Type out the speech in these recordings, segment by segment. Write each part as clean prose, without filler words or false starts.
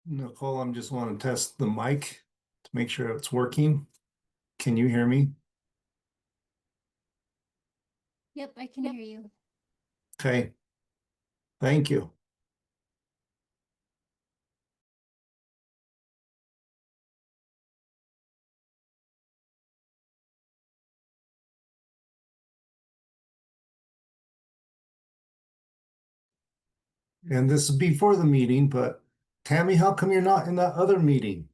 Nicole, I'm just want to test the mic to make sure it's working. Can you hear me? Yep, I can hear you. Okay, thank you. And this is before the meeting, but Tammy, how come you're not in that other meeting?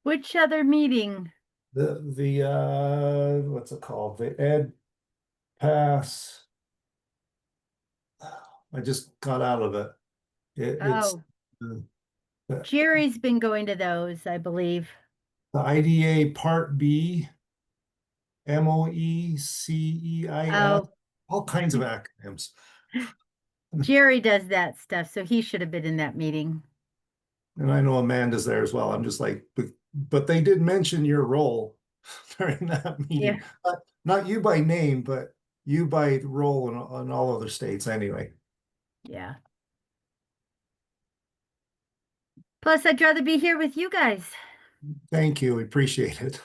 Which other meeting? The what's it called? The Ed Pass. I just got out of it. It's Oh, the, the Jerry's been going to those, I believe. IDA Part B, MOECEIS, Oh, all kinds of acronyms. Jerry does that stuff, so he should have been in that meeting. And I know Amanda's there as well. I'm just like, but they did mention your role during that Yeah, meeting. Not you by name, but you by role in all other states anyway. yeah. Plus, I'd rather be here with you guys. Thank you. Appreciate it.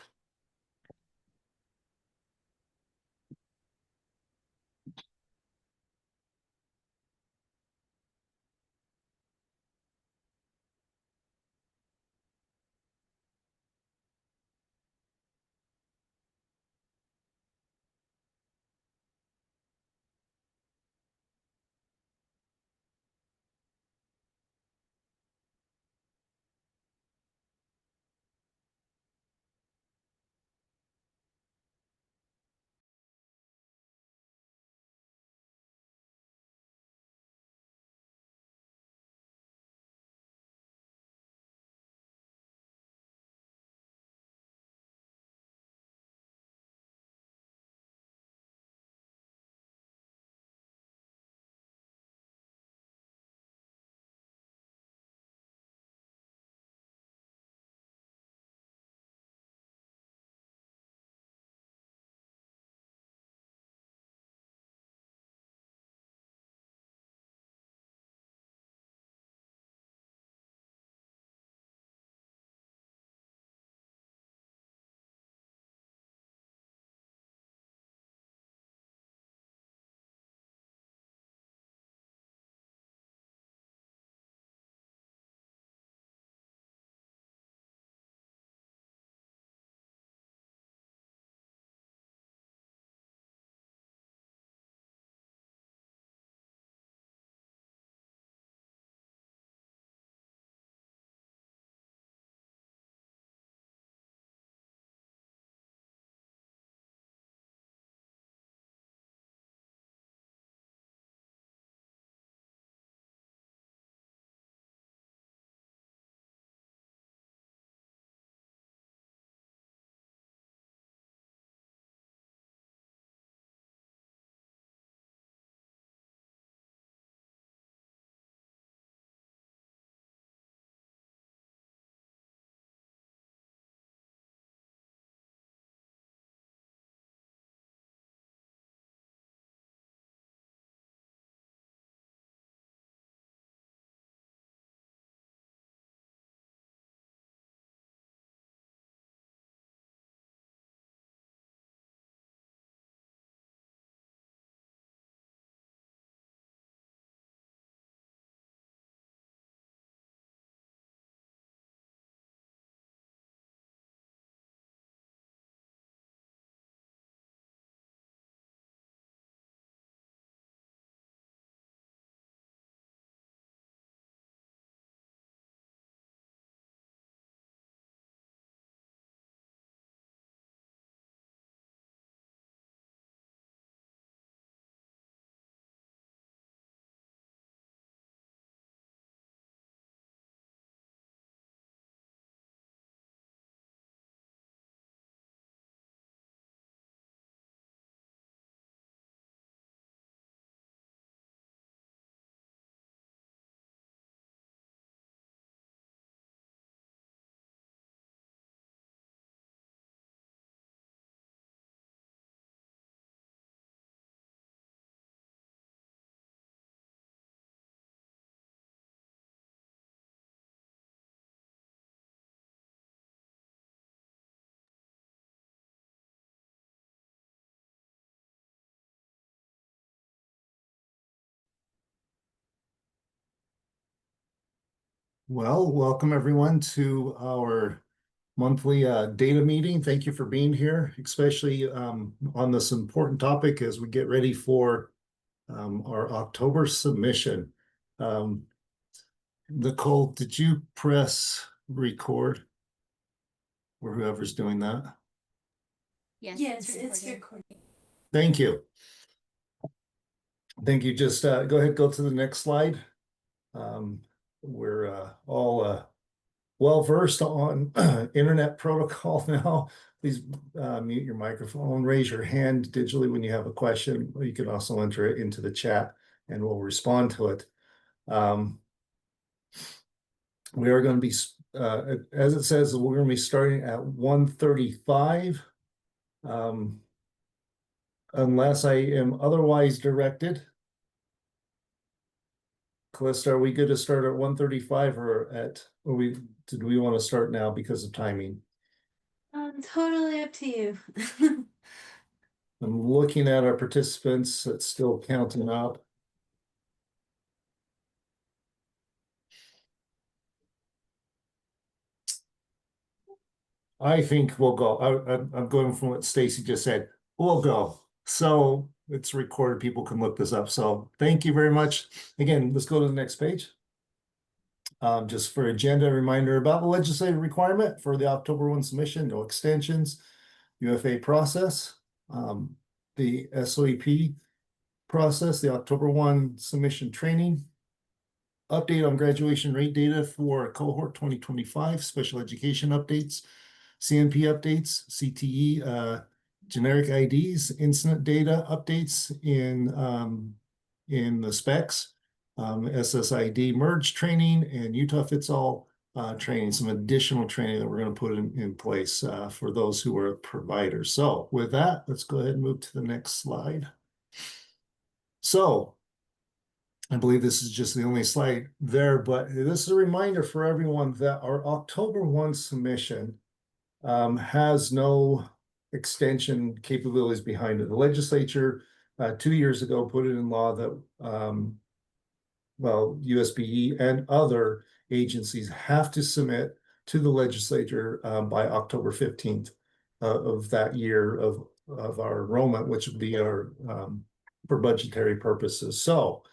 Well, welcome everyone to our monthly data meeting. Thank you for being here, especially on this important topic as we get ready for our October submission. Nicole, did you press record or whoever's doing that? Yes, it's recording. recording. Thank you. Thank you. Just go ahead, go to the next slide. We're all well versed on internet protocol now. Please mute your microphone, raise your hand digitally when you have a question, or you can also enter it into the chat and we'll respond to it. We are going to be, as it says, we're going to be starting at 1:35. Unless I am otherwise directed. Calista, are we good to start at 1:35 did we want to start now because of timing? Totally up to you. I'm looking at our participants. It's still counting up. I think we'll go. I'm going from what Stacy just said. We'll go. So it's recorded. People can look this up. So thank you very much. Again, let's go to the next page. Just for agenda, reminder about the legislative requirement for the October 1 submission, no extensions, UFA process, the SOEP process, the October 1 submission training, update on graduation rate data for cohort 2025, special education updates, CNP updates, CTE, generic IDs, incident data updates in the specs, SSID merge training, and Utah Fits All training, some additional training that we're going to put in place for those who are providers. So with that, let's go ahead and move to the next slide. So I believe this is just the only slide there, but this is a reminder for everyone that our October 1 submission has no extension capabilities behind it. The legislature 2 years ago put it in law that USBE and other agencies have to submit to the legislature by October 15th of that year of our enrollment, which would be our for budgetary purposes. So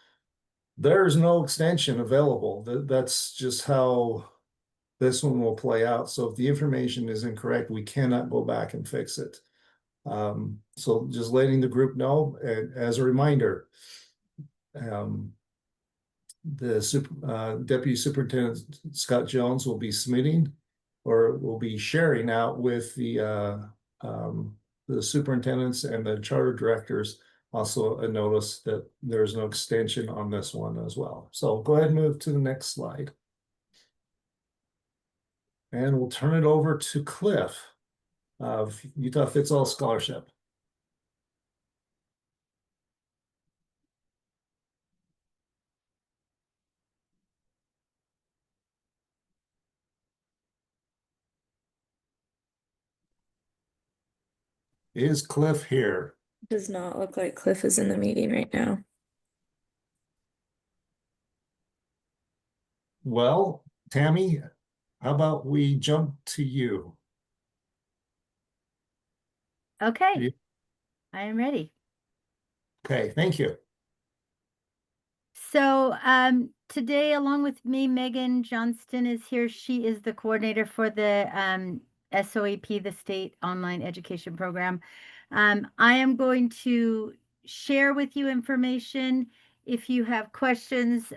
there's no extension available. That's just how this one will play out. So if the information is incorrect, we cannot go back and fix it. So just letting the group know, and as a reminder, the Deputy Superintendent Scott Jones will be submitting or will be sharing out with the superintendents and the charter directors also a notice that there's no extension on this one as well. So go ahead and move to the next slide. And we'll turn it over to Cliff of Utah Fits All Scholarship. Is Cliff here? Does not look like Cliff is in the meeting right now. Well, Tammy, how about we jump to you? Okay, I am ready. Okay, thank you. So today, along with me, Megan Johnston is here. She is the coordinator for the SOEP, the State Online Education Program. I am going to share with you information. If you have questions,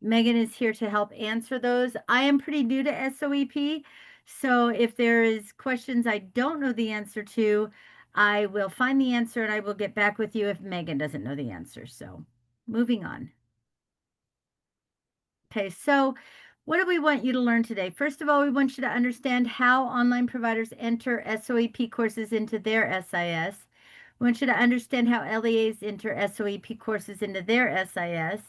Megan is here to help answer those. I am pretty new to SOEP, so if there is questions I don't know the answer to, I will find the answer and I will get back with you if Megan doesn't know the answer. So moving on. Okay, so what do we want you to learn today? First of all, we want you to understand how online providers enter SOEP courses into their SIS. We want you to understand how LEAs enter SOEP courses into their SIS.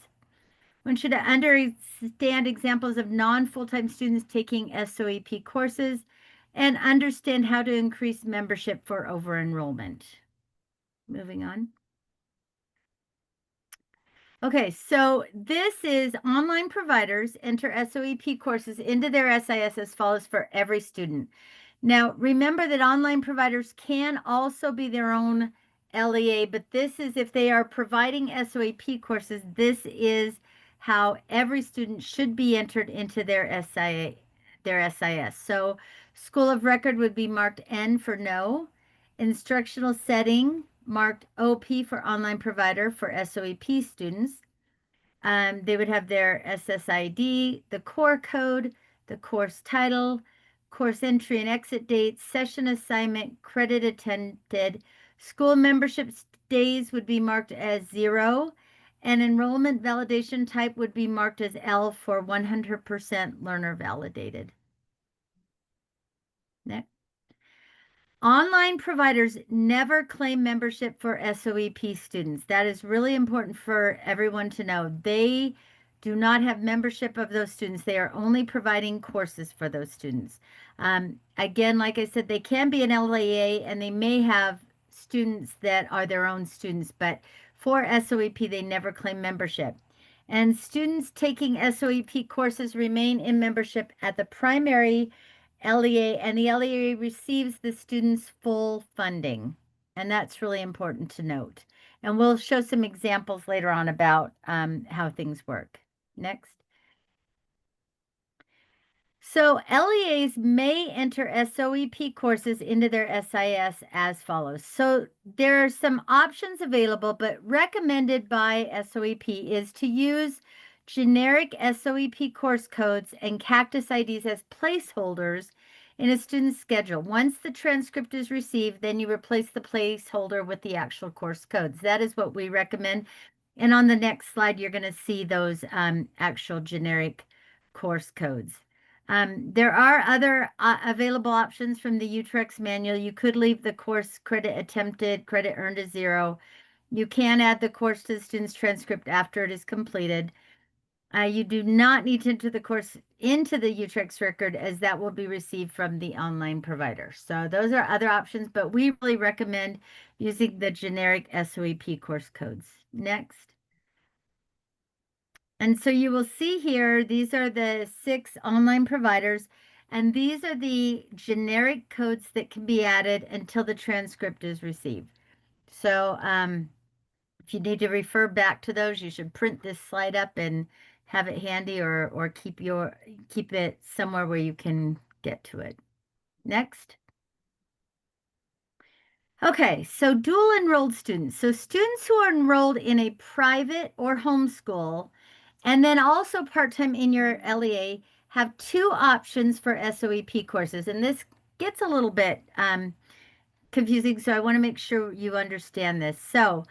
I want you to understand examples of non-full-time students taking SOEP courses and understand how to increase membership for over-enrollment. Moving on. Okay, so this is online providers enter SOEP courses into their SIS as follows for every student. Now, remember that online providers can also be their own LEA, but this is if they are providing SOEP courses, this is how every student should be entered into their SIS. So school of record would be marked N for no, instructional setting marked OP for online provider for SOEP students. They would have their SSID, the core code, the course title, course entry and exit dates, session assignment, credit attended. School membership days would be marked as 0, and enrollment validation type would be marked as L for 100% learner validated. Next. Online providers never claim membership for SOEP students. That is really important for everyone to know. They do not have membership of those students. They are only providing courses for those students. Again, like I said, they can be an LEA and they may have students that are their own students, but for SOEP, they never claim membership. And students taking SOEP courses remain in membership at the primary LEA, and the LEA receives the student's full funding. And that's really important to note. And we'll show some examples later on about how things work. Next. So LEAs may enter SOEP courses into their SIS as follows. So there are some options available, but recommended by SOEP is to use generic SOEP course codes and Cactus IDs as placeholders in a student's schedule. Once the transcript is received, then you replace the placeholder with the actual course codes. That is what we recommend. And on the next slide, you're going to see those actual generic course codes. There are other available options from the UTREX manual. You could leave the course credit attempted, credit earned as 0. You can add the course to the student's transcript after it is completed. You do not need to enter the course into the UTREX record as that will be received from the online provider. So those are other options, but we really recommend using the generic SOEP course codes. Next. And so you will see here, these are the 6 online providers, and these are the generic codes that can be added until the transcript is received. So if you need to refer back to those, you should print this slide up and have it handy or keep it somewhere where you can get to it. Next. Okay, so dual enrolled students. So students who are enrolled in a private or homeschool and then also part-time in your LEA have 2 options for SOEP courses. And this gets a little bit confusing, so I want to make sure you understand this. So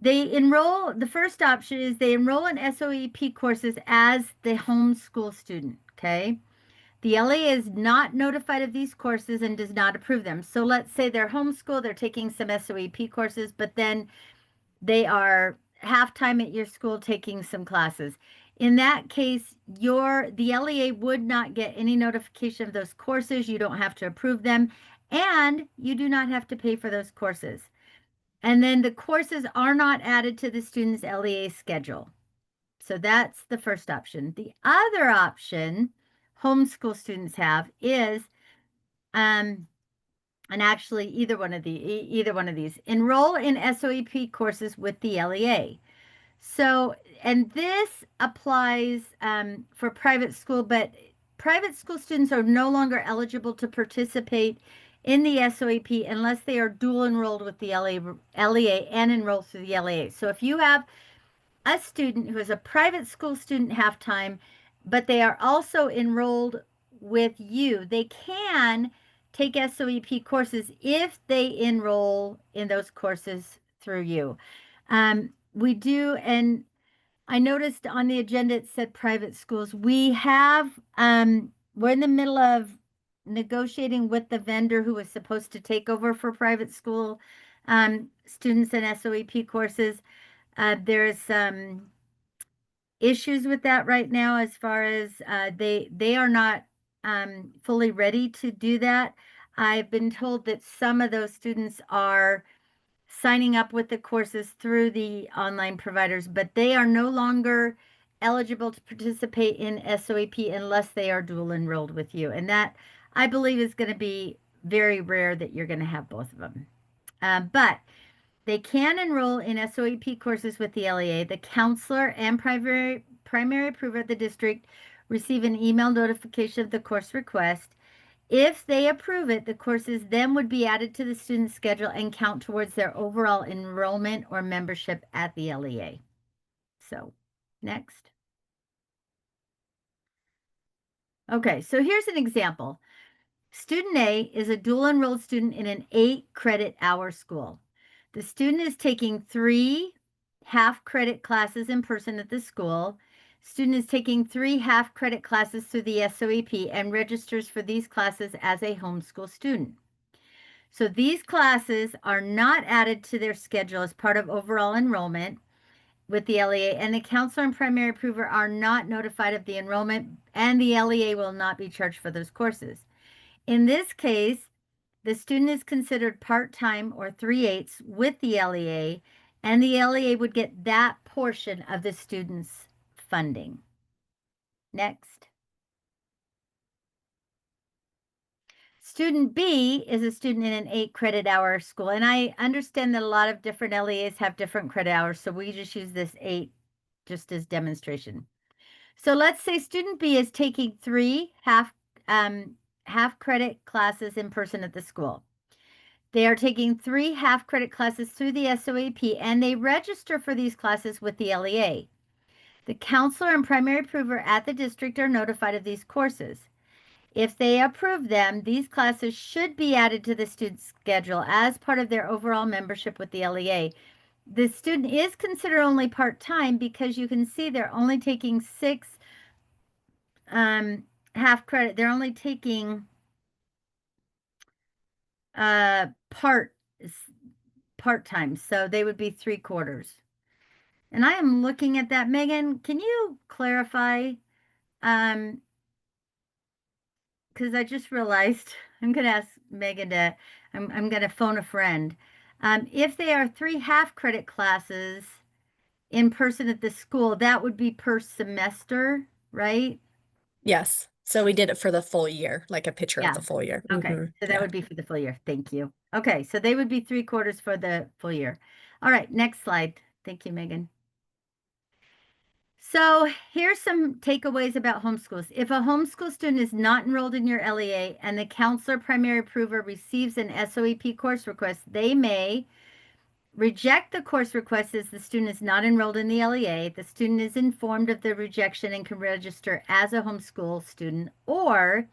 they enroll, the first option is they enroll in SOEP courses as the homeschool student, okay? The LEA is not notified of these courses and does not approve them. So let's say they're homeschool, they're taking some SOEP courses, but then they are half-time at your school taking some classes. In that case, the LEA would not get any notification of those courses. You don't have to approve them, and you do not have to pay for those courses. And then the courses are not added to the student's LEA schedule. So that's the first option. The other option homeschool students have is, and actually either one of these, enroll in SOEP courses with the LEA. So, and this applies for private school, but private school students are no longer eligible to participate in the SOEP unless they are dual enrolled with the LEA and enrolled through the LEA. So if you have a student who is a private school student half-time, but they are also enrolled with you, they can take SOEP courses if they enroll in those courses through you. We do, and I noticed on the agenda it said private schools. We have, we're in the middle of negotiating with the vendor who was supposed to take over for private school students and SOEP courses. There's some issues with that right now as far as they are not fully ready to do that. I've been told that some of those students are signing up with the courses through the online providers, but they are no longer eligible to participate in SOAP unless they are dual enrolled with you. And that, I believe, is going to be very rare that you're going to have both of them. But they can enroll in SOAP courses with the LEA. The counselor and primary approver of the district receive an email notification of the course request. If they approve it, the courses then would be added to the student schedule and count towards their overall enrollment or membership at the LEA. So, next. Okay, so here's an example. Student A is a dual enrolled student in an 8-credit-hour school. The student is taking 3 half-credit classes in person at the school. Student is taking 3 half-credit classes through the SOAP and registers for these classes as a homeschool student. So these classes are not added to their schedule as part of overall enrollment with the LEA, and the counselor and primary approver are not notified of the enrollment, and the LEA will not be charged for those courses. In this case, the student is considered part-time or 3/8 with the LEA, and the LEA would get that portion of the student's funding. Next. Student B is a student in an 8-credit-hour school, and I understand that a lot of different LEAs have different credit hours, so we just use this 8 just as demonstration. So let's say student B is taking 3 half-credit classes in person at the school. They are taking 3 half-credit classes through the SOAP, and they register for these classes with the LEA. The counselor and primary approver at the district are notified of these courses. If they approve them, these classes should be added to the student schedule as part of their overall membership with the LEA. The student is considered only part-time because you can see they're only taking 6 half credit. They're only taking part-time, so they would be 3/4. And I am looking at that. Megan, can you clarify? Because I just realized I'm going to ask Megan to, I'm going to phone a friend. If they are 3 half-credit classes in person at the school, that would be per semester, right? Yes. So we did it for the full year, like a picture Yeah. of the full year. Okay, Mhm, so that yeah. would be for the full year. Thank you. Okay, so they would be 3/4 for the full year. All right, next slide. Thank you, Megan. So here's some takeaways about homeschools. If a homeschool student is not enrolled in your LEA and the counselor primary approver receives an SOAP course request, they may reject the course request as the student is not enrolled in the LEA. The student is informed of the rejection and can register as a homeschool student, or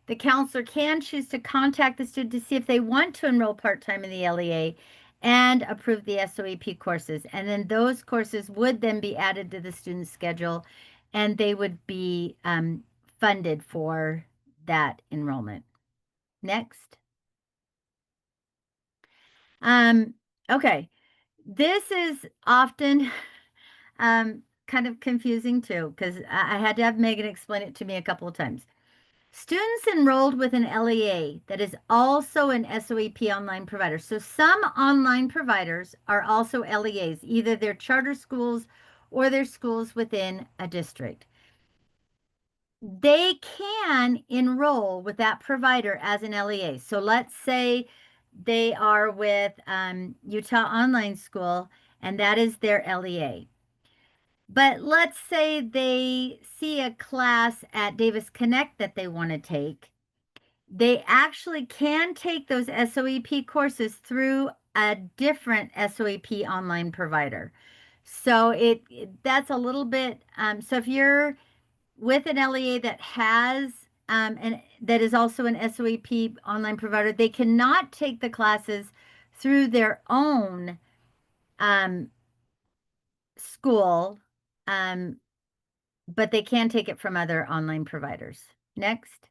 the counselor can choose to contact the student to see if they want to enroll part-time in the LEA and approve the SOAP courses. And then those courses would then be added to the student's schedule, and they would be funded for that enrollment. Next. Okay. This is often kind of confusing too, because I had to have Megan explain it to me a couple of times. Students enrolled with an LEA that is also an SOAP online provider. So some online providers are also LEAs, either they're charter schools or they're schools within a district. They can enroll with that provider as an LEA. So let's say they are with Utah Online School, and that is their LEA. But let's say they see a class at Davis Connect that they want to take. They actually can take those SOAP courses through a different SOAP online provider. So that's a little bit, so if you're with an LEA that has, and that is also an SOAP online provider, they cannot take the classes through their own school, but they can take it from other online providers. Next.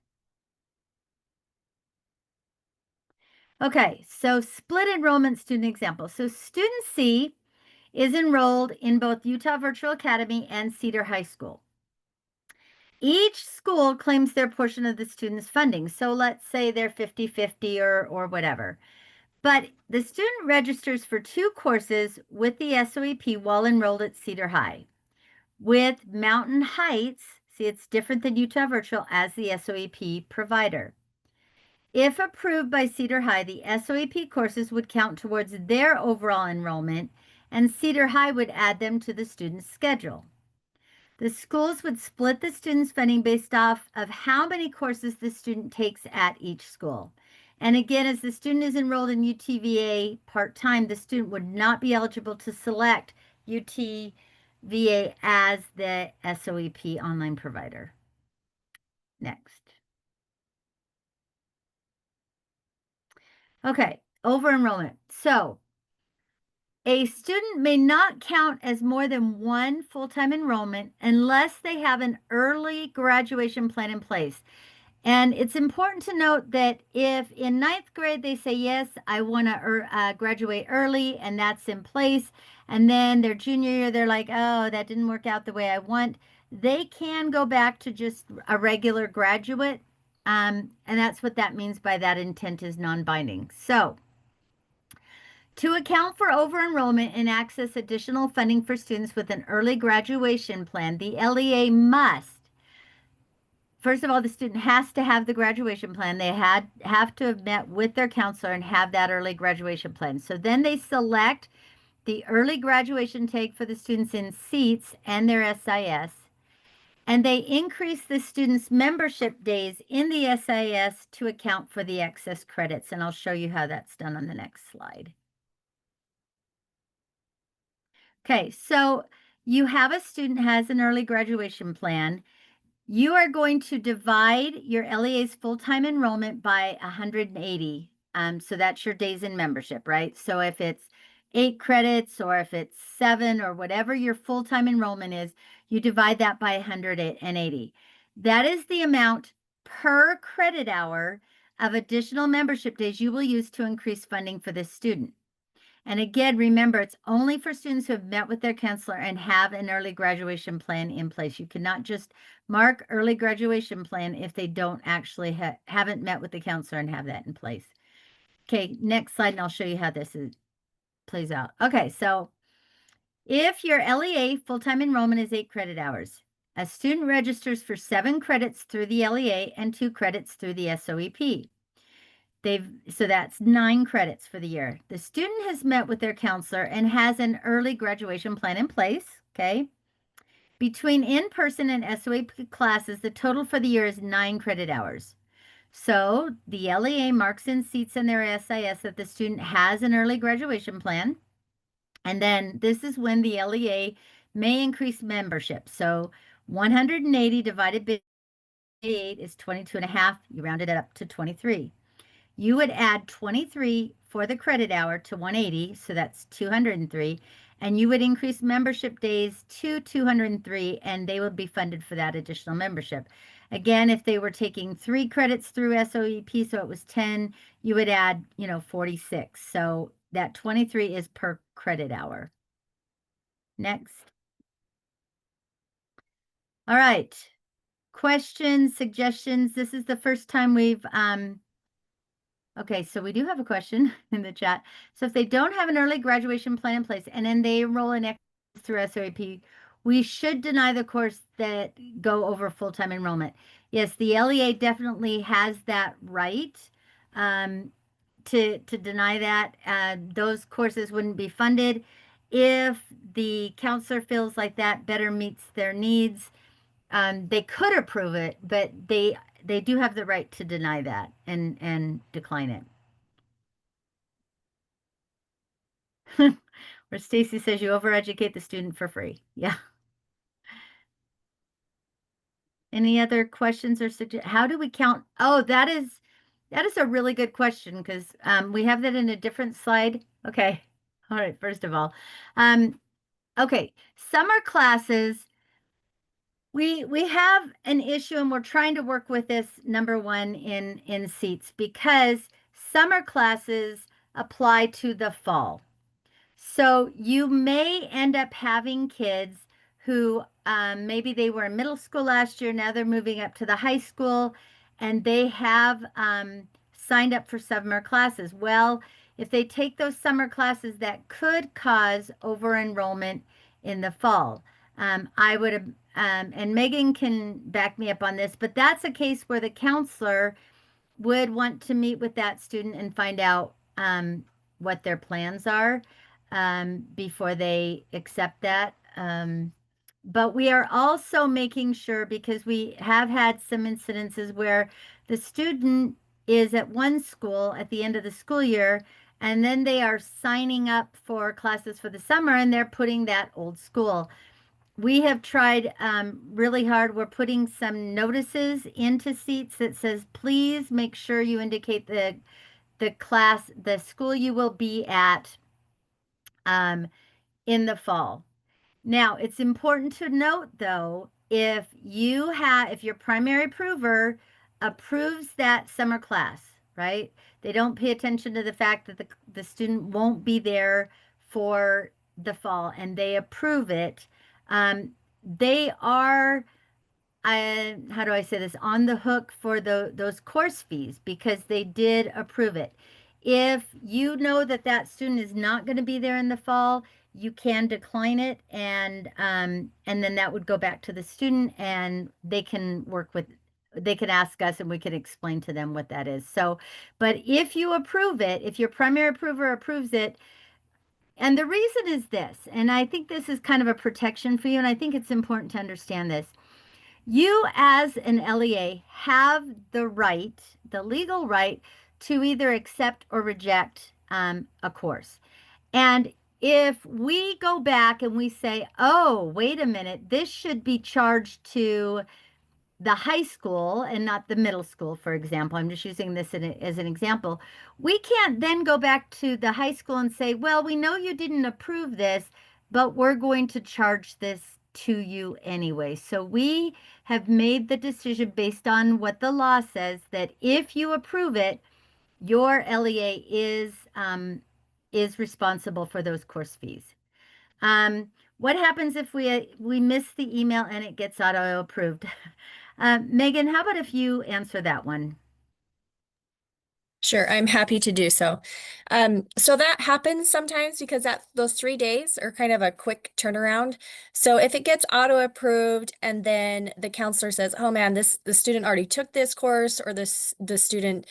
Okay, so split enrollment student example. So student C is enrolled in both Utah Virtual Academy and Cedar High School. Each school claims their portion of the student's funding. So let's say they're 50-50 or whatever. But the student registers for 2 courses with the SOEP while enrolled at Cedar High. With Mountain Heights, see, it's different than Utah Virtual as the SOEP provider. If approved by Cedar High, the SOEP courses would count towards their overall enrollment, and Cedar High would add them to the student's schedule. The schools would split the student's funding based off of how many courses the student takes at each school. And again, as the student is enrolled in UTVA part-time, the student would not be eligible to select UTVA as the SOEP online provider. Next. Okay, over enrollment. So a student may not count as more than one full-time enrollment unless they have an early graduation plan in place. And it's important to note that if in 9th grade they say, yes, I want to graduate early, and that's in place, and then their junior year, they're like, oh, that didn't work out the way I want, they can go back to just a regular graduate. And that's what that means by that intent is non-binding. So to account for over-enrollment and access additional funding for students with an early graduation plan, the LEA must, first of all, the student has to have the graduation plan. They have to have met with their counselor and have that early graduation plan. So then they select the early graduation tag for the students in seats and their SIS. And they increase the students' membership days in the SIS to account for the excess credits. And I'll show you how that's done on the next slide. Okay, so you have a student has an early graduation plan. You are going to divide your LEA's full-time enrollment by 180. So that's your days in membership, right? So if it's 8 credits or if it's 7 or whatever your full-time enrollment is, you divide that by 180. That is the amount per credit hour of additional membership days you will use to increase funding for this student. And again, remember, it's only for students who have met with their counselor and have an early graduation plan in place. You cannot just mark early graduation plan if they don't actually haven't met with the counselor and have that in place. Okay, next slide, and I'll show you how this plays out. Okay, so if your LEA full-time enrollment is 8 credit hours, a student registers for 7 credits through the LEA and 2 credits through the SOEP. So that's 9 credits for the year. The student has met with their counselor and has an early graduation plan in place, okay? Between in-person and SOEP classes, the total for the year is 9 credit hours. So the LEA marks in seats in their SIS that the student has an early graduation plan. And then this is when the LEA may increase membership. So 180 divided by 8 is 22.5. You rounded it up to 23. You would add 23 for the credit hour to 180, so that's 203, and you would increase membership days to 203, and they would be funded for that additional membership. Again, if they were taking 3 credits through SOEP, so it was 10, you would add, 46. So that 23 is per credit hour. Next. All right. Questions, suggestions. This is the first time we've okay, so we do have a question in the chat. So if they don't have an early graduation plan in place and then they enroll in through SOAP, we should deny the course that go over full-time enrollment. Yes, the LEA definitely has that right to deny that. Those courses wouldn't be funded. If the counselor feels like that better meets their needs, they could approve it, but they do have the right to deny that and decline it. Where Stacy says you overeducate the student for free. Yeah. Any other questions or suggestions? How do we count? Oh, that is a really good question because we have that in a different slide. Okay. All right. First of all, okay. Summer classes. We have an issue and we're trying to work with this number one in seats because summer classes apply to the fall. So you may end up having kids who maybe they were in middle school last year, now they're moving up to the high school and they have signed up for summer classes. Well, if they take those summer classes that could cause over enrollment in the fall. I would have, and Megan can back me up on this, but that's a case where the counselor would want to meet with that student and find out what their plans are before they accept that. But we are also making sure, because we have had some incidences where the student is at one school at the end of the school year, and then they are signing up for classes for the summer and they're putting that old school. We have tried really hard. We're putting some notices into seats that says, please make sure you indicate the class, the school you will be at in the fall. Now, it's important to note though, if your primary approver approves that summer class, right? They don't pay attention to the fact that the student won't be there for the fall and they approve it. They are, how do I say this, on the hook for those course fees because they did approve it. If you know that that student is not going to be there in the fall, you can decline it, and then that would go back to the student, and they can ask us, and we can explain to them what that is. So, but if you approve it, if your primary approver approves it, and the reason is this, and I think this is kind of a protection for you, and I think it's important to understand this. You, as an LEA, have the right, the legal right, to either accept or reject a course. And if we go back and we say, oh, wait a minute, this should be charged to the high school and not the middle school, for example, I'm just using this as an example, we can't then go back to the high school and say, well, we know you didn't approve this, but we're going to charge this to you anyway. So we have made the decision based on what the law says that if you approve it, your LEA is responsible for those course fees. What happens if we miss the email and it gets auto approved? Megan, how about if you answer that one? Sure, I'm happy to do so. So that happens sometimes because those 3 days are kind of a quick turnaround. So if it gets auto approved and then the counselor says, "Oh man, the student already took this course," or the student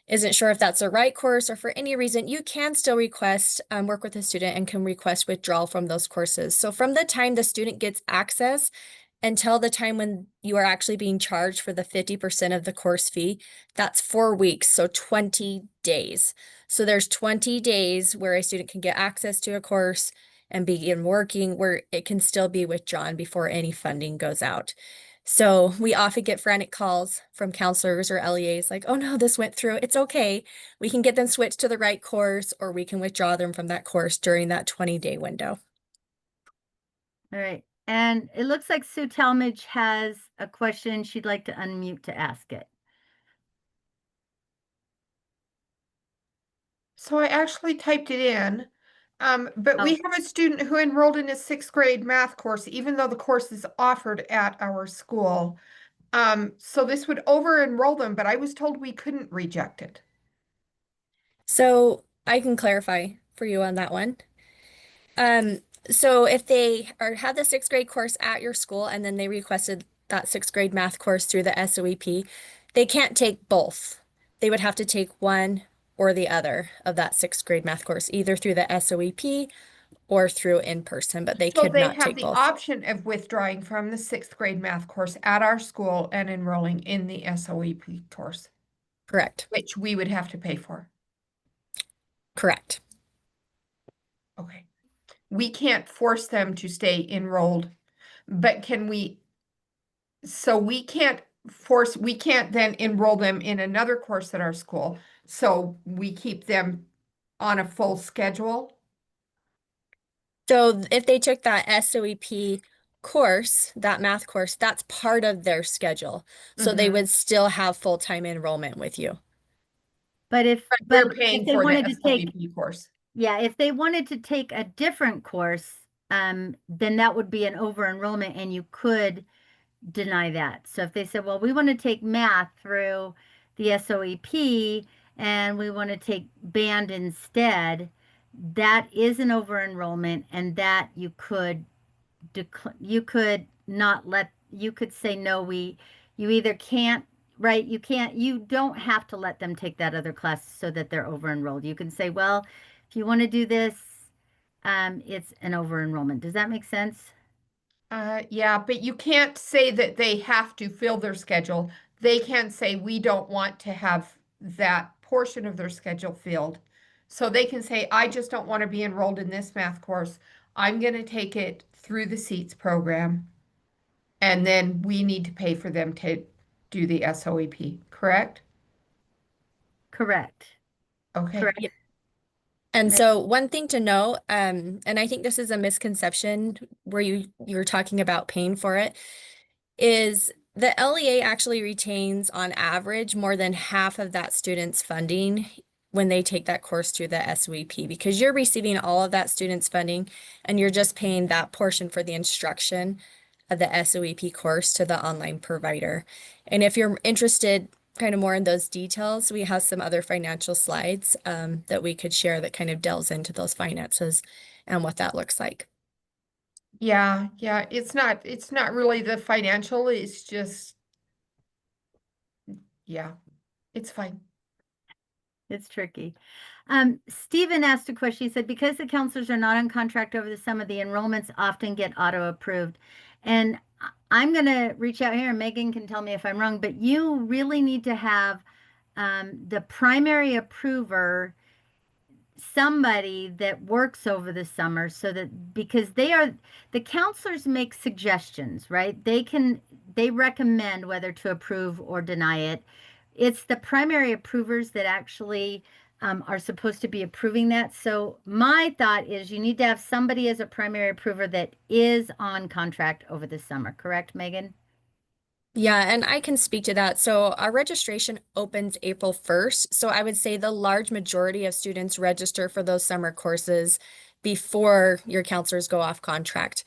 isn't sure if that's the right course, or for any reason, you can still request work with the student and can request withdrawal from those courses. So from the time the student gets access until the time when you are actually being charged for the 50% of the course fee, that's 4 weeks, so 20 days. So there's 20 days where a student can get access to a course and begin working where it can still be withdrawn before any funding goes out. So we often get frantic calls from counselors or LEAs like, oh no, this went through. It's okay. We can get them switched to the right course, or we can withdraw them from that course during that 20-day window. All right. And it looks like Sue Talmadge has a question. She'd like to unmute to ask it. So I actually typed it in, but we have a student who enrolled in a 6th grade math course, even though the course is offered at our school. So this would over-enroll them, but I was told we couldn't reject it. So I can clarify for you on that one. So if they had the 6th grade course at your school and then they requested that 6th grade math course through the SOEP, they can't take both. They would have to take one or the other of that 6th grade math course, either through the SOEP or through in person, but they So could they not have take the both. option of withdrawing from the 6th grade math course at our school and enrolling in the SOEP course, Correct. which we would have to pay for. Correct. Okay. We can't force them to stay enrolled, but so we can't then enroll them in another course at our school. So we keep them on a full schedule. So if they took that SOEP course, that math course, that's part of their schedule. So they would still have full-time enrollment with you. But if We're paying if they for wanted the to take, SOEP course. yeah, if they wanted to take a different course, then that would be an over enrollment and you could deny that. So if they said, well, we want to take math through the SOEP and we want to take band instead, that is an over enrollment, and that you could you could not let, you could say, no, you either can't, right? You don't have to let them take that other class so that they're over enrolled. You can say, well, if you want to do this, it's an over enrollment. Does that make sense? Yeah, but you can't say that they have to fill their schedule. They can say, we don't want to have that portion of their schedule filled. So they can say, I just don't want to be enrolled in this math course. I'm going to take it through the SEATS program. And then we need to pay for them to do the SOEP, correct? Correct. Okay. Correct. And Right. so one thing to know, and I think this is a misconception where you're talking about paying for it, is the LEA actually retains on average more than half of that student's funding when they take that course through the SWEP, because you're receiving all of that student's funding and you're just paying that portion for the instruction of the SWEP course to the online provider. And if you're interested kind of more in those details, we have some other financial slides that we could share that kind of delves into those finances and what that looks like. Yeah, it's not really the financial, it's just, yeah, it's fine. It's tricky. Stephen asked a question. He said, because the counselors are not on contract over the summer, the enrollments often get auto approved. And I'm going to reach out here, and Megan can tell me if I'm wrong, but you really need to have the primary approver, somebody that works over the summer, so that, because the counselors make suggestions, right? They recommend whether to approve or deny it. It's the primary approvers that actually are supposed to be approving that. So my thought is you need to have somebody as a primary approver that is on contract over the summer. Correct, Megan? Yeah, and I can speak to that. So our registration opens April 1st. So I would say the large majority of students register for those summer courses before your counselors go off contract,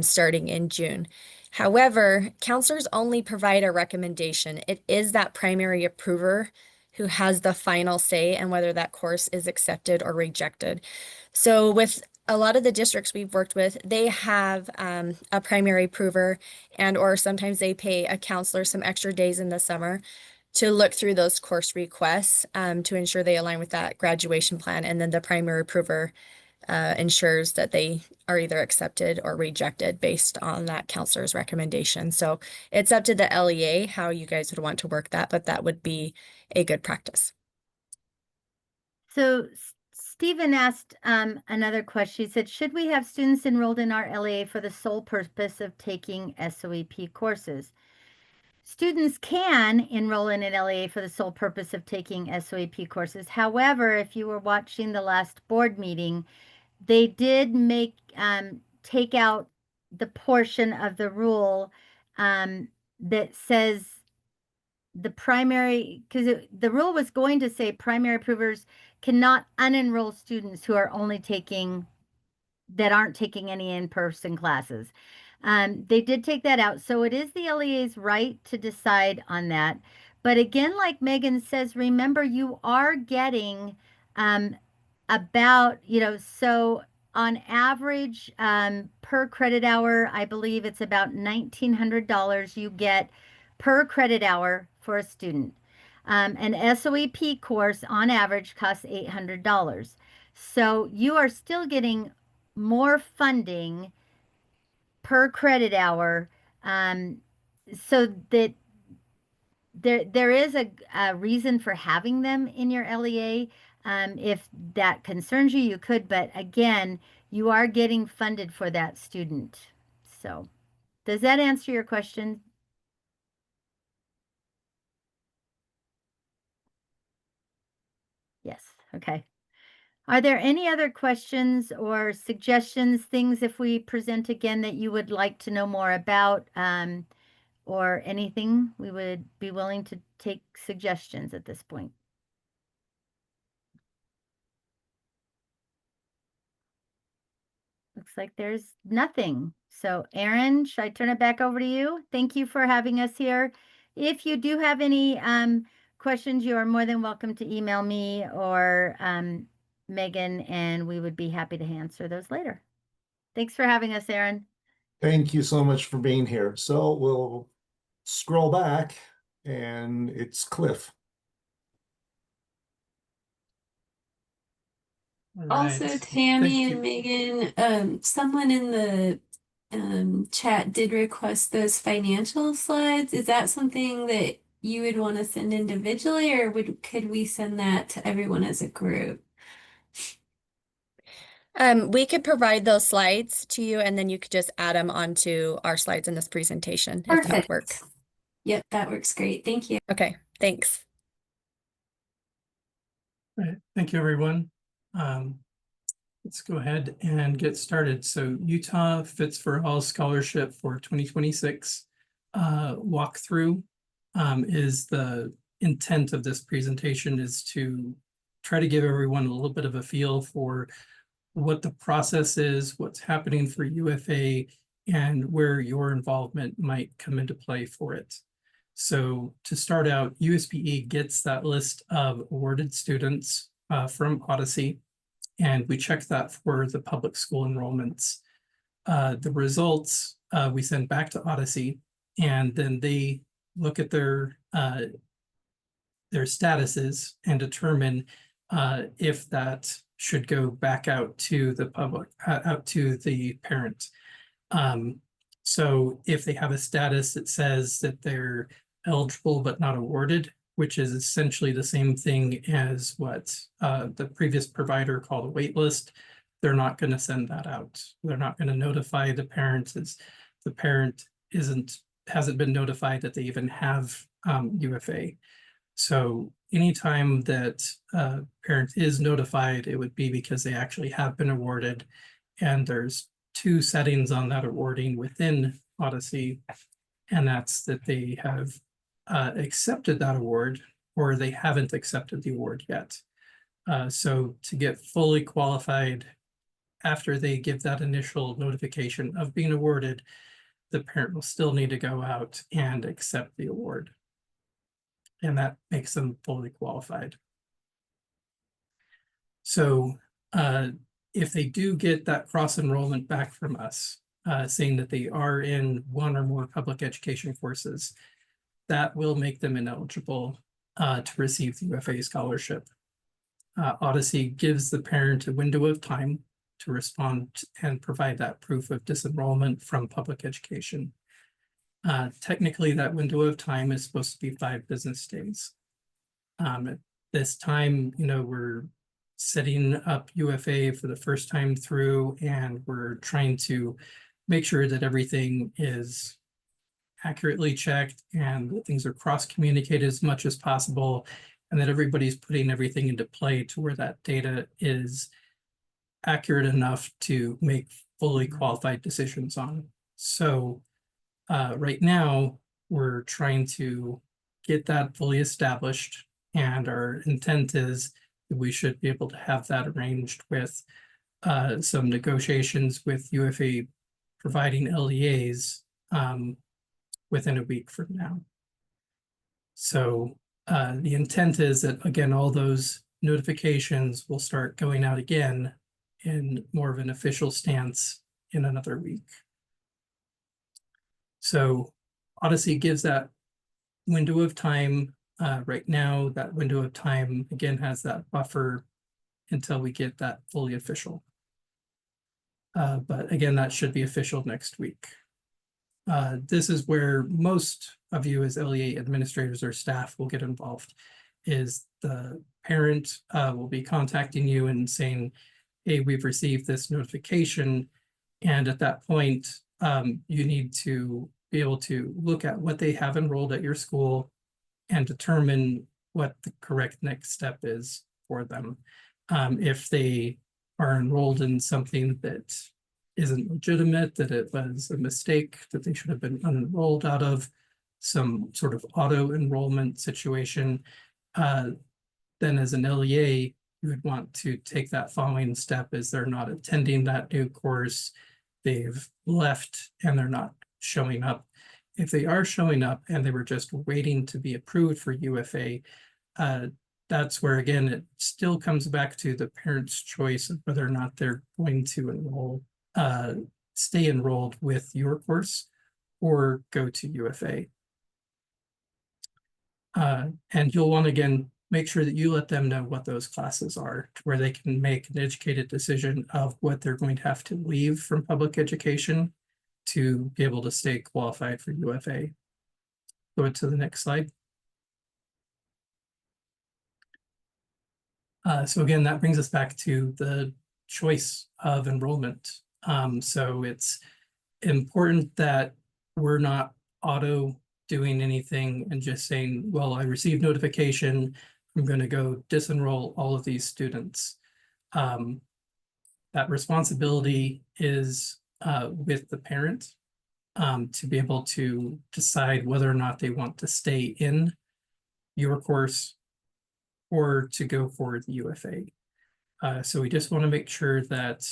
starting in June. However, counselors only provide a recommendation. It is that primary approver who has the final say and whether that course is accepted or rejected. So with a lot of the districts we've worked with, they have a primary approver, and or sometimes they pay a counselor some extra days in the summer to look through those course requests to ensure they align with that graduation plan. And then the primary approver ensures that they are either accepted or rejected based on that counselor's recommendation. So it's up to the LEA how you guys would want to work that, but that would be a good practice. So Stephen asked another question. He said, should we have students enrolled in our LEA for the sole purpose of taking SOEP courses? Students can enroll in an LEA for the sole purpose of taking SOEP courses. However, if you were watching the last board meeting, they did take out the portion of the rule that says the primary, because the rule was going to say primary approvers cannot unenroll students who are only taking, that aren't taking any in-person classes. They did take that out. So it is the LEA's right to decide on that. But again, like Megan says, remember, you are getting about, so on average, per credit hour, I believe it's about $1,900 you get per credit hour for a student. An SOEP course on average costs $800. So you are still getting more funding per credit hour, so that there is a reason for having them in your LEA. If that concerns you, you could, but again, you are getting funded for that student. So does that answer your question? Yes. Okay. Are there any other questions or suggestions, things if we present again that you would like to know more about, or anything? We would be willing to take suggestions at this point. Looks like there's nothing. So Erin, should I turn it back over to you? Thank you for having us here. If you do have any questions, you are more than welcome to email me or Megan, and we would be happy to answer those later. Thanks for having us, Erin. Thank you so much for being here. So we'll scroll back and it's Cliff. Also, Right. Tammy Thank and you. Megan, someone in the chat did request those financial slides. Is that something that you would want to send individually, or could we send that to everyone as a group? We could provide those slides to you and then you could just add them onto our slides in this presentation if that would work. Yep, that works great. Thank you. Okay, thanks. Right. Thank you, everyone. Let's go ahead and get started. So Utah Fits for All Scholarship for 2026 walkthrough is the intent of this presentation, is to try to give everyone a little bit of a feel for what the process is, what's happening for UFA, and where your involvement might come into play for it. So to start out, USBE gets that list of awarded students from Odyssey, and we check that for the public school enrollments. The results we send back to Odyssey, and then they look at their statuses and determine if that should go back out to the public, out to the parent. So if they have a status that says that they're eligible but not awarded, which is essentially the same thing as what the previous provider called a wait list, they're not going to send that out. They're not going to notify the parents as the parent hasn't been notified that they even have UFA. So anytime that a parent is notified, it would be because they actually have been awarded, and there's two settings on that awarding within Odyssey, and that's that they have accepted that award or they haven't accepted the award yet. So to get fully qualified after they give that initial notification of being awarded, the parent will still need to go out and accept the award. And that makes them fully qualified. So if they do get that cross enrollment back from us, saying that they are in one or more public education courses, that will make them ineligible to receive the UFA scholarship. Odyssey gives the parent a window of time to respond and provide that proof of disenrollment from public education. Technically, that window of time is supposed to be 5 business days. At this time, we're setting up UFA for the first time through, and we're trying to make sure that everything is accurately checked and that things are cross-communicated as much as possible, and that everybody's putting everything into play to where that data is accurate enough to make fully qualified decisions on. So right now, we're trying to get that fully established, and our intent is that we should be able to have that arranged with some negotiations with UFA providing LEAs within a week from now. So the intent is that, again, all those notifications will start going out again in more of an official stance in another week. So Odyssey gives that window of time. Right now, that window of time, again, has that buffer until we get that fully official. But again, that should be official next week. This is where most of you as LEA administrators or staff will get involved, is the parent will be contacting you and saying, hey, we've received this notification. And at that point, you need to be able to look at what they have enrolled at your school and determine what the correct next step is for them. If they are enrolled in something that isn't legitimate, that it was a mistake, that they should have been unenrolled out of, some sort of auto enrollment situation, then as an LEA, you would want to take that following step, as they're not attending that new course, they've left and they're not showing up. If they are showing up and they were just waiting to be approved for UFA, that's where, again, it still comes back to the parent's choice of whether or not they're going to stay enrolled with your course or go to UFA. And you'll want to, again, make sure that you let them know what those classes are, to where they can make an educated decision of what they're going to have to leave from public education to be able to stay qualified for UFA. Go to the next slide. So again, that brings us back to the choice of enrollment. So it's important that we're not auto doing anything and just saying, well, I received notification, I'm going to go disenroll all of these students. That responsibility is with the parent to be able to decide whether or not they want to stay in your course or to go for the UFA. So we just want to make sure that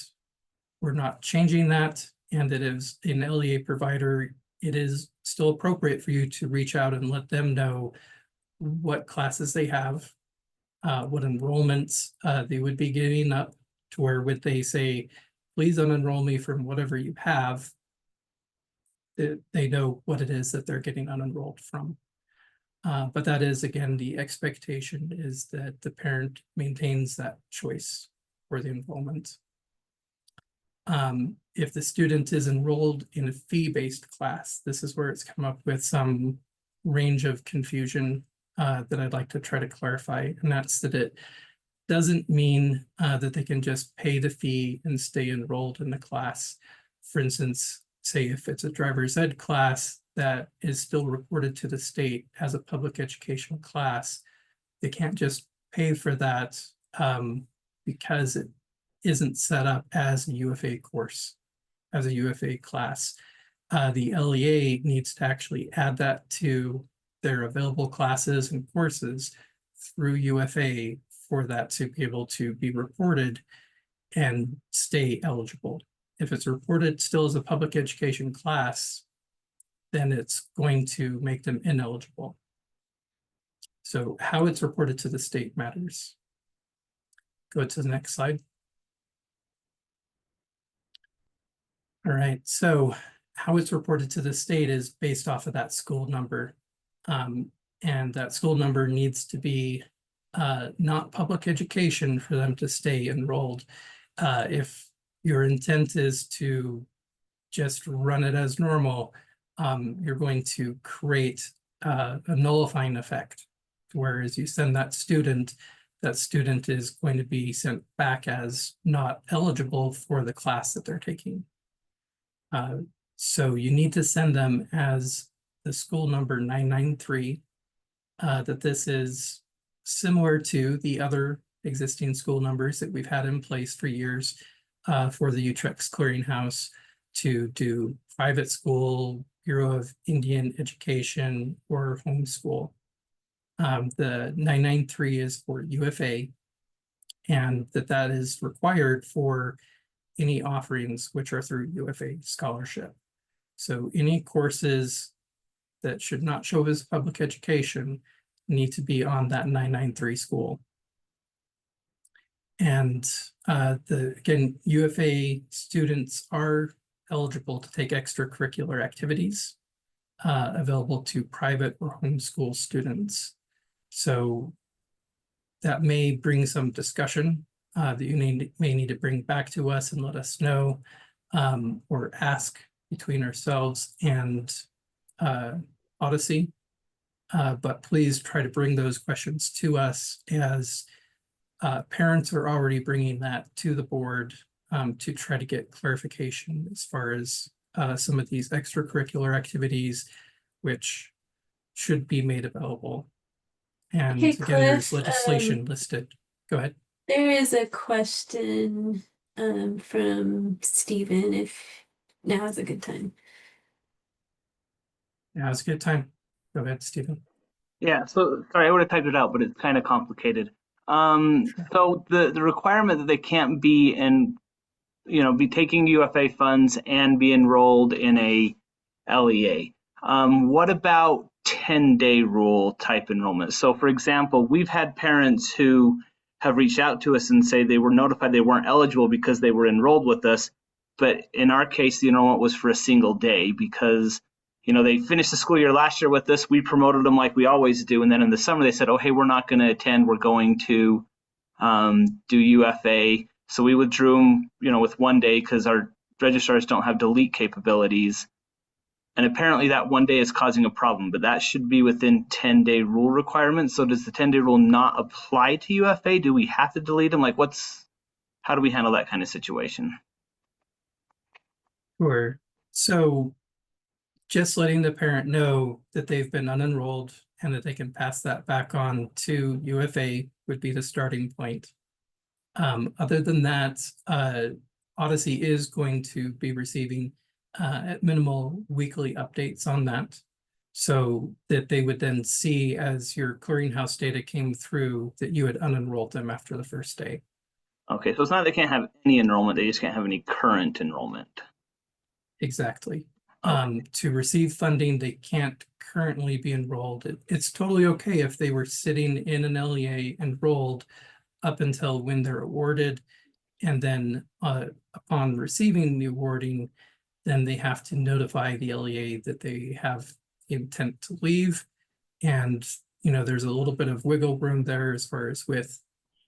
we're not changing that, and that as an LEA provider, it is still appropriate for you to reach out and let them know what classes they have, what enrollments they would be giving up, to where would they say, please unenroll me from whatever you have, they know what it is that they're getting unenrolled from. But that is, again, the expectation is that the parent maintains that choice for the enrollment. If the student is enrolled in a fee-based class, this is where it's come up with some range of confusion that I'd like to try to clarify, and that's that it doesn't mean that they can just pay the fee and stay enrolled in the class. For instance, say if it's a driver's ed class that is still reported to the state as a public education class, they can't just pay for that because it isn't set up as a UFA course, as a UFA class. The LEA needs to actually add that to their available classes and courses through UFA for that to be able to be reported and stay eligible. If it's reported still as a public education class, then it's going to make them ineligible. So how it's reported to the state matters. Go to the next slide. All right, so how it's reported to the state is based off of that school number. And that school number needs to be not public education for them to stay enrolled. If your intent is to just run it as normal, you're going to create a nullifying effect. Whereas you send that student is going to be sent back as not eligible for the class that they're taking. So you need to send them as the school number 993, that this is similar to the other existing school numbers that we've had in place for years for the Utrecht's Clearinghouse to do private school, Bureau of Indian Education, or homeschool. The 993 is for UFA, and that is required for any offerings which are through UFA scholarship. So any courses that should not show as public education need to be on that 993 school. And again, UFA students are eligible to take extracurricular activities available to private or homeschool students. So that may bring some discussion that you may need to bring back to us and let us know, or ask between ourselves and Odyssey. But please try to bring those questions to us, as parents are already bringing that to the board to try to get clarification as far as some of these extracurricular activities which should be made available. And Hey, again, there's Cliff, legislation listed. Go ahead. There is a question from Stephen, if now is a good time. Now it's a good time. Go ahead, Stephen. Yeah, so sorry, I would have typed it out, but it's kind of complicated. So the requirement that they can't be be taking UFA funds and be enrolled in a LEA. What about 10-day rule type enrollment. So for example, we've had parents who have reached out to us and say they were notified they weren't eligible because they were enrolled with us. But in our case, the enrollment was for a single day because, you know, they finished the school year last year with us. We promoted them like we always do. And then in the summer, they said, oh, hey, we're not going to attend. We're going to do UFA. So we withdrew them, you know, with 1 day because our registrars don't have delete capabilities. And apparently that 1 day is causing a problem, but that should be within 10-day rule requirements. So does the 10-day rule not apply to UFA? Do we have to delete them? Like how do we handle that kind of situation? Sure. So just letting the parent know that they've been unenrolled and that they can pass that back on to UFA would be the starting point. Other than that, Odyssey is going to be receiving at minimal weekly updates on that, so that they would then see as your clearinghouse data came through that you had unenrolled them after the first day. Okay, so it's not they can't have any enrollment, they just can't have any current enrollment. Exactly. To receive funding, they can't currently be enrolled. It's totally okay if they were sitting in an LEA enrolled up until when they're awarded, and then upon receiving the awarding, then they have to notify the LEA that they have intent to leave. And, you know, there's a little bit of wiggle room there as far as with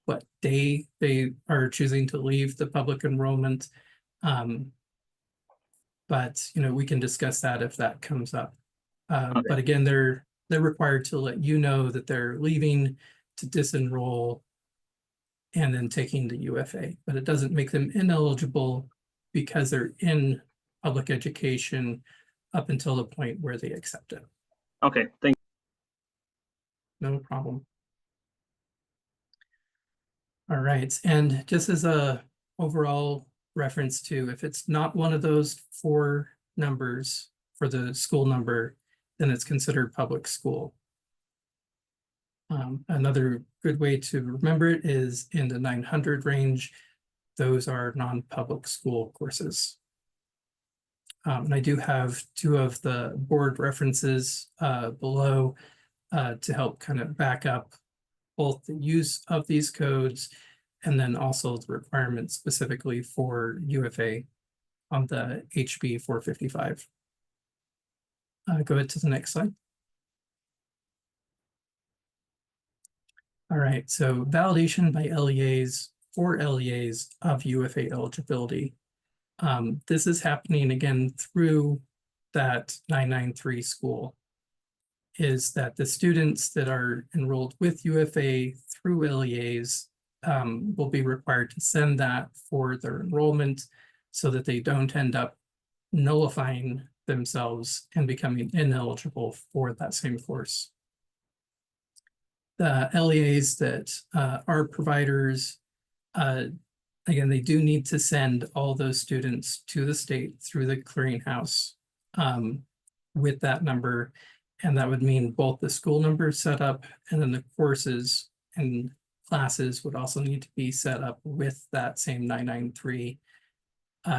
what day they are choosing to leave the public enrollment. But, you know, we can discuss that if that comes up. Okay. But again, they're required to let you know that they're leaving, to disenroll, and then taking the UFA. But it doesn't make them ineligible because they're in public education up until the point where they accept it. Okay, thank you. No problem. All right, and just as a overall reference to, if it's not one of those 4 numbers for the school number, then it's considered public school. Another good way to remember it is in the 900 range. Those are non-public school courses. And I do have 2 of the board references below to help kind of back up both the use of these codes and then also the requirements specifically for UFA on the HB 455. Go ahead to the next slide. All right, so validation by LEAs for LEAs of UFA eligibility. This is happening again through that 993 school, is that the students that are enrolled with UFA through LEAs will be required to send that for their enrollment so that they don't end up nullifying themselves and becoming ineligible for that same course. The LEAs that are providers, again, they do need to send all those students to the state through the clearinghouse with that number. And that would mean both the school number set up and then the courses and classes would also need to be set up with that same 993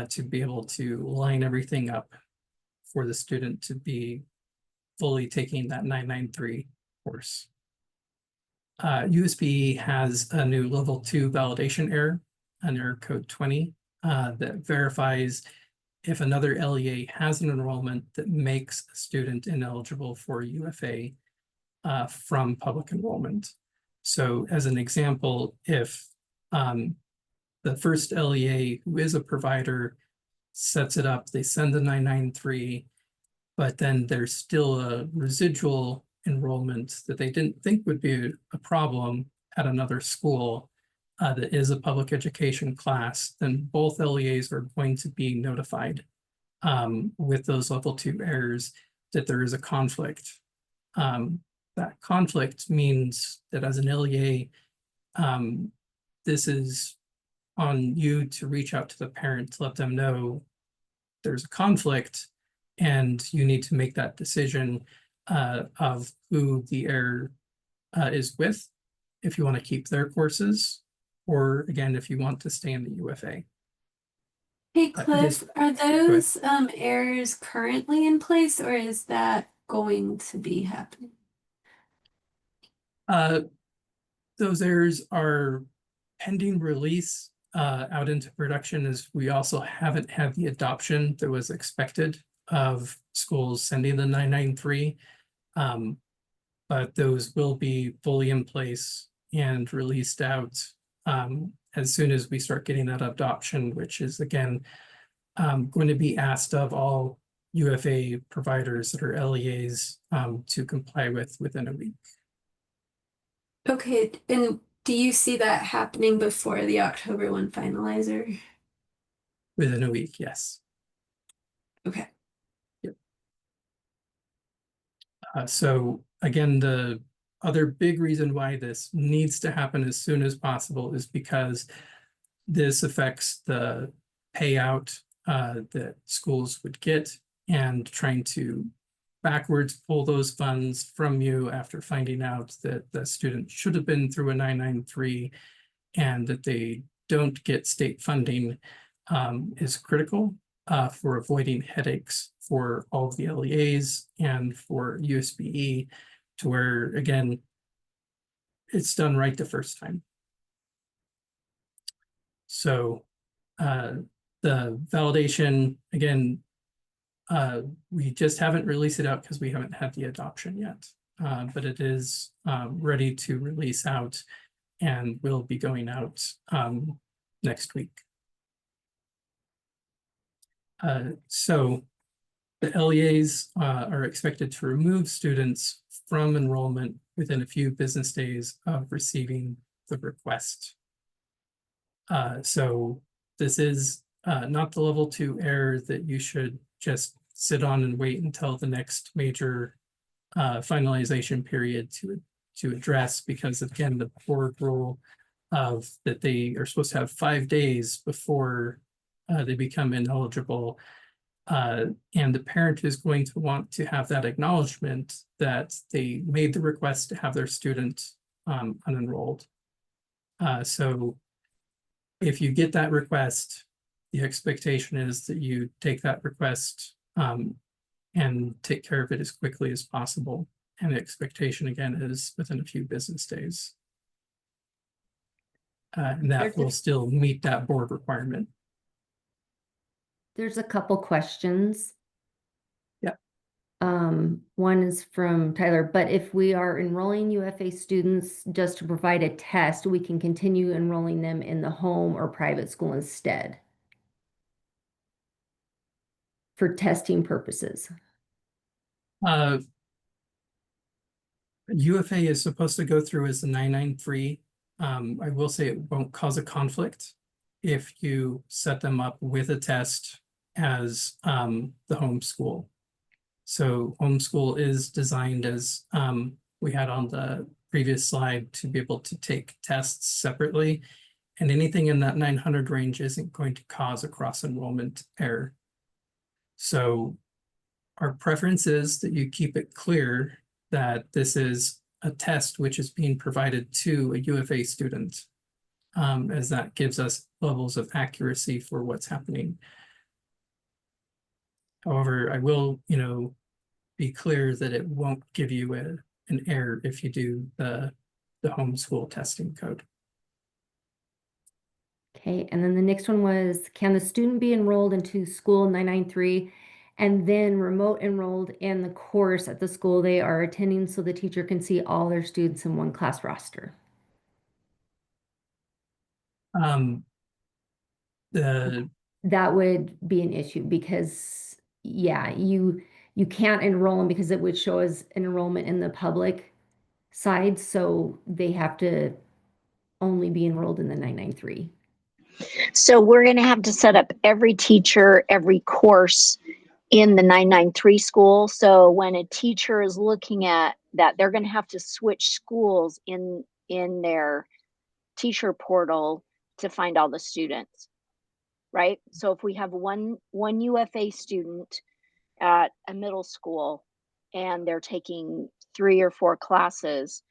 to be able to line everything up for the student to be fully taking that 993 course. USBE has a new level 2 validation error, an error code 20, that verifies if another LEA has an enrollment that makes a student ineligible for UFA from public enrollment. So as an example, if the first LEA, who is a provider, sets it up, they send the 993, but then there's still a residual enrollment that they didn't think would be a problem at another school that is a public education class, then both LEAs are going to be notified with those level 2 errors that there is a conflict. That conflict means that as an LEA, this is on you to reach out to the parent to let them know there's a conflict and you need to make that decision of who the error is with, if you want to keep their courses, or again, if you want to stay in the UFA. Hey Cliff, are those errors currently in place, or is that going to be happening? Those errors are pending release out into production, as we also haven't had the adoption that was expected of schools sending the 993. But those will be fully in place and released out as soon as we start getting that adoption, which is again going to be asked of all UFA providers that are LEAs to comply with within a week. Okay, and do you see that happening before the October 1 finalizer? Within a week, yes. Okay. So again, the other big reason why this needs to happen as soon as possible is because this affects the payout that schools would get, and trying to backwards pull those funds from you after finding out that the student should have been through a 993 and that they don't get state funding is critical for avoiding headaches for all of the LEAs and for USBE, to where, again, it's done right the first time. So the validation, again, we just haven't released it out because we haven't had the adoption yet, but it is ready to release out and will be going out next week. So the LEAs are expected to remove students from enrollment within a few business days of receiving the request. So this is not the level 2 error that you should just sit on and wait until the next major finalization period to address, because again, the board rule of that they are supposed to have 5 days before they become ineligible. And the parent is going to want to have that acknowledgement that they made the request to have their student unenrolled. So if you get that request, the expectation is that you take that request and take care of it as quickly as possible. And the expectation again is within a few business days. And that will still meet that board requirement. There's a couple questions. Yeah. One is from Tyler, but if we are enrolling UFA students just to provide a test, we can continue enrolling them in the home or private school instead for testing purposes. UFA is supposed to go through as the 993. I will say it won't cause a conflict if you set them up with a test as the home school. So homeschool is designed as we had on the previous slide to be able to take tests separately, and anything in that 900 range isn't going to cause a cross enrollment error. So our preference is that you keep it clear that this is a test which is being provided to a UFA student, as that gives us levels of accuracy for what's happening. However, I will, be clear that it won't give you an error if you do the homeschool testing code. Okay, and then the next one was, can the student be enrolled into school 993 and then remote enrolled in the course at the school they are attending so the teacher can see all their students in one class roster? That would be an issue because, yeah, you can't enroll them because it would show as an enrollment in the public side, so they have to only be enrolled in the 993. So we're going to have to set up every teacher, every course in the 993 school. So when a teacher is looking at that, they're going to have to switch schools in their teacher portal to find all the students, right? So if we have one UFA student at a middle school and they're taking 3 or 4 classes,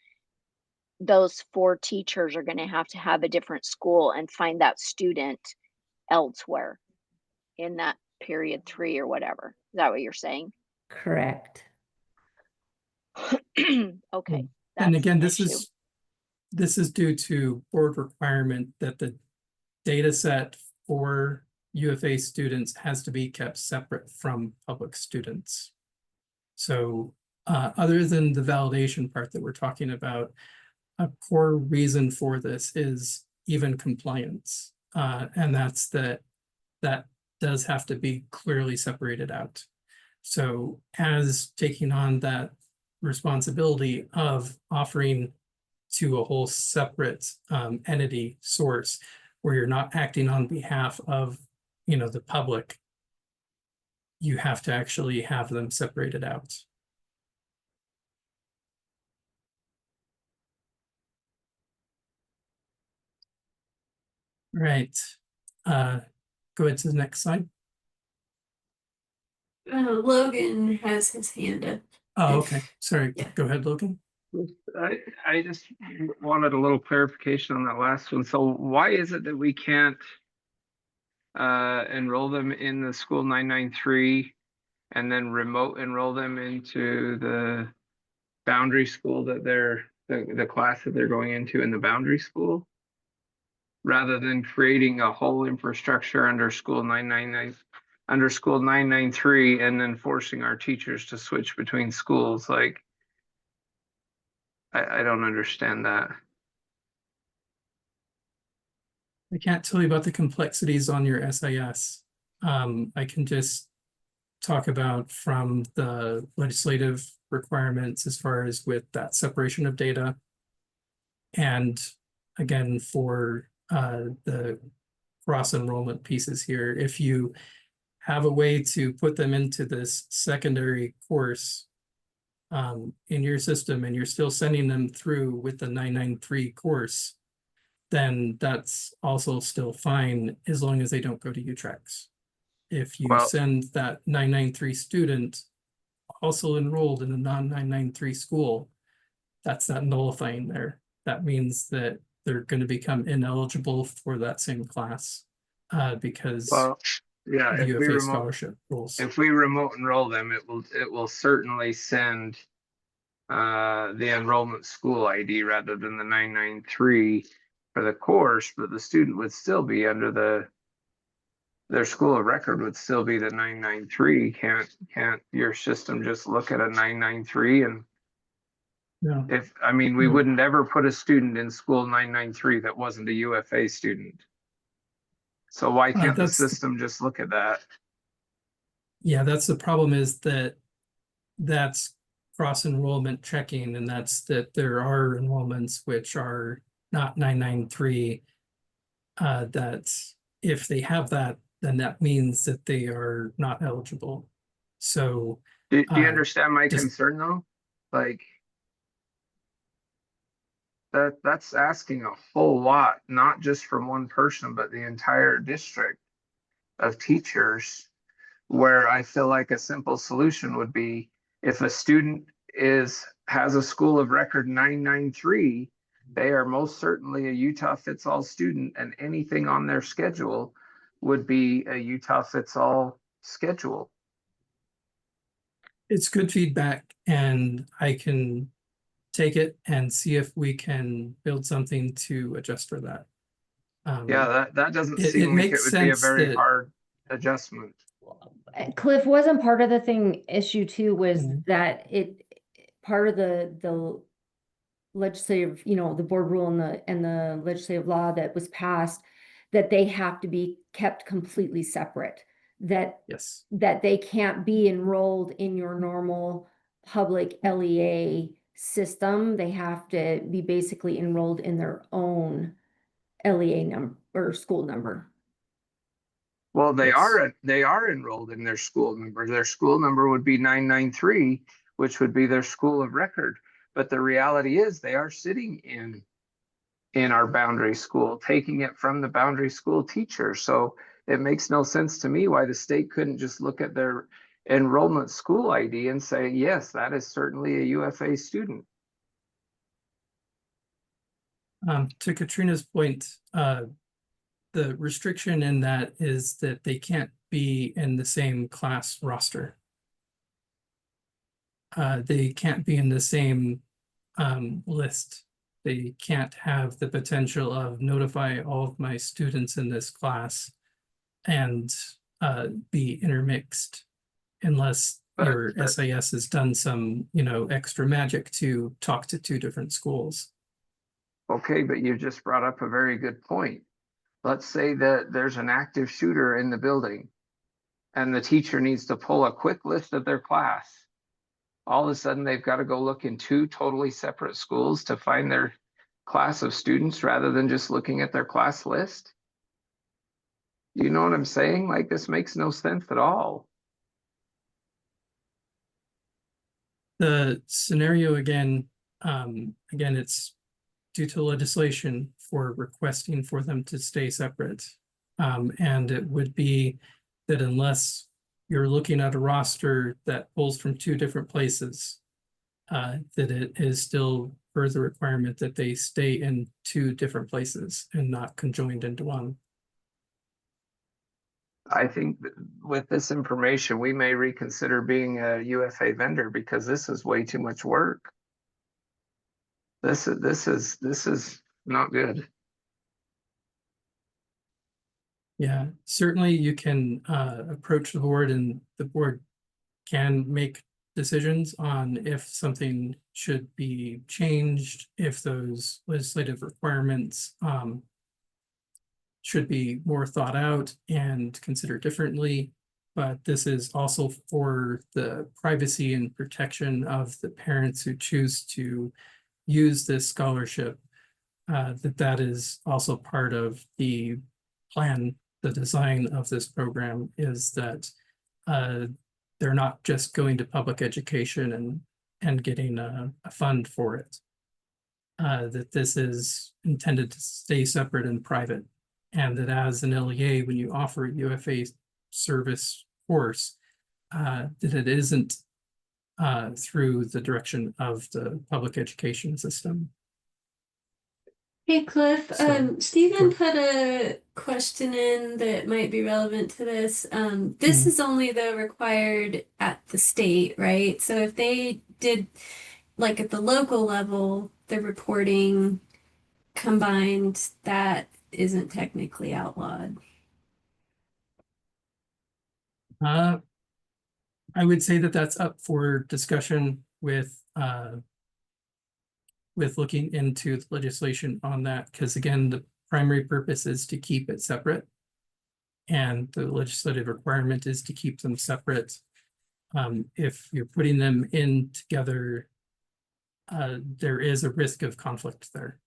those 4 teachers are going to have a different school and find that student elsewhere in that period 3 or whatever. Is that what you're saying? Correct. Okay. And that's again, an this issue. is due to board requirement that the data set for UFA students has to be kept separate from public students. So other than the validation part that we're talking about, a core reason for this is even compliance. And that's that does have to be clearly separated out. So as taking on that responsibility of offering to a whole separate entity source where you're not acting on behalf of, the public, you have to actually have them separated out. Right. Go ahead to the next slide. Logan has his hand up. Oh, okay. Sorry. Yeah. Go ahead, Logan. I just wanted a little clarification on that last one. So why is it that we can't enroll them in the school 993 and then remote enroll them into the boundary school that the class that they're going into in the boundary school, rather than creating a whole infrastructure under school 993 and then forcing our teachers to switch between schools? Like, I don't understand that. I can't tell you about the complexities on your SIS. I can just talk about from the legislative requirements as far as with that separation of data. And again, for the cross enrollment pieces here, if you have a way to put them into this secondary course in your system and you're still sending them through with the 993 course, then that's also still fine as long as they don't go to UTREX. If you send that 993 student also enrolled in a non-993 school, that's not nullifying there. That means that they're going to become ineligible for that same class because yeah, of UFA scholarship rules. If we remote enroll them, it will certainly send the enrollment school ID rather than the 993 for the course, but the student would still be under their school of record would still be the 993. Can't your system just look at a 993 and No. We wouldn't ever put a student in school 993 that wasn't a UFA student. So why can't the system just look at that? Yeah, that's the problem, is that's cross enrollment checking, and that's that there are enrollments which are not 993. That if they have that, then that means that they are not eligible. So do you understand my concern though? Like that's asking a whole lot, not just from one person, but the entire district of teachers, where I feel like a simple solution would be if a student has a school of record 993, they are most certainly a Utah fits all student, and anything on their schedule would be a Utah fits all schedule. It's good feedback, and I can take it and see if we can build something to adjust for that. Yeah, that doesn't seem like it would be a very hard adjustment. Cliff, wasn't part of the issue too was that part of the legislative, the board rule and the legislative law that was passed, that they have to be kept completely separate, that yes, that they can't be enrolled in your normal public LEA system. They have to be basically enrolled in their own LEA number or school number. Well, they are enrolled in their school number. Their school number would be 993, which would be their school of record. But the reality is they are sitting in our boundary school, taking it from the boundary school teacher. So it makes no sense to me why the state couldn't just look at their enrollment school ID and say, yes, that is certainly a UFA student. To Katrina's point, the restriction in that is that they can't be in the same class roster. they can't be in the same list. They can't have the potential of notify all of my students in this class and be intermixed unless your SIS has done some, extra magic to talk to two different schools. Okay, but you just brought up a very good point. Let's say that there's an active shooter in the building and the teacher needs to pull a quick list of their class. All of a sudden, they've got to go look in two totally separate schools to find their class of students rather than just looking at their class list. You know what I'm saying? Like, this makes no sense at all. The scenario again, it's due to legislation for requesting for them to stay separate. And it would be that unless you're looking at a roster that pulls from two different places, that it is still further requirement that they stay in two different places and not conjoined into one. I think that with this information, we may reconsider being a UFA vendor because this is way too much work. This is not good. Yeah, certainly you can approach the board and the board can make decisions on if something should be changed, if those legislative requirements should be more thought out and considered differently. But this is also for the privacy and protection of the parents who choose to use this scholarship, that is also part of the plan. The design of this program is that they're not just going to public education and getting a fund for it. That this is intended to stay separate and private, and that as an LEA, when you offer a UFA service course, that it isn't through the direction of the public education system. Hey Cliff, So, Stephen sure. put a question in that might be relevant to this. This is only though required at the state, right? So if they did like at the local level, the reporting combined, that isn't technically outlawed. I would say that that's up for discussion with looking into the legislation on that, because again, the primary purpose is to keep it separate. And the legislative requirement is to keep them separate. If you're putting them in together, there is a risk of conflict there.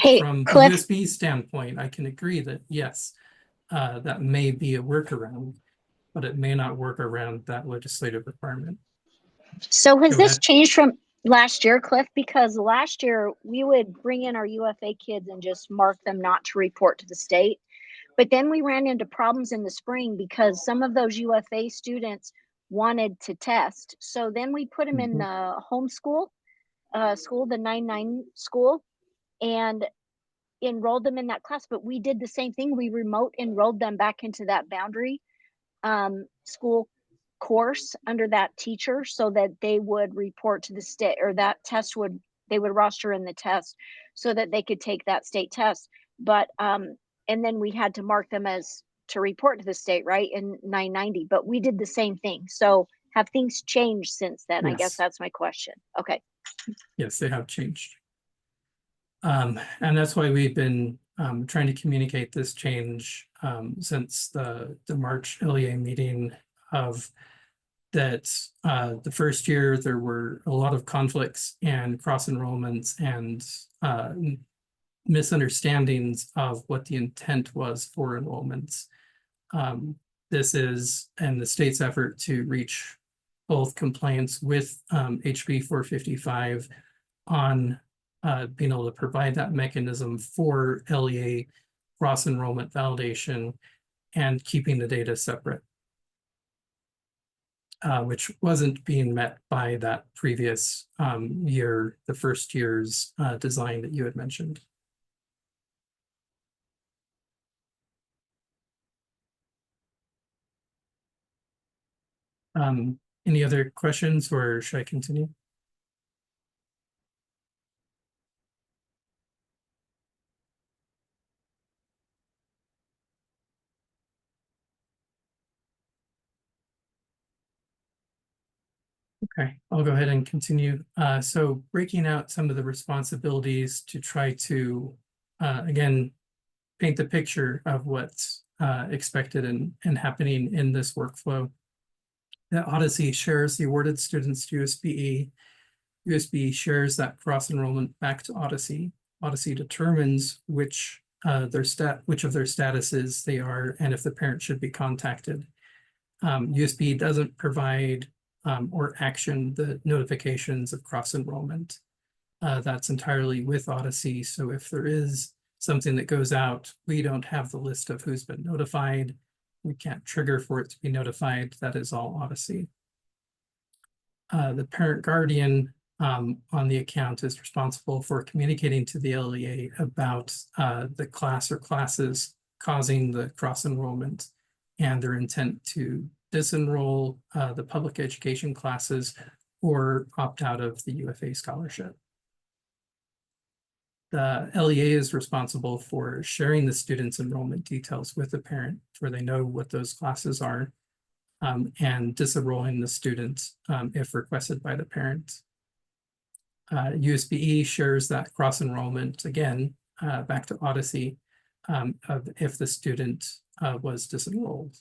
Hey, From a Cliff. USBE standpoint, I can agree that yes, that may be a workaround, but it may not work around that legislative requirement. So has Go this ahead. changed from last year, Cliff? Because last year we would bring in our UFA kids and just mark them not to report to the state. But then we ran into problems in the spring because some of those UFA students wanted to test. So then we put them in the homeschool school, the 9-9 school, and enrolled them in that class. But we did the same thing. We remote enrolled them back into that boundary school course under that teacher so that they would report to the state, or that test would, they would roster in the test so that they could take that state test. But and then we had to mark them as to report to the state, right, in 990. But we did the same thing. So have things changed since then? Yes. I guess that's my question. Okay. Yes, they have changed. And that's why we've been trying to communicate this change since the March LEA meeting, of that the first year there were a lot of conflicts and cross enrollments and misunderstandings of what the intent was for enrollments. This is, and the state's effort to reach both compliance with HB 455 on being able to provide that mechanism for LEA cross enrollment validation and keeping the data separate, which wasn't being met by that previous year, the first year's design that you had mentioned. Any other questions, or should I continue? Okay, I'll go ahead and continue. So breaking out some of the responsibilities to try to, again, paint the picture of what's expected and happening in this workflow. The Odyssey shares the awarded students to USBE. USBE shares that cross enrollment back to Odyssey. Odyssey determines which of their statuses they are and if the parent should be contacted. USBE doesn't provide or action the notifications of cross enrollment. That's entirely with Odyssey. So if there is something that goes out, we don't have the list of who's been notified. We can't trigger for it to be notified. That is all Odyssey. The parent guardian on the account is responsible for communicating to the LEA about the class or classes causing the cross enrollment and their intent to disenroll the public education classes or opt out of the UFA scholarship. The LEA is responsible for sharing the student's enrollment details with the parent where they know what those classes are, and disenrolling the student if requested by the parent. USBE shares that cross enrollment again back to Odyssey of if the student was disenrolled.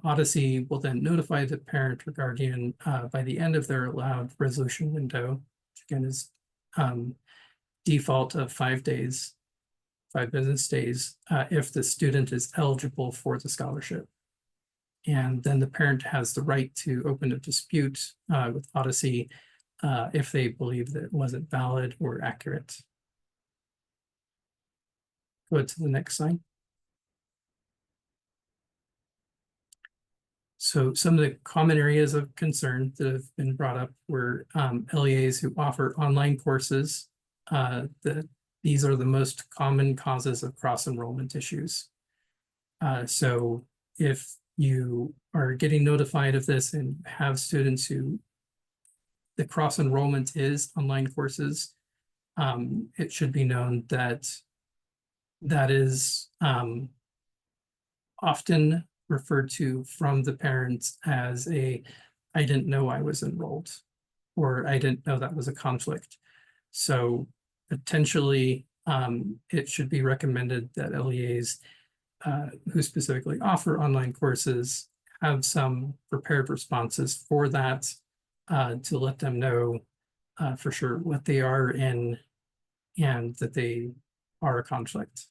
Odyssey will then notify the parent or guardian by the end of their allowed resolution window, which again is default of 5 days, 5 business days, if the student is eligible for the scholarship. And then the parent has the right to open a dispute with Odyssey if they believe that it wasn't valid or accurate. Go to the next slide. So some of the common areas of concern that have been brought up were LEAs who offer online courses. These are the most common causes of cross-enrollment issues. So if you are getting notified of this and have students who the cross-enrollment is online courses, it should be known that that is often referred to from the parents as I didn't know I was enrolled, or I didn't know that was a conflict. So potentially it should be recommended that LEAs who specifically offer online courses have some prepared responses for that to let them know for sure what they are in and that they are a conflict.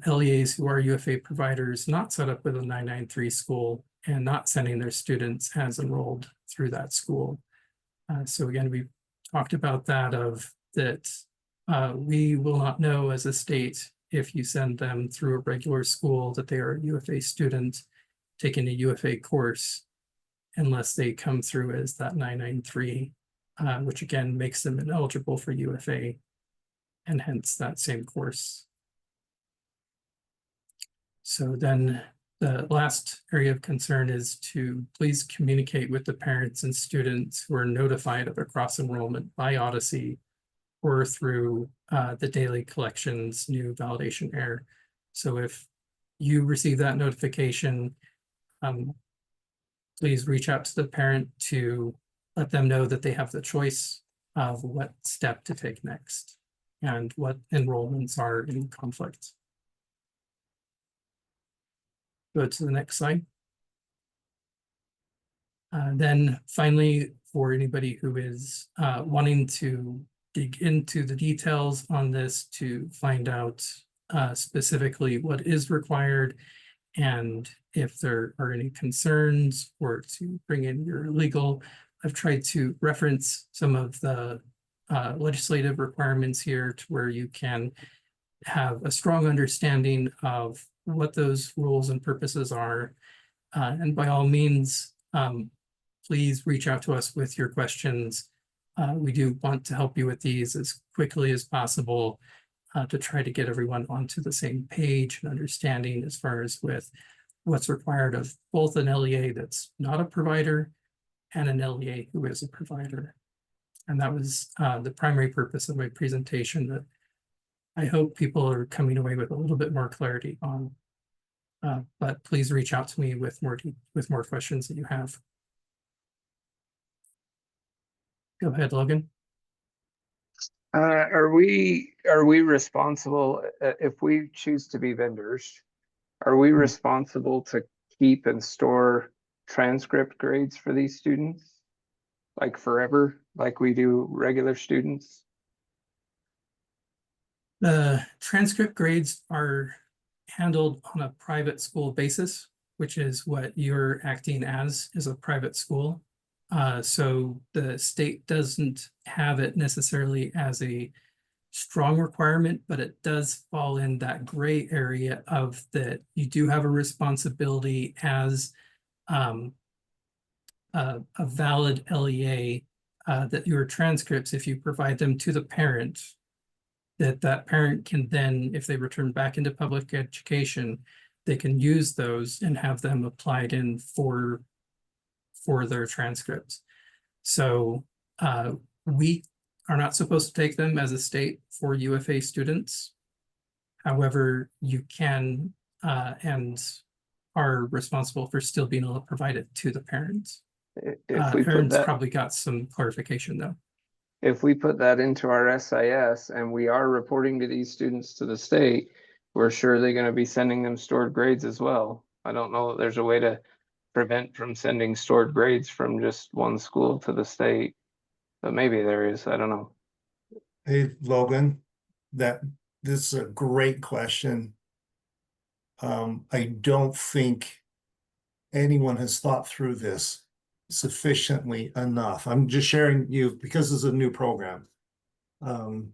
LEAs who are UFA providers not set up with a 993 school and not sending their students as enrolled through that school. So again, we've talked about that we will not know as a state if you send them through a regular school that they are a UFA student taking a UFA course unless they come through as that 993, which again makes them ineligible for UFA and hence that same course. So then the last area of concern is to please communicate with the parents and students who are notified of a cross enrollment by Odyssey or through the daily collections new validation error. So if you receive that notification, please reach out to the parent to let them know that they have the choice of what step to take next and what enrollments are in conflict. Go to the next slide. Then finally, for anybody who is wanting to dig into the details on this to find out specifically what is required and if there are any concerns or to bring in your legal, I've tried to reference some of the legislative requirements here to where you can have a strong understanding of what those rules and purposes are. And by all means, please reach out to us with your questions. We do want to help you with these as quickly as possible to try to get everyone onto the same page and understanding as far as with what's required of both an LEA that's not a provider and an LEA who is a provider. And that was the primary purpose of my presentation that I hope people are coming away with a little bit more clarity on. But please reach out to me with more questions that you have. Go ahead, Logan. Are we responsible if we choose to be vendors? Are we responsible to keep and store transcript grades for these students? Like forever, like we do regular students? The transcript grades are handled on a private school basis, which is what you're acting as, is a private school. So the state doesn't have it necessarily as a strong requirement, but it does fall in that gray area of that you do have a responsibility as a valid LEA that your transcripts, if you provide them to the parent, that parent can then, if they return back into public education, they can use those and have them applied in for their transcripts. So we are not supposed to take them as a state for UFA students. However, you can and are responsible for still being able to provide it to the parents. If we put Aaron's that, probably got some clarification though. if we put that into our SIS and we are reporting to these students to the state, we're sure they're going to be sending them stored grades as well. I don't know that there's a way to prevent from sending stored grades from just one school to the state, but maybe there is. I don't know. Hey, Logan, this is a great question. I don't think anyone has thought through this sufficiently enough. I'm just sharing you because it's a new program. Let's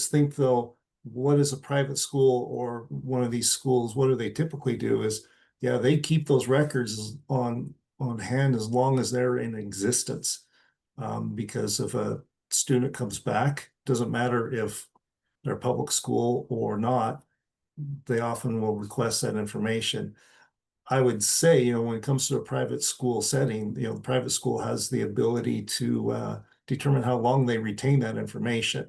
think though, what is a private school or one of these schools, what do they typically do is, yeah, they keep those records on hand as long as they're in existence. Because if a student comes back, doesn't matter if they're public school or not, they often will request that information. I would say, when it comes to a private school setting, the private school has the ability to determine how long they retain that information.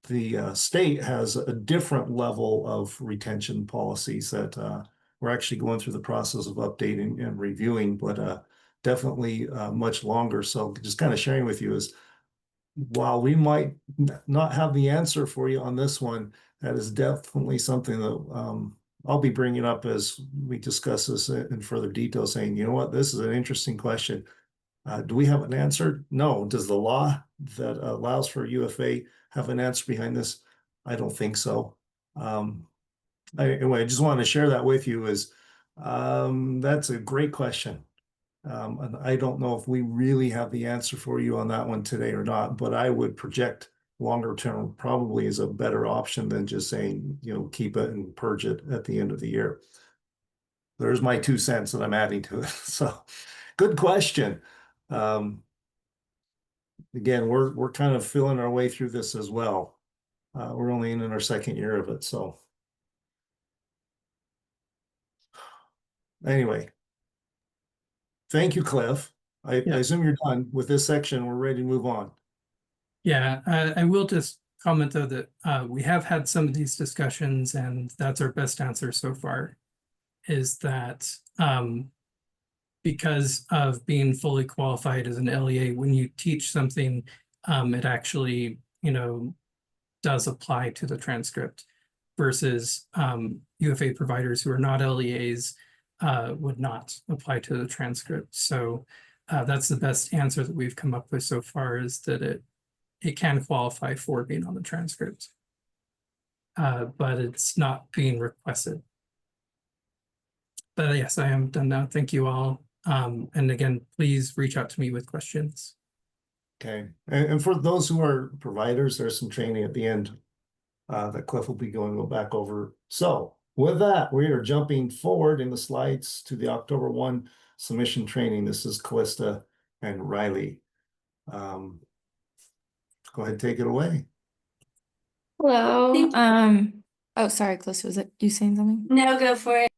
The state has a different level of retention policies that we're actually going through the process of updating and reviewing, but definitely much longer. So just kind of sharing with you is, while we might not have the answer for you on this one, that is definitely something that I'll be bringing up as we discuss this in further detail, saying, you know what, this is an interesting question. Do we have an answer? No. Does the law that allows for UFA have an answer behind this? I don't think so. Anyway, I just wanted to share that with you that's a great question. And I don't know if we really have the answer for you on that one today or not, but I would project longer term probably is a better option than just saying, keep it and purge it at the end of the year. There's my 2 cents that I'm adding to it. So good question. Again, we're kind of feeling our way through this as well. We're only in our 2nd year of it. So anyway, thank you, Cliff. I assume you're done with this section. We're ready to move on. Yeah, I will just comment though that we have had some of these discussions, and that's our best answer so far, is that because of being fully qualified as an LEA, when you teach something, it actually, does apply to the transcript, versus UFA providers who are not LEAs would not apply to the transcript. So that's the best answer that we've come up with so far, is that it can qualify for being on the transcript, but it's not being requested. But yes, I am done now. Thank you all. And again, please reach out to me with questions. Okay. And for those who are providers, there's some training at the end that Cliff will be going back over. So with that, we are jumping forward in the slides to the October 1 submission training. This is Callista and Riley. Go ahead, take it away. Hello. Oh, sorry, Calista, was it you saying something? No, go for it.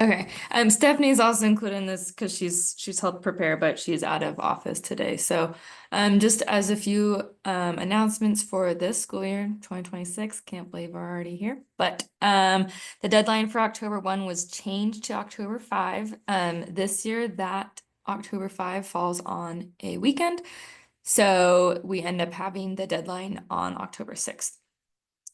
Okay. Stephanie's also included in this because she's helped prepare, but she's out of office today. So just as a few announcements for this school year, 2026, can't believe we're already here. But the deadline for October 1 was changed to October 5. This year that October 5 falls on a weekend. So we end up having the deadline on October 6th.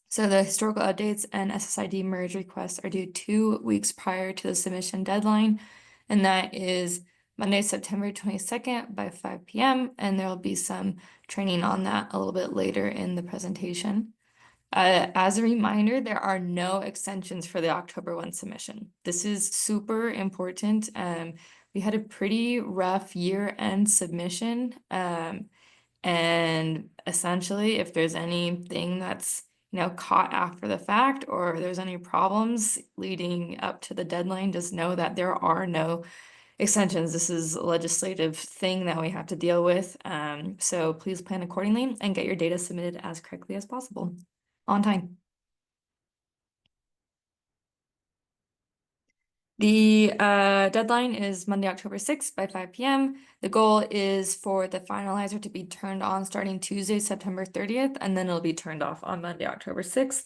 So the historical updates and SSID merge requests are due 2 weeks prior to the submission deadline, and that is Monday, September 22nd by 5 p.m. And there will be some training on that a little bit later in the presentation. As a reminder, there are no extensions for the October 1 submission. This is super important. We had a pretty rough year-end submission. And essentially, if there's anything that's caught after the fact, or there's any problems leading up to the deadline, just know that there are no extensions. This is a legislative thing that we have to deal with. So please plan accordingly and get your data submitted as correctly as possible on time. The deadline is Monday, October 6th by 5 p.m. The goal is for the finalizer to be turned on starting Tuesday, September 30th, and then it'll be turned off on Monday, October 6th.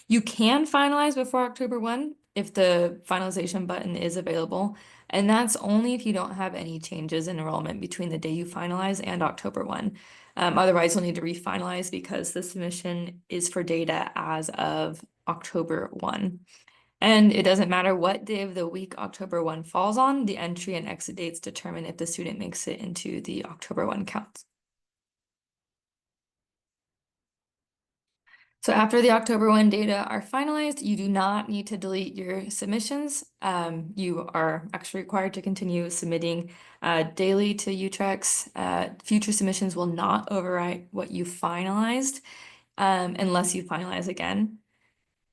You can finalize before October 1 if the finalization button is available, and that's only if you don't have any changes in enrollment between the day you finalize and October 1. Otherwise, you'll need to refinalize because the submission is for data as of October 1. And it doesn't matter what day of the week October 1 falls on, the entry and exit dates determine if the student makes it into the October 1 count. So after the October 1 data are finalized, you do not need to delete your submissions. You are actually required to continue submitting daily to UTREX. Future submissions will not overwrite what you finalized unless you finalize again.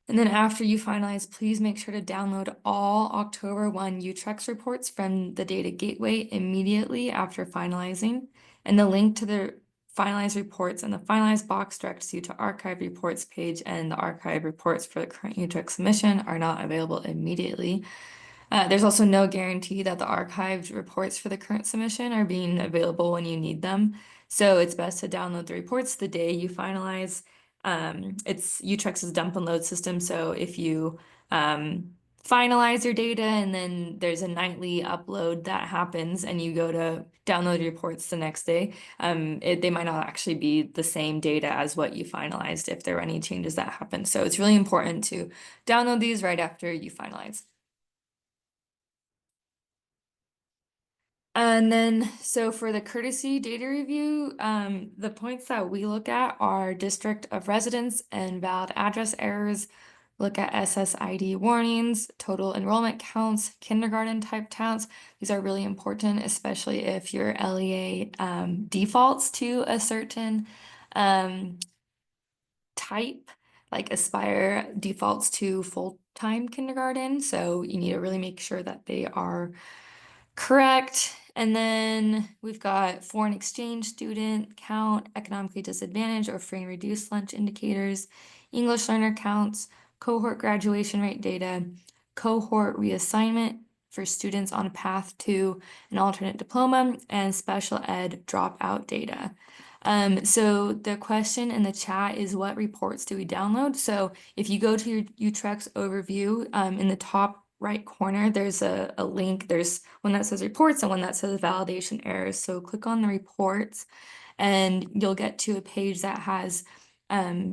And then after you finalize, please make sure to download all October 1 UTREX reports from the data gateway immediately after finalizing. And the link to the finalized reports and the finalized box directs you to archive reports page, and the archive reports for the current UTREX submission are not available immediately. There's also no guarantee that the archived reports for the current submission are being available when you need them. So it's best to download the reports the day you finalize. It's UTREX's dump and load system. So if you finalize your data and then there's a nightly upload that happens and you go to download your reports the next day, they might not actually be the same data as what you finalized if there are any changes that happen. So it's really important to download these right after you finalize. And then, so for the courtesy data review, the points that we look at are district of residence and valid address errors, look at SSID warnings, total enrollment counts, kindergarten type counts. These are really important, especially if your LEA defaults to a certain type, like Aspire defaults to full-time kindergarten. So you need to really make sure that they are correct. And then we've got foreign exchange student count, economically disadvantaged or free and reduced lunch indicators, English learner counts, cohort graduation rate data, cohort reassignment for students on a path to an alternate diploma, and special ed dropout data. So the question in the chat is, what reports do we download? So if you go to your UTREX overview, in the top right corner, there's a link. There's one that says reports and one that says validation errors. So click on the reports and you'll get to a page that has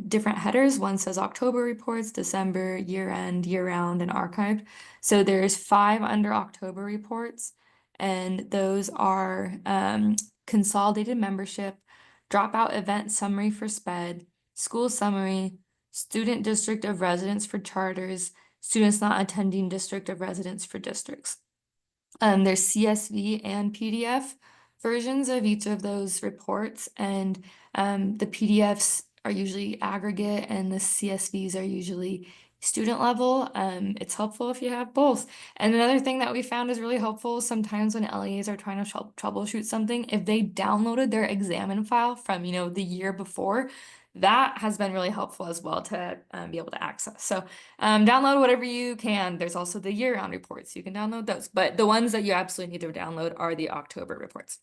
different headers. One says October reports, December, year-end, year-round, and archived. So there's 5 under October reports, and those are consolidated membership, dropout event summary for SPED, school summary, student district of residence for charters, students not attending district of residence for districts. There's CSV and PDF versions of each of those reports, and the PDFs are usually aggregate and the CSVs are usually student level. It's helpful if you have both. And another thing that we found is really helpful sometimes when LEAs are trying to troubleshoot something, if they downloaded their examine file from, the year before, that has been really helpful as well to be able to access. So download whatever you can. There's also the year-round reports. You can download those, but the ones that you absolutely need to download are the October reports.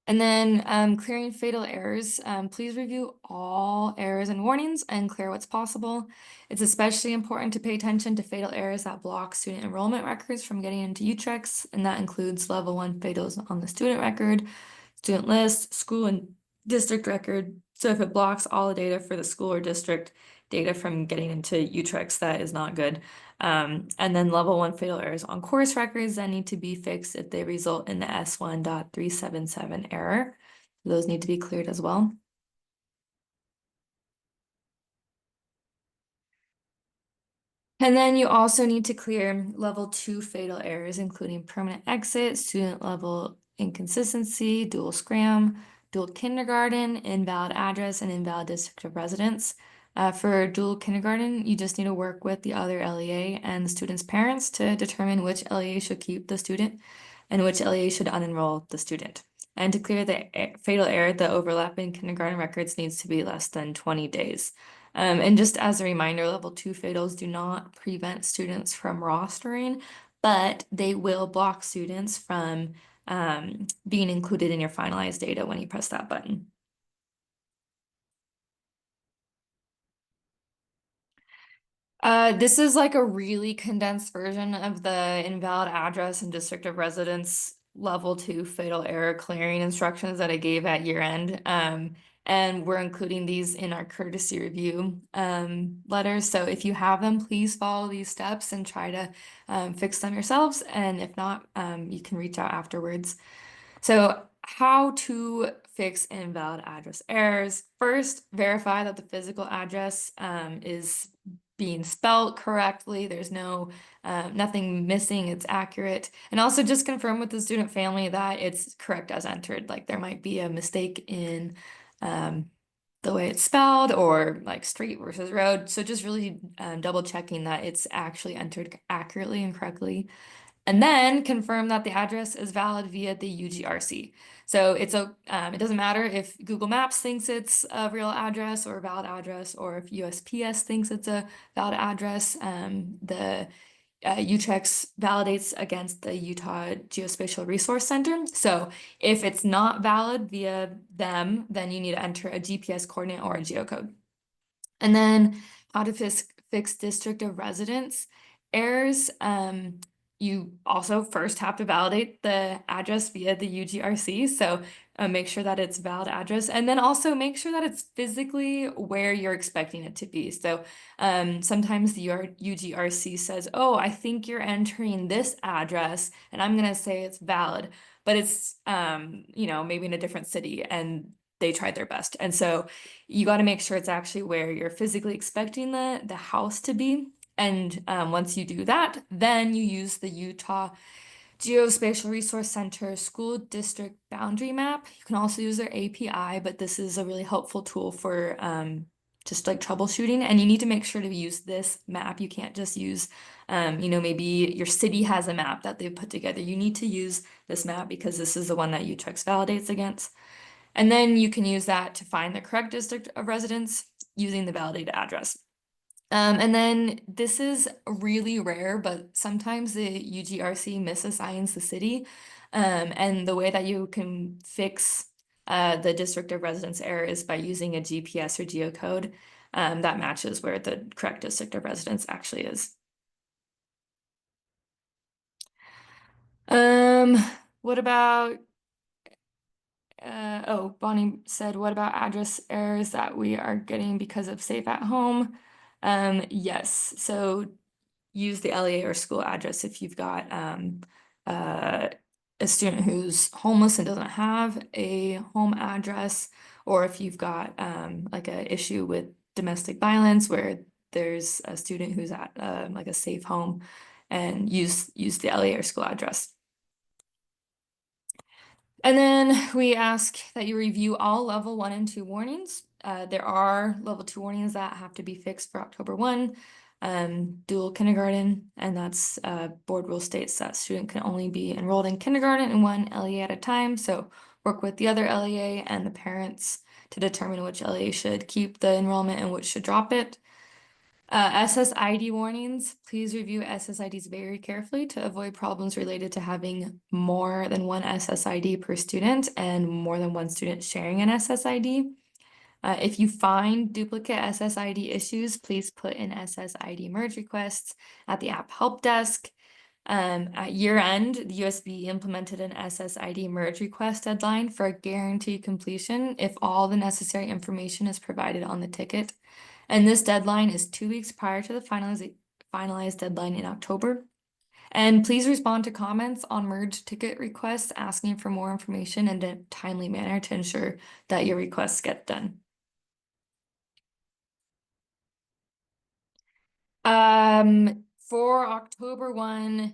And then clearing fatal errors. Please review all errors and warnings and clear what's possible. It's especially important to pay attention to fatal errors that block student enrollment records from getting into UTREX, and that includes level 1 fatals on the student record, student list, school and district record. So if it blocks all the data for the school or district data from getting into UTREX, that is not good. And then level 1 fatal errors on course records that need to be fixed if they result in the S1.377 error. Those need to be cleared as well. And then you also need to clear level 2 fatal errors, including permanent exit, student level inconsistency, dual scram, dual kindergarten, invalid address, and invalid district of residence. For dual kindergarten, you just need to work with the other LEA and the student's parents to determine which LEA should keep the student and which LEA should unenroll the student. And to clear the fatal error, the overlap in kindergarten records needs to be less than 20 days. And just as a reminder, level 2 fatals do not prevent students from rostering, but they will block students from being included in your finalized data when you press that button. This is like a really condensed version of the invalid address and district of residence level 2 fatal error clearing instructions that I gave at year end. And we're including these in our courtesy review letters. So if you have them, please follow these steps and try to fix them yourselves. And if not, you can reach out afterwards. So how to fix invalid address errors. First, verify that the physical address is being spelled correctly. There's nothing missing, it's accurate. And also just confirm with the student family that it's correct as entered. Like there might be a mistake in the way it's spelled or like street versus road. So just really double checking that it's actually entered accurately and correctly. And then confirm that the address is valid via the UGRC. So it doesn't matter if Google Maps thinks it's a real address or a valid address, or if USPS thinks it's a valid address. The UTREX validates against the Utah Geospatial Resource Center. So if it's not valid via them, then you need to enter a GPS coordinate or a geocode. And then how to fix district of residence errors. You also first have to validate the address via the UGRC. So make sure that it's a valid address, and then also make sure that it's physically where you're expecting it to be. So sometimes the UGRC says, oh, I think you're entering this address, and I'm going to say it's valid, but it's, maybe in a different city, and they tried their best. And so you got to make sure it's actually where you're physically expecting the house to be. And once you do that, then you use the Utah Geospatial Resource Center school district boundary map. You can also use their API, but this is a really helpful tool for just like troubleshooting. And you need to make sure to use this map. You can't just use, maybe your city has a map that they've put together. You need to use this map because this is the one that UTREX validates against. And then you can use that to find the correct district of residence using the validated address. And then this is really rare, but sometimes the UGRC misassigns the city. And the way that you can fix the district of residence error is by using a GPS or geocode that matches where the correct district of residence actually is. What about Bonnie said, what about address errors that we are getting because of Safe at Home? Yes, so use the LEA or school address if you've got a student who's homeless and doesn't have a home address, or if you've got like an issue with domestic violence where there's a student who's at like a safe home, and use the LEA or school address. And then we ask that you review all level 1 and 2 warnings. There are level 2 warnings that have to be fixed for October 1. Dual kindergarten, and that's board rule states that student can only be enrolled in kindergarten in one LEA at a time. So work with the other LEA and the parents to determine which LEA should keep the enrollment and which should drop it. SSID warnings, please review SSIDs very carefully to avoid problems related to having more than one SSID per student and more than one student sharing an SSID. If you find duplicate SSID issues, please put in SSID merge requests at the app help desk. At year end, the USBE implemented an SSID merge request deadline for a guaranteed completion if all the necessary information is provided on the ticket. And this deadline is 2 weeks prior to the finalized deadline in October. And please respond to comments on merge ticket requests asking for more information in a timely manner to ensure that your requests get done. For October 1,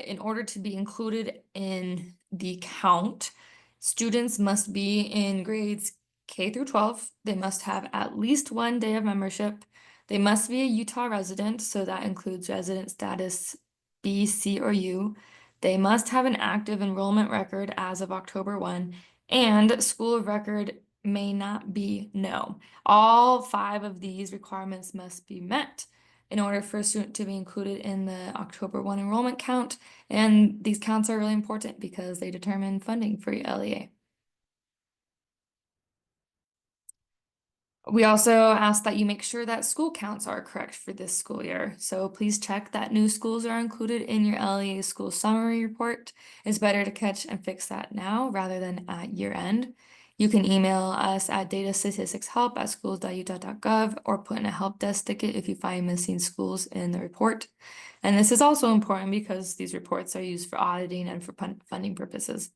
in order to be included in the count, students must be in grades K through 12. They must have at least 1 day of membership. They must be a Utah resident, so that includes resident status B, C, or U. They must have an active enrollment record as of October 1, and school of record may not be no. All 5 of these requirements must be met in order for a student to be included in the October 1 enrollment count. And these counts are really important because they determine funding for your LEA. We also ask that you make sure that school counts are correct for this school year. So please check that new schools are included in your LEA school summary report. It's better to catch and fix that now rather than at year end. You can email us at datastatisticshelp@schools.utah.gov or put in a help desk ticket if you find missing schools in the report. And this is also important because these reports are used for auditing and for funding purposes.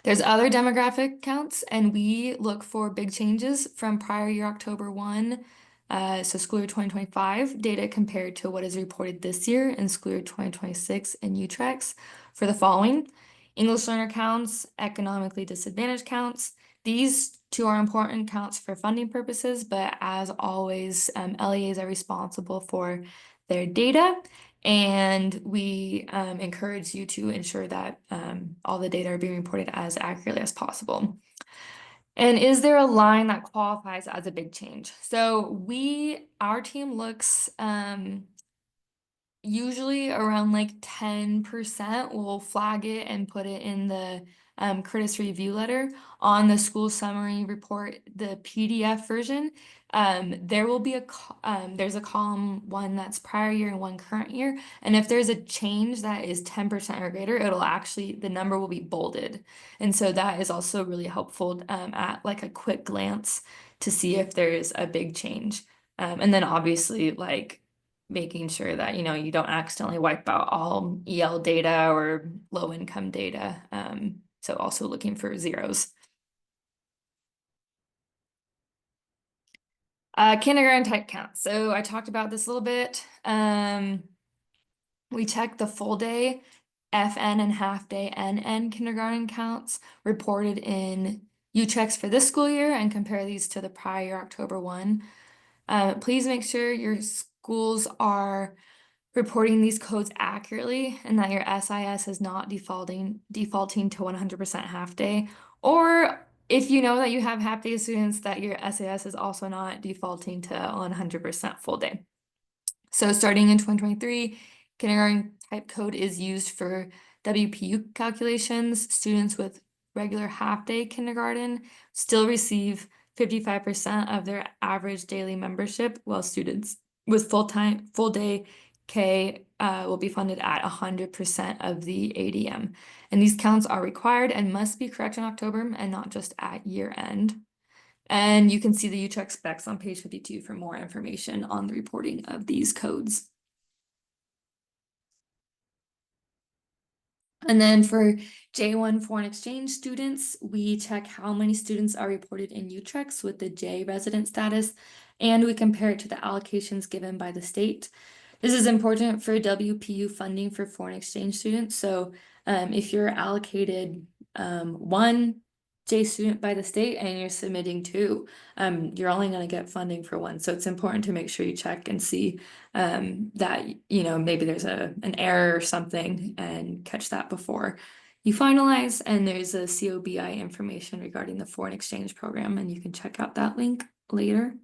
There's other demographic counts, and we look for big changes from prior year October 1, so school year 2025 data compared to what is reported this year in school year 2026 in UTREX for the following: English learner counts, economically disadvantaged counts. These 2 are important counts for funding purposes, but as always, LEAs are responsible for their data. And we encourage you to ensure that all the data are being reported as accurately as possible. And is there a line that qualifies as a big change? So our team looks usually around like 10% will flag it and put it in the Curtis review letter on the school summary report, the PDF version. There will be there's a column, one that's prior year and one current year. And if there's a change that is 10% or greater, the number will be bolded. And so that is also really helpful at like a quick glance to see if there's a big change. And then obviously like making sure that, you don't accidentally wipe out all EL data or low income data. So also looking for zeros. Kindergarten type count. So I talked about this a little bit. We check the full day, FN, and half day NN kindergarten counts reported in UTREX for this school year and compare these to the prior October 1. Please make sure your schools are reporting these codes accurately and that your SIS is not defaulting to 100% half day, or if you know that you have half day students, that your SIS is also not defaulting to 100% full day. So starting in 2023, kindergarten type code is used for WPU calculations. Students with regular half day kindergarten still receive 55% of their average daily membership, while students with full day K will be funded at 100% of the ADM. And these counts are required and must be correct in October and not just at year end. And you can see the UTREX specs on page 52 for more information on the reporting of these codes. And then for J1 foreign exchange students, we check how many students are reported in UTREX with the J resident status, and we compare it to the allocations given by the state. This is important for WPU funding for foreign exchange students. So if you're allocated 1 J student by the state and you're submitting 2, you're only going to get funding for 1. So it's important to make sure you check and see that, maybe there's an error or something and catch that before you finalize, and there's a COBI information regarding the foreign exchange program, and you can check out that link later.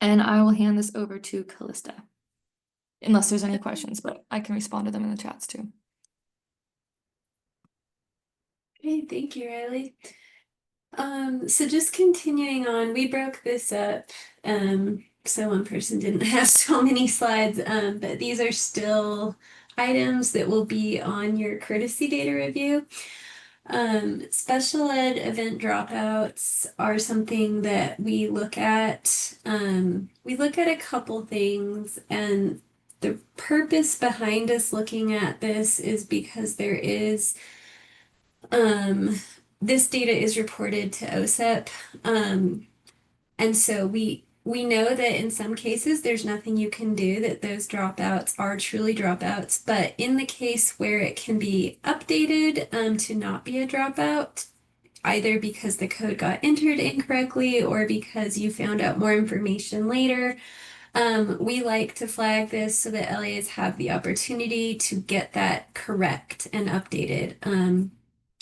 And I will hand this over to Callista. Unless there's any questions, but I can respond to them in the chats too. Okay, thank you, Riley. So just continuing on, we broke this up, so one person didn't have so many slides, but these are still items that will be on your courtesy data review. Special ed event dropouts are something that we look at. We look at a couple things, and the purpose behind us looking at this is because there is this data is reported to OSEP. And so we know that in some cases there's nothing you can do, that those dropouts are truly dropouts. But in the case where it can be updated to not be a dropout, either because the code got entered incorrectly or because you found out more information later, we like to flag this so that LEAs have the opportunity to get that correct and updated.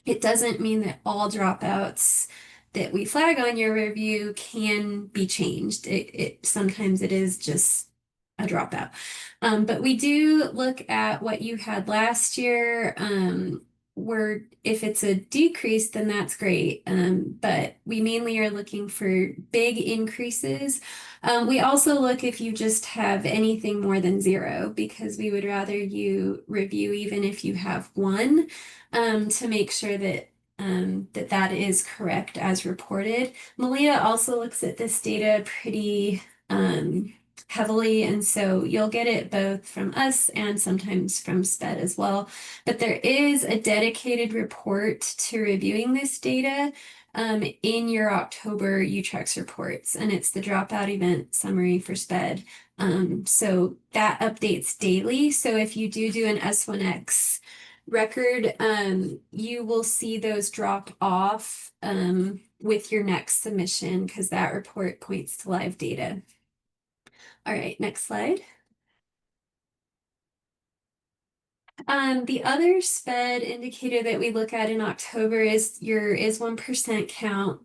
It doesn't mean that all dropouts that we flag on your review can be changed. Sometimes it is just a dropout. But we do look at what you had last year. Where if it's a decrease, then that's great. But we mainly are looking for big increases. We also look if you just have anything more than 0, because we would rather you review even if you have 1, to make sure that that is correct as reported. Malia also looks at this data pretty heavily, and so you'll get it both from us and sometimes from SPED as well. But there is a dedicated report to reviewing this data in your October UTREX reports, and it's the dropout event summary for SPED. So that updates daily. So if you do an S1X record, you will see those drop off with your next submission, because that report points to live data. All right, next slide. The other SPED indicator that we look at in October is your IS1% count.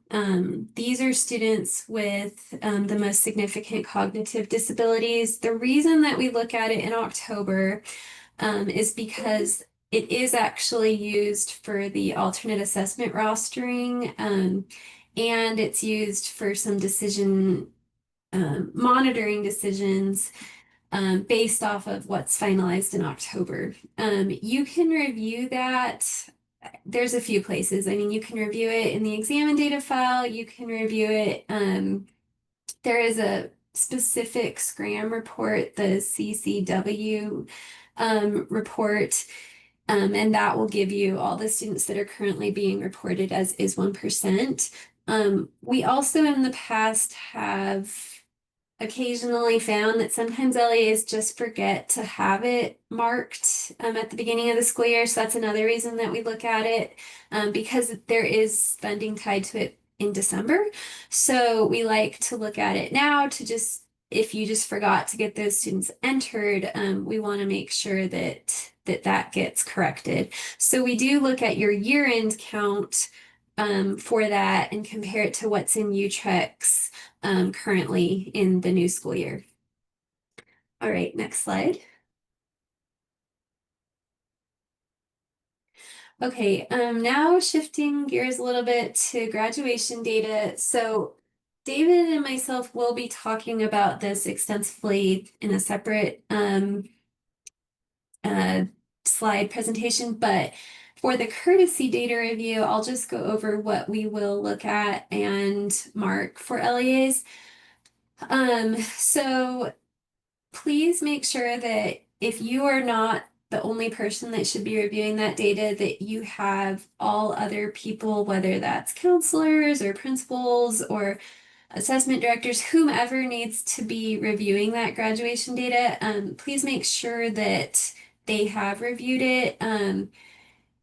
These are students with the most significant cognitive disabilities. The reason that we look at it in October is because it is actually used for the alternate assessment rostering, and it's used for some decision monitoring decisions based off of what's finalized in October. You can review that. There's a few places. I mean, you can review it in the examine data file. You can review it. There is a specific SCRAM report, the CCW report, and that will give you all the students that are currently being reported as IS1%. We also in the past have occasionally found that sometimes LEAs just forget to have it marked at the beginning of the school year. So that's another reason that we look at it, because there is funding tied to it in December. So we like to look at it now to just, if you just forgot to get those students entered, we want to make sure that that gets corrected. So we do look at your year-end count for that and compare it to what's in UTREX currently in the new school year. All right, next slide. Okay, now shifting gears a little bit to graduation data. So David and myself will be talking about this extensively in a separate slide presentation, but for the courtesy data review, I'll just go over what we will look at and mark for LEAs. So please make sure that if you are not the only person that should be reviewing that data, that you have all other people, whether that's counselors or principals or assessment directors, whomever needs to be reviewing that graduation data, please make sure that they have reviewed it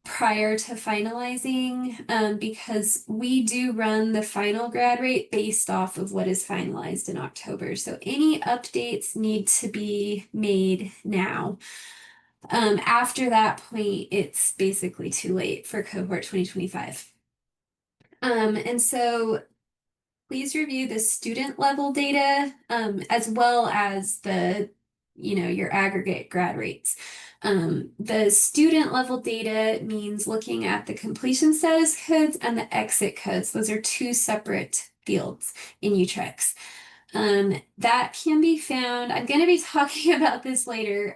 prior to finalizing, because we do run the final grad rate based off of what is finalized in October. So any updates need to be made now. After that point, it's basically too late for cohort 2025. And so please review the student level data, as well as the, your aggregate grad rates. The student level data means looking at the completion status codes and the exit codes. Those are two separate fields in UTREX. That can be found, I'm going to be talking about this later.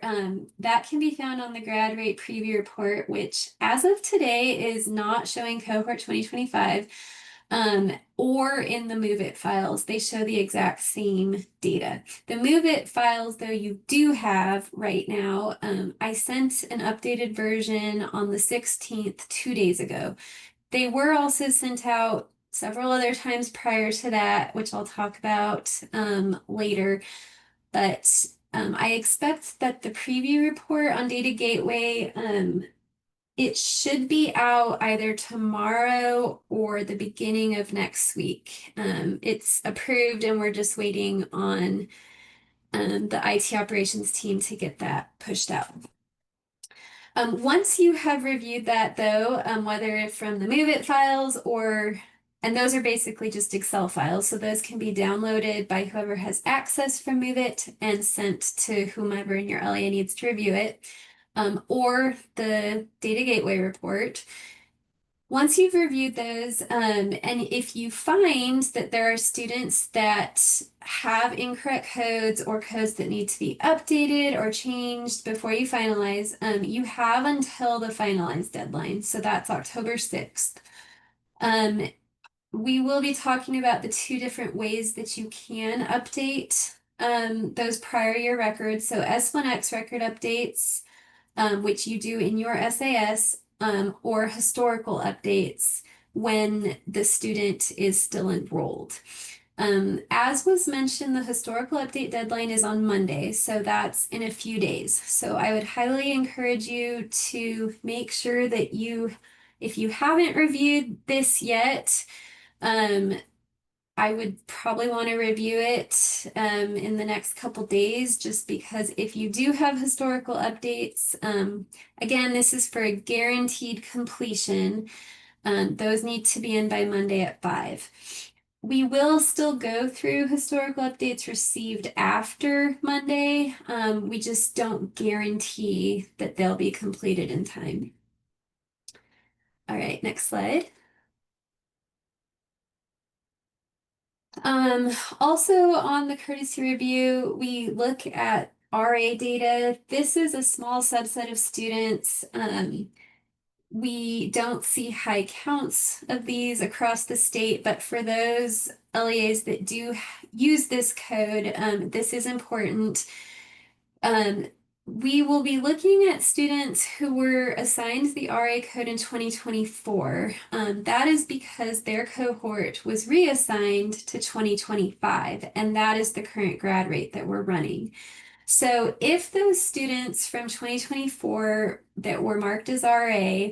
That can be found on the grad rate preview report, which as of today is not showing cohort 2025, or in the Move It files. They show the exact same data. The Move It files, though, you do have right now. I sent an updated version on the 16th, 2 days ago. They were also sent out several other times prior to that, which I'll talk about later. But I expect that the preview report on Data Gateway, it should be out either tomorrow or the beginning of next week. It's approved and we're just waiting on the IT operations team to get that pushed out. Once you have reviewed that though, whether from the Move It files and those are basically just Excel files, so those can be downloaded by whoever has access from Move It and sent to whomever in your LEA needs to review it, or the Data Gateway report. Once you've reviewed those, and if you find that there are students that have incorrect codes or codes that need to be updated or changed before you finalize, you have until the finalize deadline. So that's October 6th. We will be talking about the two different ways that you can update those prior year records. So S1X record updates, which you do in your SAS, or historical updates when the student is still enrolled. As was mentioned, the historical update deadline is on Monday, so that's in a few days. So I would highly encourage you to make sure that if you haven't reviewed this yet, I would probably want to review it in the next couple days, just because if you do have historical updates, again, this is for a guaranteed completion. Those need to be in by Monday at 5. We will still go through historical updates received after Monday. We just don't guarantee that they'll be completed in time. All right, next slide. Also on the courtesy review, we look at RA data. This is a small subset of students. We don't see high counts of these across the state, but for those LEAs that do use this code, this is important. We will be looking at students who were assigned the RA code in 2024. That is because their cohort was reassigned to 2025, and that is the current grad rate that we're running. So if those students from 2024 that were marked as RA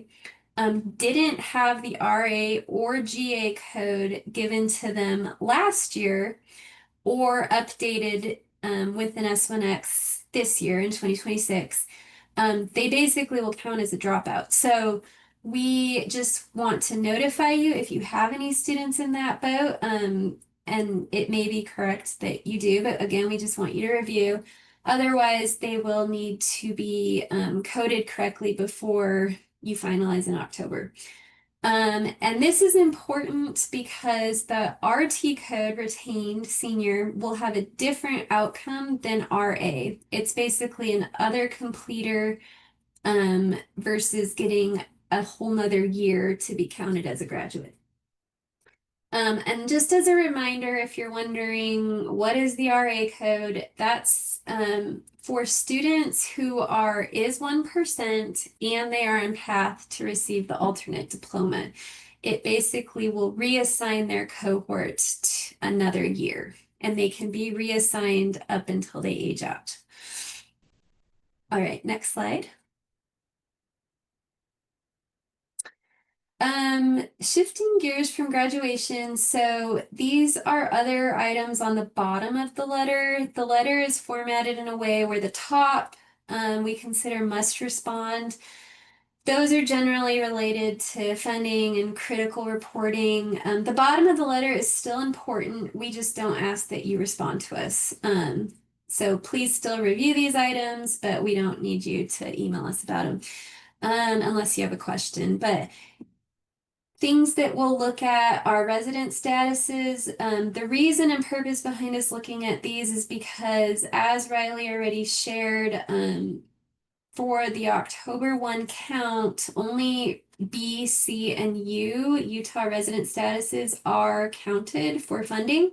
didn't have the RA or GA code given to them last year or updated with an S1X this year in 2026, they basically will count as a dropout. So we just want to notify you if you have any students in that boat, and it may be correct that you do, but again, we just want you to review. Otherwise, they will need to be coded correctly before you finalize in October. And this is important because the RT code retained senior will have a different outcome than RA. It's basically an other completer versus getting a whole nother year to be counted as a graduate. And just as a reminder, if you're wondering what is the RA code, that's for students who is 1% and they are on path to receive the alternate diploma. It basically will reassign their cohort another year, and they can be reassigned up until they age out. All right, next slide. Shifting gears from graduation. So these are other items on the bottom of the letter. The letter is formatted in a way where the top we consider must respond. Those are generally related to funding and critical reporting. The bottom of the letter is still important. We just don't ask that you respond to us. So please still review these items, but we don't need you to email us about them unless you have a question. But things that we'll look at are resident statuses. The reason and purpose behind us looking at these is because, as Riley already shared, for the October 1 count, only B, C, and U, Utah resident statuses, are counted for funding.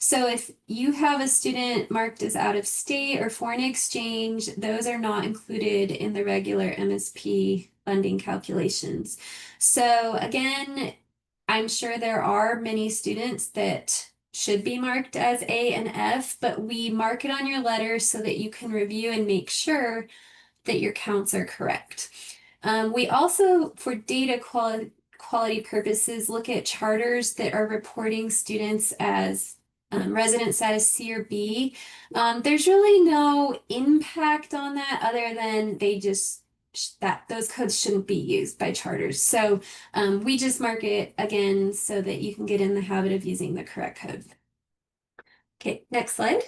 So if you have a student marked as out of state or foreign exchange, those are not included in the regular MSP funding calculations. So again, I'm sure there are many students that should be marked as A and F, but we mark it on your letter so that you can review and make sure that your counts are correct. We also, for data quality purposes, look at charters that are reporting students as resident status C or B. There's really no impact on that other than they just, that those codes shouldn't be used by charters. So we just mark it again so that you can get in the habit of using the correct code. Okay, next slide.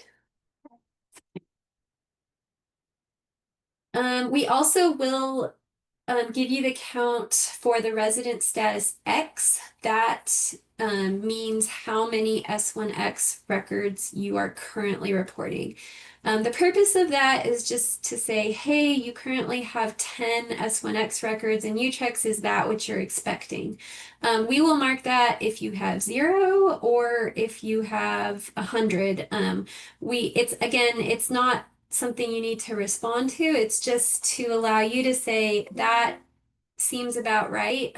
We also will give you the count for the resident status X. That means how many S1X records you are currently reporting. The purpose of that is just to say, hey, you currently have 10 S1X records in Utrex. Is that what you're expecting? We will mark that if you have 0 or if you have 100. It's not something you need to respond to. It's just to allow you to say that seems about right.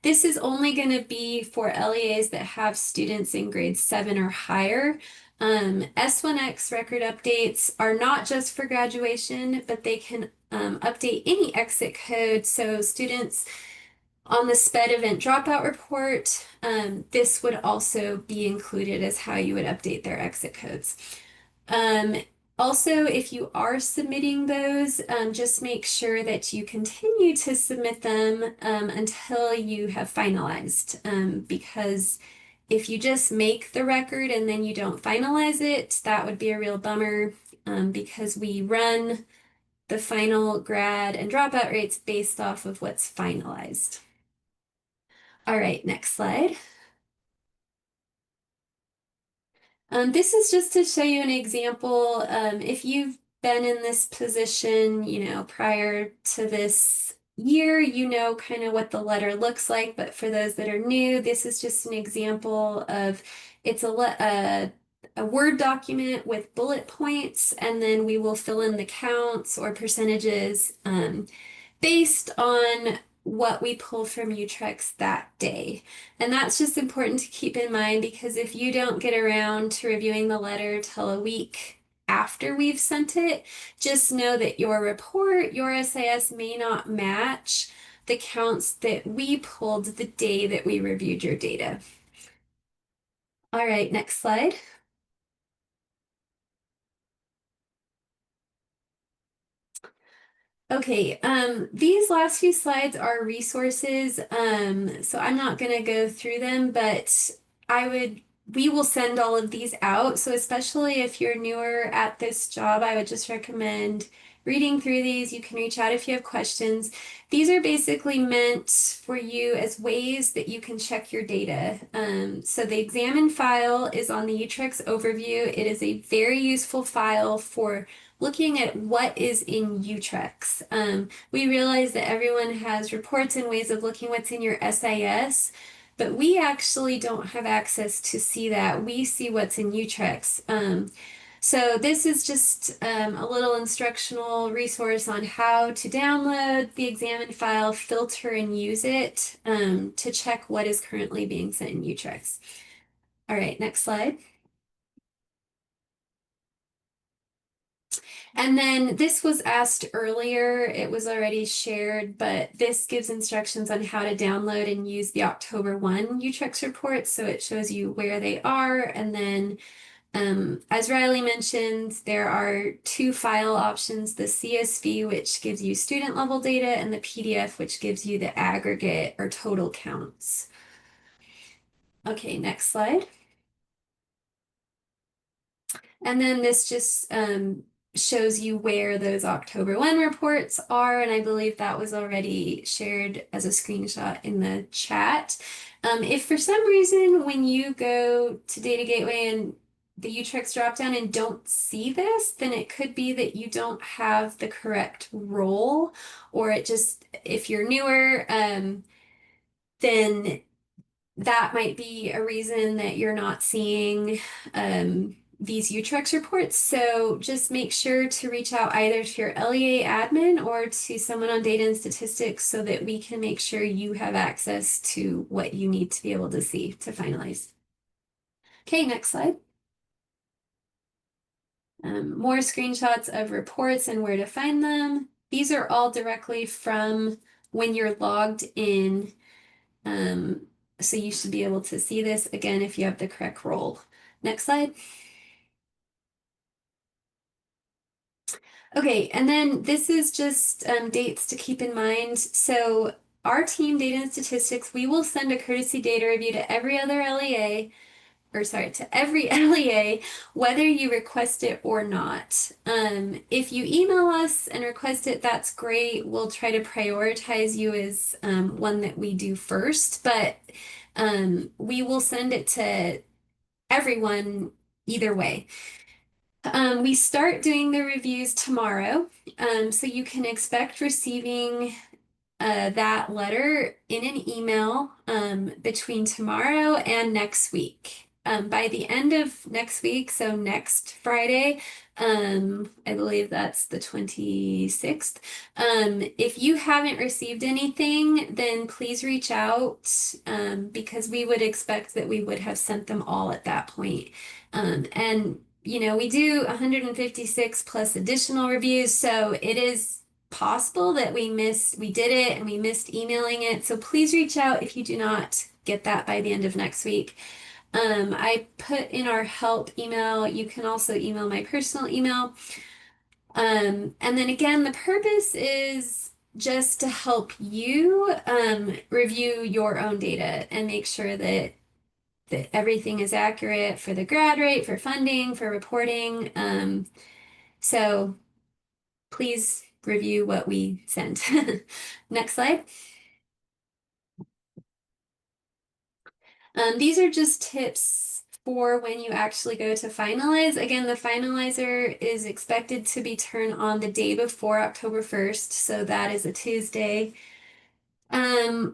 This is only going to be for LEAs that have students in grade 7 or higher. S1X record updates are not just for graduation, but they can update any exit code. So students on the SPED event dropout report, this would also be included as how you would update their exit codes. Also, if you are submitting those, just make sure that you continue to submit them until you have finalized, because if you just make the record and then you don't finalize it, that would be a real bummer, because we run the final grad and dropout rates based off of what's finalized. All right, next slide. This is just to show you an example. If you've been in this position, prior to this year, kind of what the letter looks like. But for those that are new, this is just an example of, it's a Word document with bullet points, and then we will fill in the counts or percentages based on what we pull from Utrex that day. And that's just important to keep in mind, because if you don't get around to reviewing the letter till a week after we've sent it, just know that your report, your SIS, may not match the counts that we pulled the day that we reviewed your data. All right, next slide. Okay, these last few slides are resources, so I'm not going to go through them, but we will send all of these out. So especially if you're newer at this job, I would just recommend reading through these. You can reach out if you have questions. These are basically meant for you as ways that you can check your data. So the examine file is on the Utrex overview. It is a very useful file for looking at what is in Utrex. We realize that everyone has reports and ways of looking what's in your SIS, but we actually don't have access to see that. We see what's in Utrex. So this is just a little instructional resource on how to download the examine file, filter, and use it to check what is currently being sent in Utrex. All right, next slide. And then this was asked earlier, it was already shared, but this gives instructions on how to download and use the October 1 Utrex report. So it shows you where they are, and then As Riley mentioned, there are two file options, the CSV, which gives you student level data, and the PDF, which gives you the aggregate or total counts. Okay, next slide. And then this just shows you where those October 1 reports are, and I believe that was already shared as a screenshot in the chat. If for some reason when you go to Data Gateway and the UTREX dropdown and don't see this, then it could be that you don't have the correct role, or it just, if you're newer, then that might be a reason that you're not seeing these UTREX reports. So just make sure to reach out either to your LEA admin or to someone on data and statistics so that we can make sure you have access to what you need to be able to see to finalize. Okay, next slide. More screenshots of reports and where to find them. These are all directly from when you're logged in. So you should be able to see this again if you have the correct role. Next slide. Okay, and then this is just dates to keep in mind. So our team, Data and Statistics, we will send a courtesy data review to every other LEA, or sorry, to every LEA, whether you request it or not. If you email us and request it, that's great. We'll try to prioritize you as one that we do first, but we will send it to everyone either way. We start doing the reviews tomorrow, so you can expect receiving that letter in an email between tomorrow and next week. By the end of next week, so next Friday, I believe that's the 26th. If you haven't received anything, then please reach out because we would expect that we would have sent them all at that point. And you know, we do 156 plus additional reviews, so it is possible that we did it and we missed emailing it. So please reach out if you do not get that by the end of next week. I put in our help email. You can also email my personal email. And then again, the purpose is just to help you review your own data and make sure that everything is accurate for the grad rate, for funding, for reporting. So please review what we send. Next slide. These are just tips for when you actually go to finalize. Again, the finalizer is expected to be turned on the day before October 1st, so that is a Tuesday.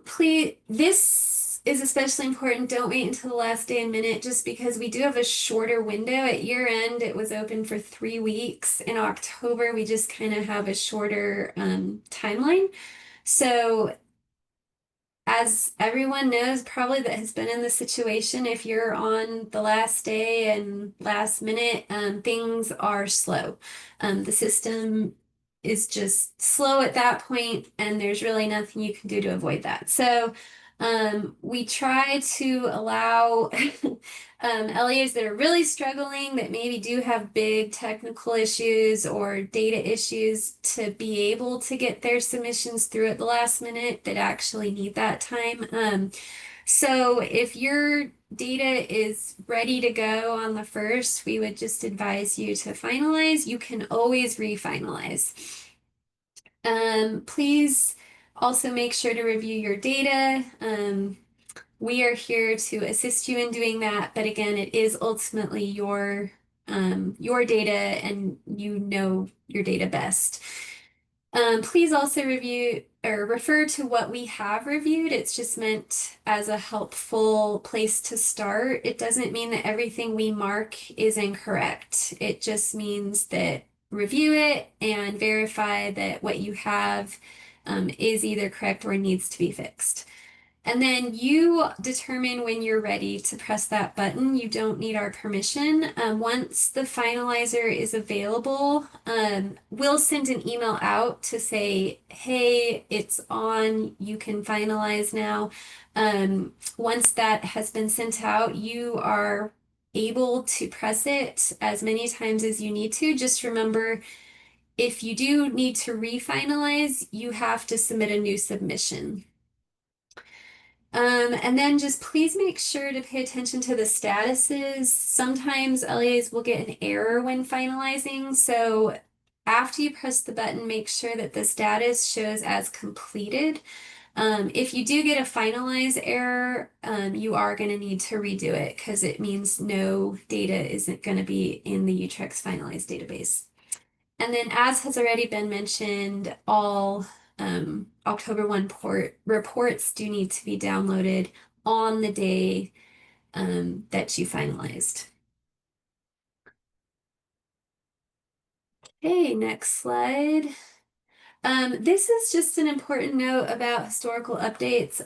Please, this is especially important. Don't wait until the last day and minute, just because we do have a shorter window. At year end, it was open for 3 weeks. In October, we just kind of have a shorter timeline. So as everyone knows, probably that has been in this situation, if you're on the last day and last minute, things are slow. The system is just slow at that point, and there's really nothing you can do to avoid that. So we try to allow LEAs that are really struggling, that maybe do have big technical issues or data issues, to be able to get their submissions through at the last minute that actually need that time. So if your data is ready to go on the 1st, we would just advise you to finalize. You can always refinalize. Please also make sure to review your data. We are here to assist you in doing that, but again, it is ultimately your data, and you know your data best. Please also review or refer to what we have reviewed. It's just meant as a helpful place to start. It doesn't mean that everything we mark is incorrect. It just means that review it and verify that what you have is either correct or needs to be fixed. And then you determine when you're ready to press that button. You don't need our permission. Once the finalizer is available, we'll send an email out to say, hey, it's on, you can finalize now. Once that has been sent out, you are able to press it as many times as you need to. Just remember, if you do need to refinalize, you have to submit a new submission. And then just please make sure to pay attention to the statuses. Sometimes LEAs will get an error when finalizing. So after you press the button, make sure that the status shows as completed. If you do get a finalize error, you are going to need to redo it because it means no data isn't going to be in the UTREX finalized database. And then, as has already been mentioned, all October 1 reports do need to be downloaded on the day that you finalized. Okay, next slide. This is just an important note about historical updates.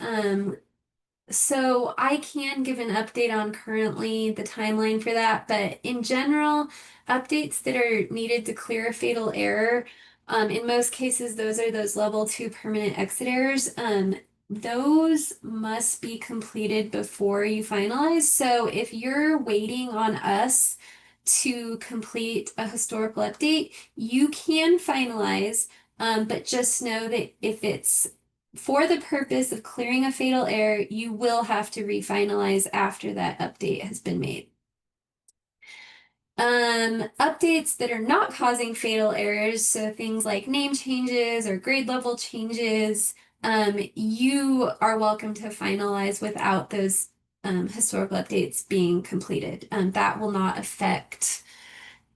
So I can give an update on currently the timeline for that, but in general, updates that are needed to clear a fatal error, in most cases, those are those level 2 permanent exit errors. Those must be completed before you finalize. So if you're waiting on us to complete a historical update, you can finalize, but just know that if it's for the purpose of clearing a fatal error, you will have to refinalize after that update has been made. Updates that are not causing fatal errors, so things like name changes or grade level changes, you are welcome to finalize without those historical updates being completed. That will not affect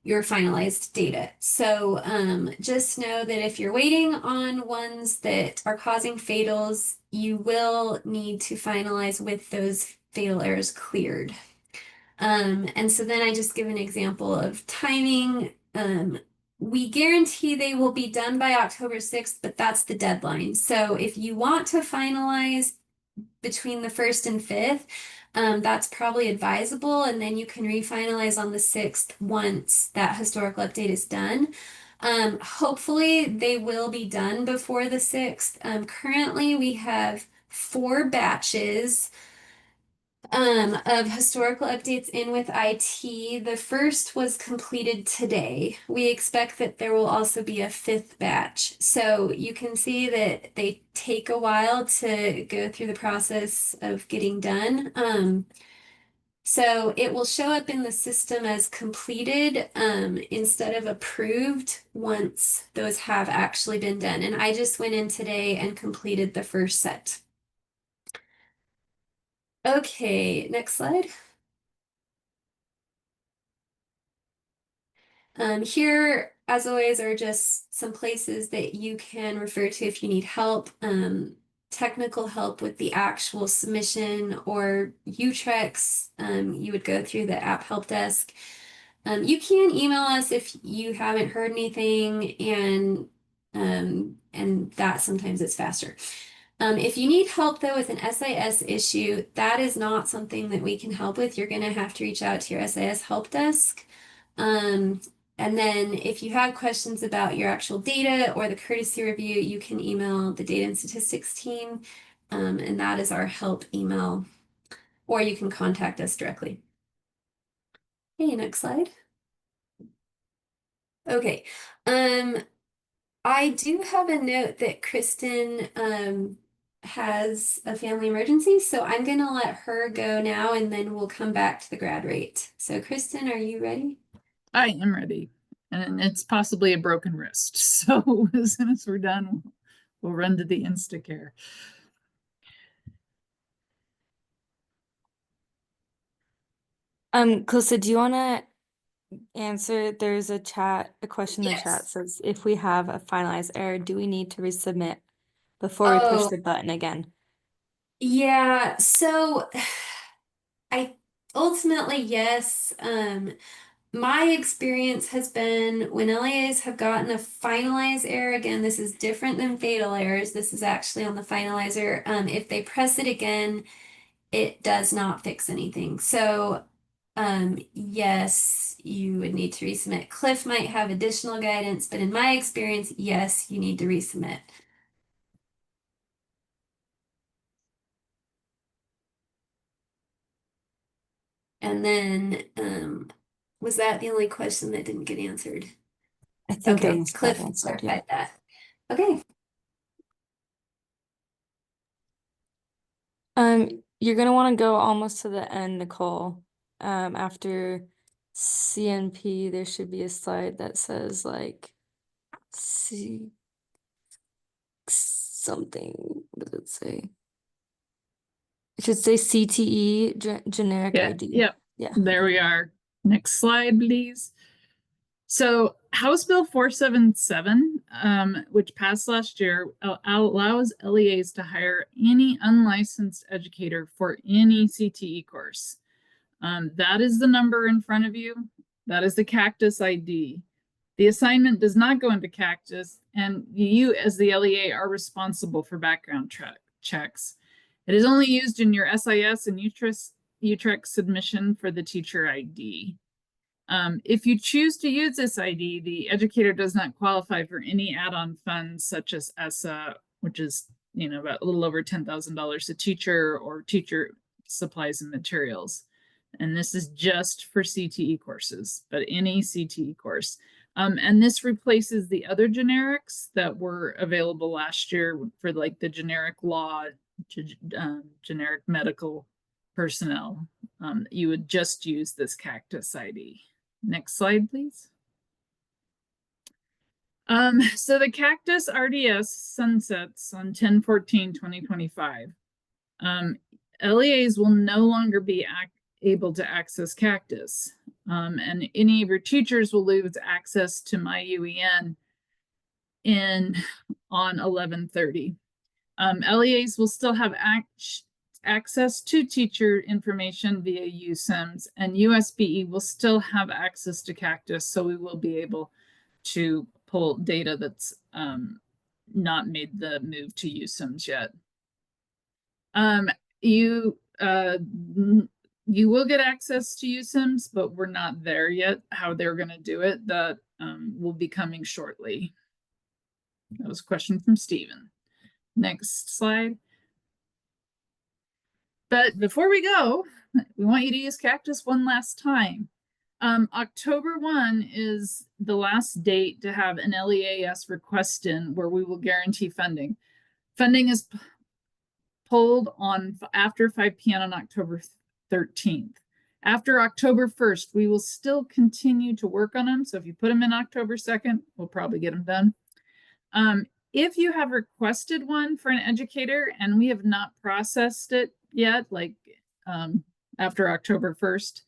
your finalized data. So just know that if you're waiting on ones that are causing fatals, you will need to finalize with those fatal errors cleared. And so then I just give an example of timing. We guarantee they will be done by October 6th, but that's the deadline. So if you want to finalize between the 1st and 5th, that's probably advisable, and then you can refinalize on the 6th once that historical update is done. Hopefully they will be done before the 6th. Currently we have 4 batches of historical updates in with IT. The first was completed today. We expect that there will also be a 5th batch. So you can see that they take a while to go through the process of getting done. So it will show up in the system as completed instead of approved once those have actually been done. And I just went in today and completed the first set. Okay, next slide. Here, as always, are just some places that you can refer to if you need help, technical help with the actual submission or UTREX. You would go through the app help desk. You can email us if you haven't heard anything, and that sometimes it's faster. If you need help though with an SIS issue, that is not something that we can help with. You're going to have to reach out to your SIS help desk. And then if you have questions about your actual data or the courtesy review, you can email the data and statistics team, and that is our help email, or you can contact us directly. Okay, next slide. Okay, I do have a note that Kristen has a family emergency, so I'm gonna let her go now and then we'll come back to the grad rate. So Kristen, are you ready? I am ready. And it's possibly a broken wrist. So as soon as we're done, we'll run to the Instacare. Kalissa, do you want to answer? There's a question in the chat Yes. says, if we have a finalized error, do we need to resubmit before we push Oh, the button again? yeah, so I ultimately, yes. My experience has been when LEAs have gotten a finalize error, again, this is different than fatal errors. This is actually on the finalizer. If they press it again, it does not fix anything. So, yes, you would need to resubmit. Cliff might have additional guidance, but in my experience, yes, you need to resubmit. And then, was that the only question that didn't get answered? I think Okay, those got Cliff answered, yeah. clarified that. Okay. You're gonna want to go almost to the end, Nicole. After CNP, there should be a slide that says like C something. What does it say? It should say CTE generic Yeah, ID. yep. Yeah. There we are. Next slide, please. So House Bill 477, which passed last year, allows LEAs to hire any unlicensed educator for any CTE course. That is the number in front of you. That is the Cactus ID. The assignment does not go into Cactus, and you as the LEA are responsible for background checks. It is only used in your SIS and UTREX submission for the teacher ID. If you choose to use this ID, the educator does not qualify for any add-on funds such as ESSA, which is about a little over $10,000 a teacher, or teacher supplies and materials. And this is just for CTE courses, but any CTE course. And this replaces the other generics that were available last year for like the generic law, generic medical personnel. You would just use this Cactus ID. Next slide, please. So the Cactus RDS sunsets on 10/14/2025. LEAs will no longer be able to access Cactus, and any of your teachers will lose access to My UEN on 11/30. LEAs will still have access to teacher information via USIMS, and USBE will still have access to Cactus, so we will be able to pull data that's not made the move to USIMS yet. You will get access to USIMS, but we're not there yet. How they're going to do it, that will be coming shortly. That was a question from Stephen. Next slide. But before we go, we want you to use Cactus one last time. October 1 is the last date to have an LEAS request in where we will guarantee funding. Funding is pulled on after 5 p.m. on October 13th. After October 1st, we will still continue to work on them. So if you put them in October 2nd, we'll probably get them done. If you have requested one for an educator and we have not processed it yet, like after October 1st,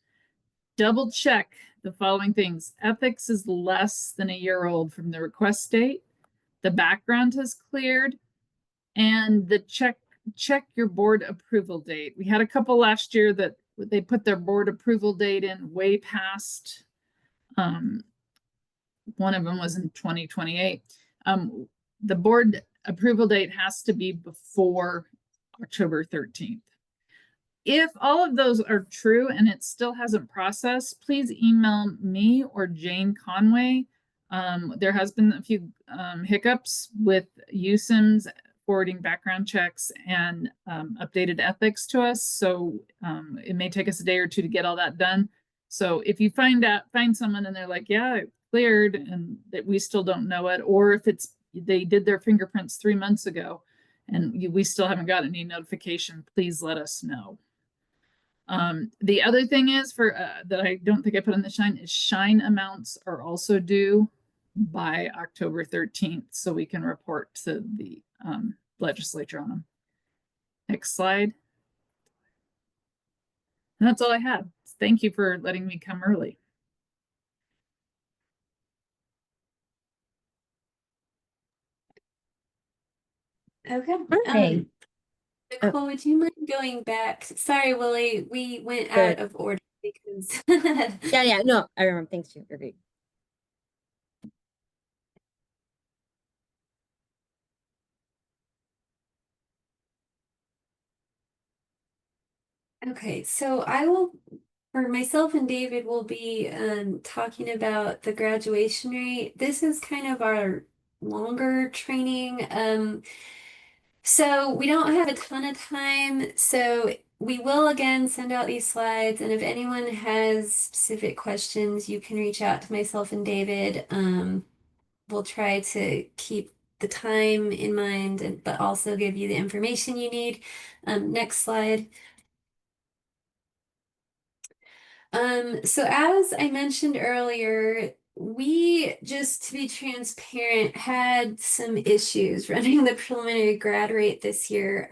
double check the following things. Ethics is less than a year old from the request date. The background has cleared, and the check your board approval date. We had a couple last year that they put their board approval date in way past. One of them was in 2028. The board approval date has to be before October 13th. If all of those are true and it still hasn't processed, please email me or Jane Conway. There has been a few hiccups with USIMS forwarding background checks and updated ethics to us. So it may take us a day or two to get all that done. So if you find someone and they're like, yeah, it cleared, and that we still don't know it, or if they did their fingerprints 3 months ago and we still haven't got any notification, please let us know. The other thing is that I don't think I put on the Shine amounts are also due by October 13th, so we can report to the legislature on them. Next slide. And that's all I had. Thank you for letting me come early. Okay. Nicole, would you mind going back? Sorry, Willie, we went out of order because Yeah, no, I remember. Thanks, you. You're great. Okay, so I will, or myself and David will be talking about the graduation rate. This is kind of our longer training. So we don't have a ton of time. So we will again send out these slides, and if anyone has specific questions, you can reach out to myself and David. We'll try to keep the time in mind, but also give you the information you need. Next slide. So as I mentioned earlier, we, just to be transparent, had some issues running the preliminary grad rate this year.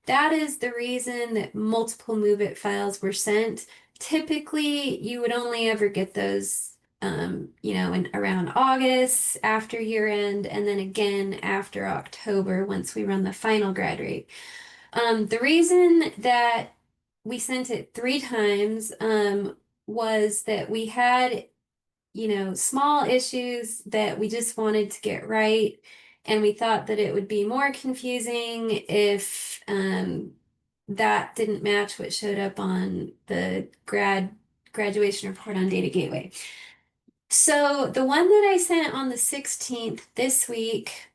That is the reason that multiple Move It files were sent. Typically, you would only ever get those, in around August after year end, and then again after October once we run the final grad rate. The reason that we sent it 3 times was that we had, small issues that we just wanted to get right. And we thought that it would be more confusing if that didn't match what showed up on the graduation report on Data Gateway. So the one that I sent on the 16th this week,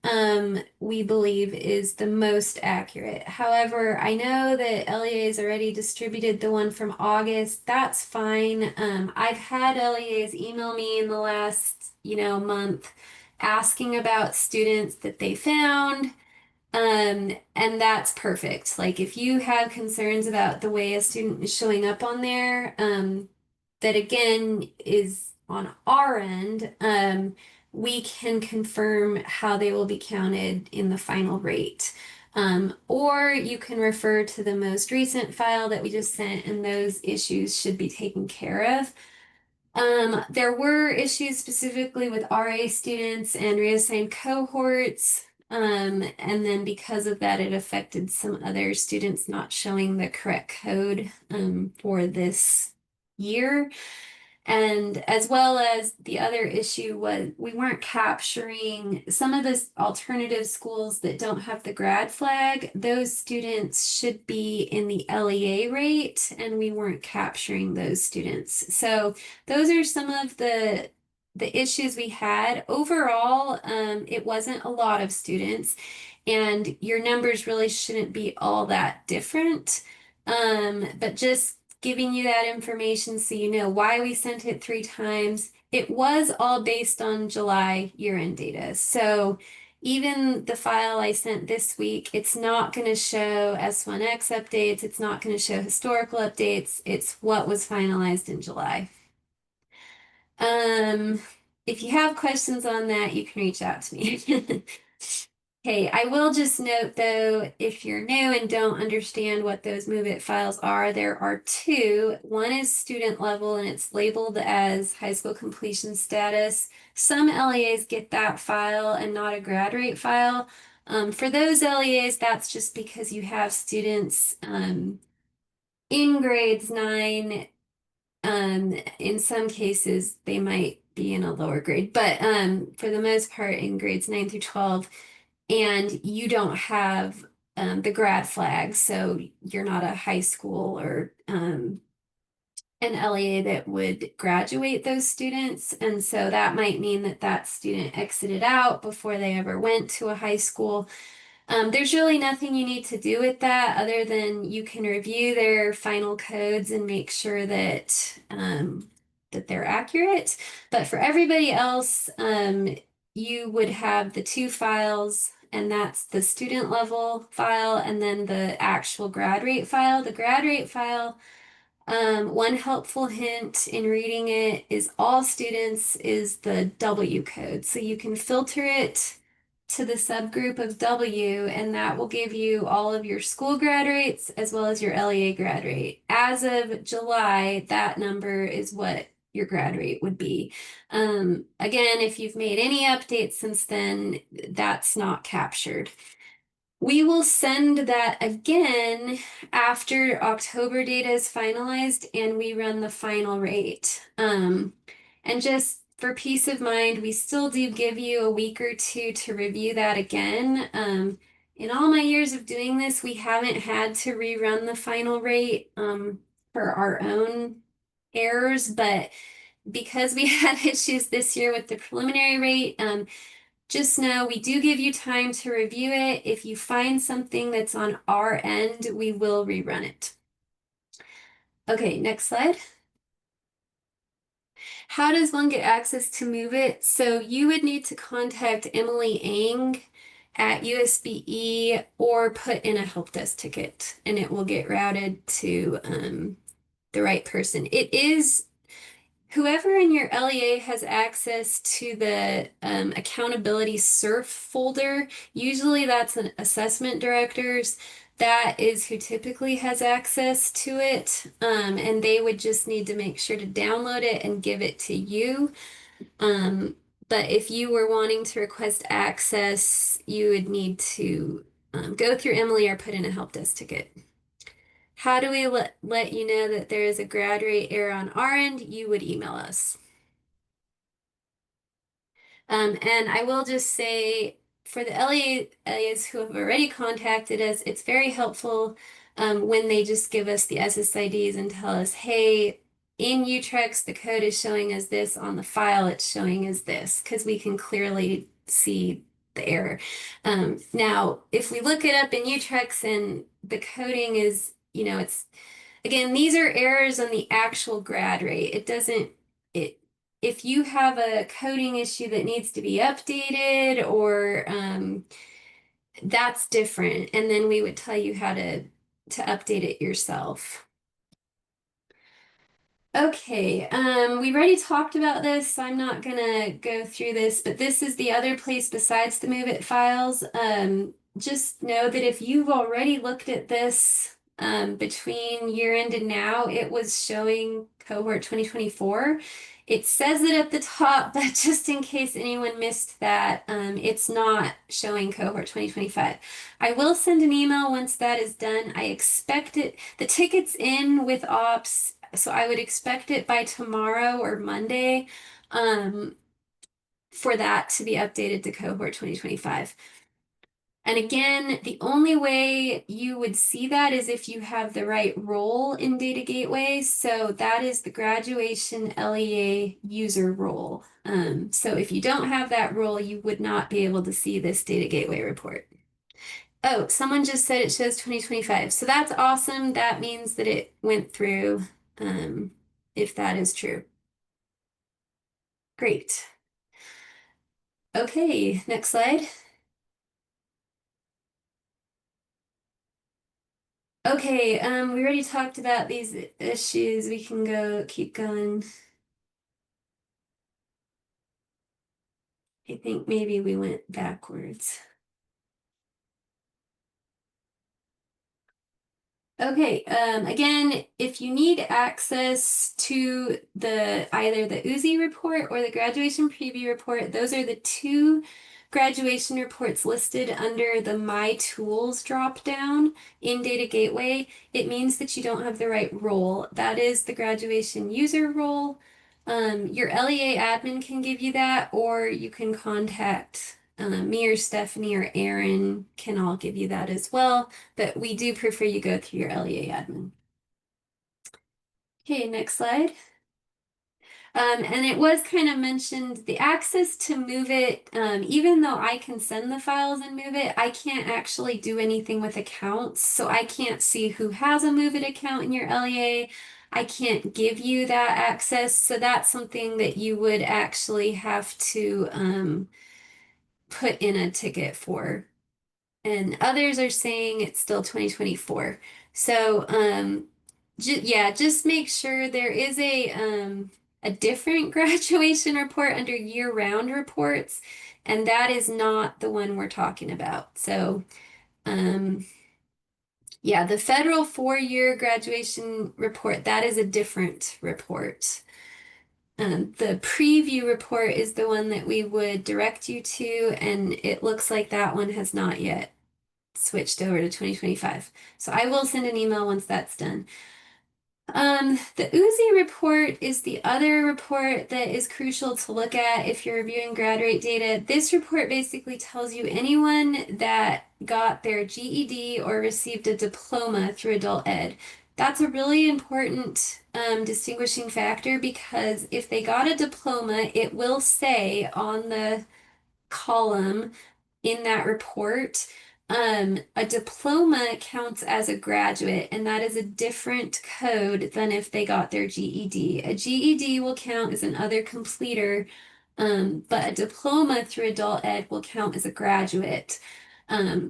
we believe is the most accurate. However, I know that LEA has already distributed the one from August. That's fine. I've had LEAs email me in the last, month asking about students that they found. And that's perfect. Like if you have concerns about the way a student is showing up on there, that again is on our end, we can confirm how they will be counted in the final rate. Or you can refer to the most recent file that we just sent, and those issues should be taken care of. There were issues specifically with RA students and reassigned cohorts. And then because of that, it affected some other students not showing the correct code for this year. And as well as the other issue was we weren't capturing some of the alternative schools that don't have the grad flag. Those students should be in the LEA rate, and we weren't capturing those students. So those are some of the issues we had. Overall, it wasn't a lot of students, and your numbers really shouldn't be all that different. But just giving you that information so you know why we sent it 3 times. It was all based on July year-end data. So even the file I sent this week, it's not going to show S1X updates. It's not going to show historical updates. It's what was finalized in July. If you have questions on that, you can reach out to me. Okay, I will just note though, if you're new and don't understand what those Move It files are, there are 2. One is student level and it's labeled as high school completion status. Some LEAs get that file and not a grad rate file. For those LEAs, that's just because you have students in grades 9. In some cases, they might be in a lower grade, but for the most part, in grades 9 through 12, and you don't have the grad flag, so you're not a high school or an LEA that would graduate those students. And so that might mean that that student exited out before they ever went to a high school. There's really nothing you need to do with that other than you can review their final codes and make sure that that they're accurate. But for everybody else, you would have the 2 files, and that's the student level file and then the actual grad rate file. The grad rate file, one helpful hint in reading it is all students is the W code. So you can filter it to the subgroup of W, and that will give you all of your school grad rates as well as your LEA grad rate. As of July, that number is what your grad rate would be. Again, if you've made any updates since then, that's not captured. We will send that again after October data is finalized and we run the final rate. And just for peace of mind, we still do give you a week or 2 to review that again. In all my years of doing this, we haven't had to rerun the final rate for our own errors, but because we had issues this year with the preliminary rate, just know we do give you time to review it. If you find something that's on our end, we will rerun it. Okay, next slide. How does one get access to Move It? So you would need to contact Emily Ang at USBE or put in a help desk ticket and it will get routed to the right person. It is whoever in your LEA has access to the accountability SURF folder. Usually that's an assessment director's. That is who typically has access to it. And they would just need to make sure to download it and give it to you. But if you were wanting to request access, you would need to go through Emily or put in a help desk ticket. How do we let you know that there is a grad rate error on our end? You would email us. And I will just say for the LEAs who have already contacted us, it's very helpful when they just give us the SSIDs and tell us, hey, in Utrex, the code is showing as this, on the file, it's showing as this, because we can clearly see the error. Now, if we look it up in Utrex and the coding is, it's, again, these are errors on the actual grad rate. It doesn't, if you have a coding issue that needs to be updated or that's different. And then we would tell you how to update it yourself. Okay, we've already talked about this, so I'm not gonna go through this, but this is the other place besides the Move It files. Just know that if you've already looked at this between year end and now, it was showing cohort 2024. It says it at the top, but just in case anyone missed that, it's not showing cohort 2025. I will send an email once that is done. I expect it, the ticket's in with ops, so I would expect it by tomorrow or Monday for that to be updated to cohort 2025. And again, the only way you would see that is if you have the right role in Data Gateway. So that is the graduation LEA user role. So if you don't have that role, you would not be able to see this Data Gateway report. Oh, someone just said it shows 2025. So that's awesome. That means that it went through, if that is true. Great. Okay, next slide. Okay, we already talked about these issues. We can keep going. I think maybe we went backwards. Okay, again, if you need access to either the USBE report or the graduation preview report, those are the two graduation reports listed under the My Tools dropdown in Data Gateway. It means that you don't have the right role. That is the graduation user role. Your LEA admin can give you that, or you can contact me or Stephanie or Aaron can all give you that as well, but we do prefer you go through your LEA admin. Okay, next slide. And it was kind of mentioned the access to Move It, even though I can send the files and Move It, I can't actually do anything with accounts. So I can't see who has a Move It account in your LEA. I can't give you that access. So that's something that you would actually have to put in a ticket for. And others are saying it's still 2024. So yeah, just make sure there is a different graduation report under year-round reports, and that is not the one we're talking about. So yeah, the federal 4-year graduation report, that is a different report. The preview report is the one that we would direct you to, and it looks like that one has not yet switched over to 2025. So I will send an email once that's done. The USBE report is the other report that is crucial to look at if you're reviewing grad rate data. This report basically tells you anyone that got their GED or received a diploma through adult ed. That's a really important distinguishing factor because if they got a diploma, it will say on the column in that report a diploma counts as a graduate, and that is a different code than if they got their GED. A GED will count as another completer, but a diploma through adult ed will count as a graduate.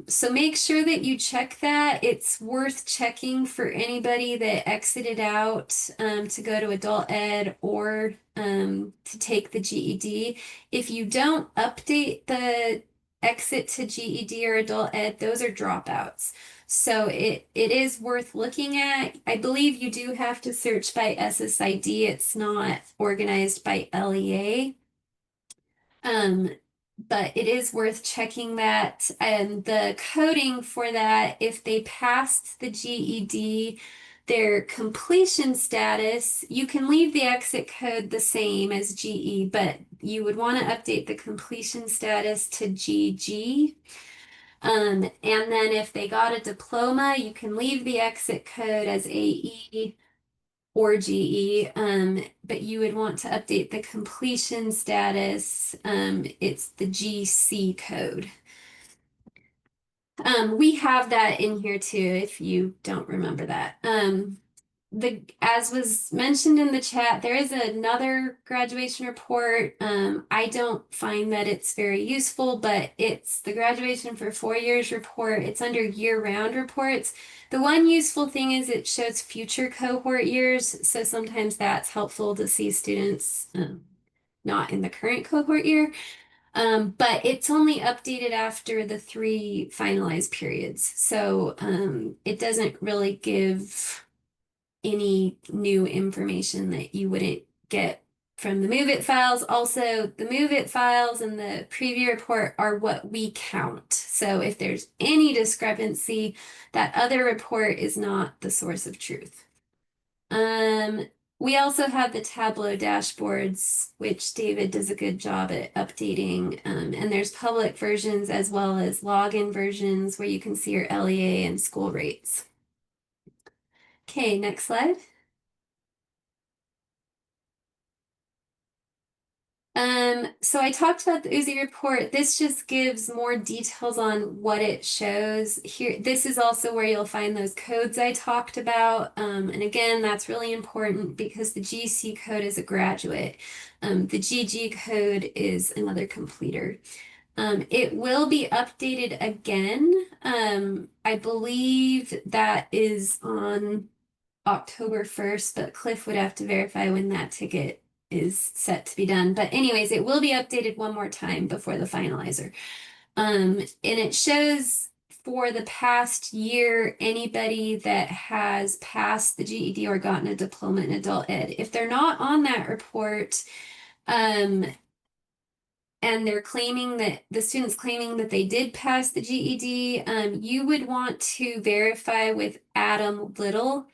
So make sure that you check that. It's worth checking for anybody that exited out to go to adult ed or to take the GED. If you don't update the exit to GED or adult ed, those are dropouts. So it is worth looking at. I believe you do have to search by SSID. It's not organized by LEA. But it is worth checking that. And the coding for that, if they passed the GED, their completion status, you can leave the exit code the same as GE, but you would want to update the completion status to GG. And then if they got a diploma, you can leave the exit code as AE or GE, but you would want to update the completion status. It's the GC code. We have that in here too, if you don't remember that. As was mentioned in the chat, there is another graduation report. I don't find that it's very useful, but it's the graduation for 4 years report. It's under year-round reports. The one useful thing is it shows future cohort years, so sometimes that's helpful to see students not in the current cohort year. But it's only updated after the 3 finalized periods, so it doesn't really give any new information that you wouldn't get from the Move It files. Also, the Move It files and the preview report are what we count. So if there's any discrepancy, that other report is not the source of truth. We also have the Tableau dashboards, which David does a good job at updating. And there's public versions as well as login versions where you can see your LEA and school rates. Okay, next slide. So I talked about the USBE report. This just gives more details on what it shows here. This is also where you'll find those codes I talked about. And again, that's really important because the GC code is a graduate. The GG code is another completer. It will be updated again. I believe that is on October 1st, but Cliff would have to verify when that ticket is set to be done. But anyways, it will be updated one more time before the finalizer. And it shows for the past year, anybody that has passed the GED or gotten a diploma in adult ed. If they're not on that report, and they're claiming that the student's claiming that they did pass the GED, you would want to verify with Adam Little.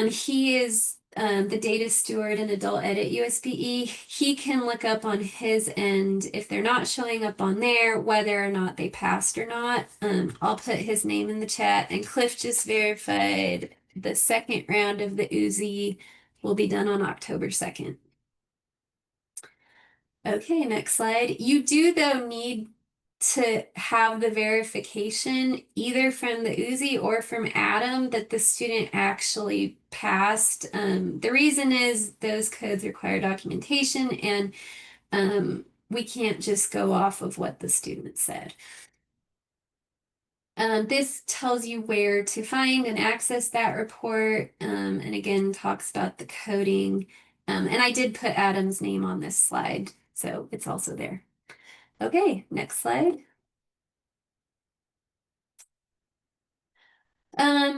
He is the data steward and adult ed at USBE. He can look up on his end if they're not showing up on there, whether or not they passed or not. I'll put his name in the chat, and Cliff just verified the second round of the USBE will be done on October 2nd. Okay, next slide. You do, though, need to have the verification either from the USBE or from Adam that the student actually passed. The reason is those codes require documentation, and we can't just go off of what the student said. This tells you where to find and access that report, and again talks about the coding. And I did put Adam's name on this slide, so it's also there. Okay, next slide.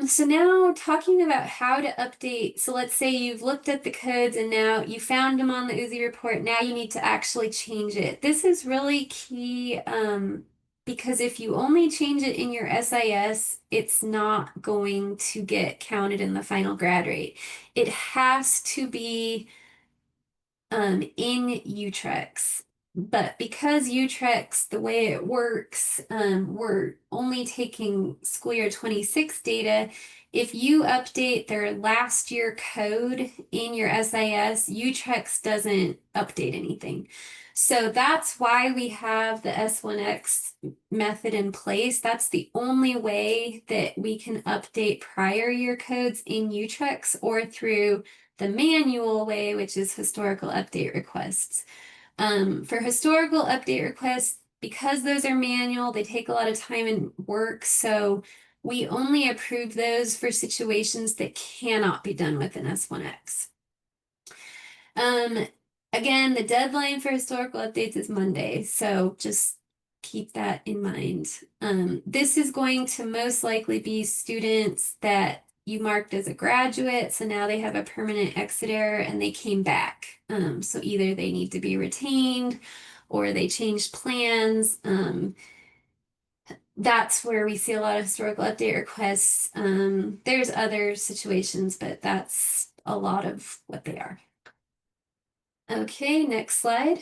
So now talking about how to update. So let's say you've looked at the codes and now you found them on the USBE report. Now you need to actually change it. This is really key because if you only change it in your SIS, it's not going to get counted in the final grad rate. It has to be in UTREX. But because UTREX, the way it works, we're only taking school year 26 data. If you update their last year code in your SIS, UTREX doesn't update anything. So that's why we have the S1X method in place. That's the only way that we can update prior year codes in UTREX or through the manual way, which is historical update requests. For historical update requests, because those are manual, they take a lot of time and work. So we only approve those for situations that cannot be done with an S1X. Again, the deadline for historical updates is Monday, so just keep that in mind. This is going to most likely be students that you marked as a graduate, so now they have a permanent exit error and they came back. So either they need to be retained or they changed plans. That's where we see a lot of historical update requests. There's other situations, but that's a lot of what they are. Okay, next slide.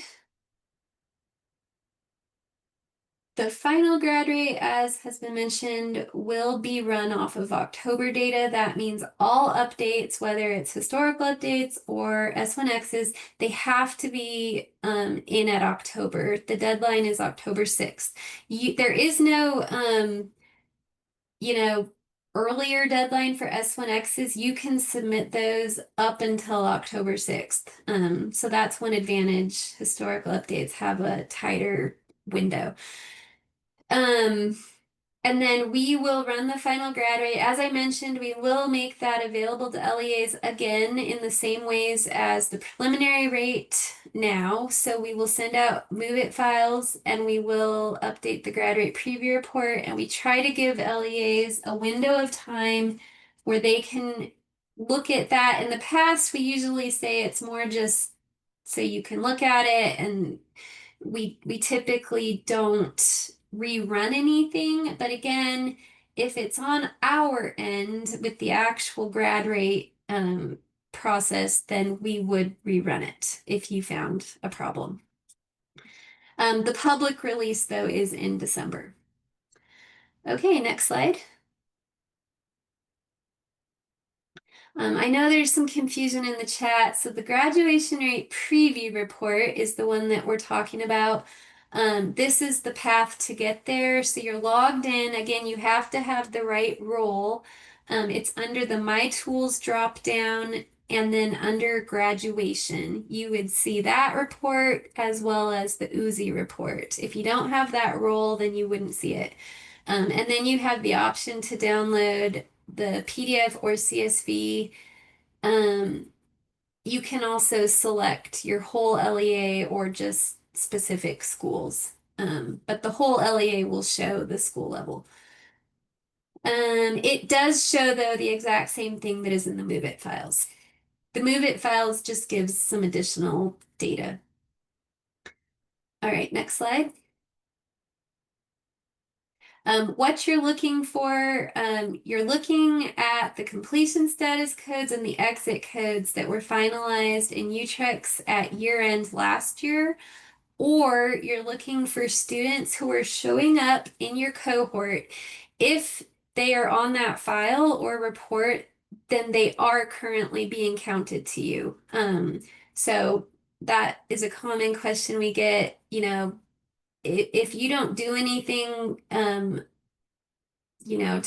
The final grad rate, as has been mentioned, will be run off of October data. That means all updates, whether it's historical updates or S1Xs, they have to be in at October. The deadline is October 6th. There is no, earlier deadline for S1Xs. You can submit those up until October 6th. So that's one advantage. Historical updates have a tighter window. And then we will run the final grad rate. As I mentioned, we will make that available to LEAs again in the same ways as the preliminary rate now. So we will send out move it files and we will update the grad rate preview report. And we try to give LEAs a window of time where they can look at that. In the past, we usually say it's more just so you can look at it, and we typically don't rerun anything, but again, if it's on our end with the actual grad rate process, then we would rerun it if you found a problem. The public release, though, is in December. Okay, next slide. I know there's some confusion in the chat. So the graduation rate preview report is the one that we're talking about. This is the path to get there. So you're logged in. Again, you have to have the right role. It's under the My Tools drop down, and then under graduation, you would see that report as well as the Uzi report. If you don't have that role, then you wouldn't see it. And then you have the option to download the PDF or CSV. You can also select your whole LEA or just specific schools. But the whole LEA will show the school level. It does show, though, the exact same thing that is in the Move It files. The Move It files just gives some additional data. All right, next slide. What you're looking for, you're looking at the completion status codes and the exit codes that were finalized in UTREX at year end last year, or you're looking for students who are showing up in your cohort. If they are on that file or report, then they are currently being counted to you. So that is a common question we get, if you don't do anything, to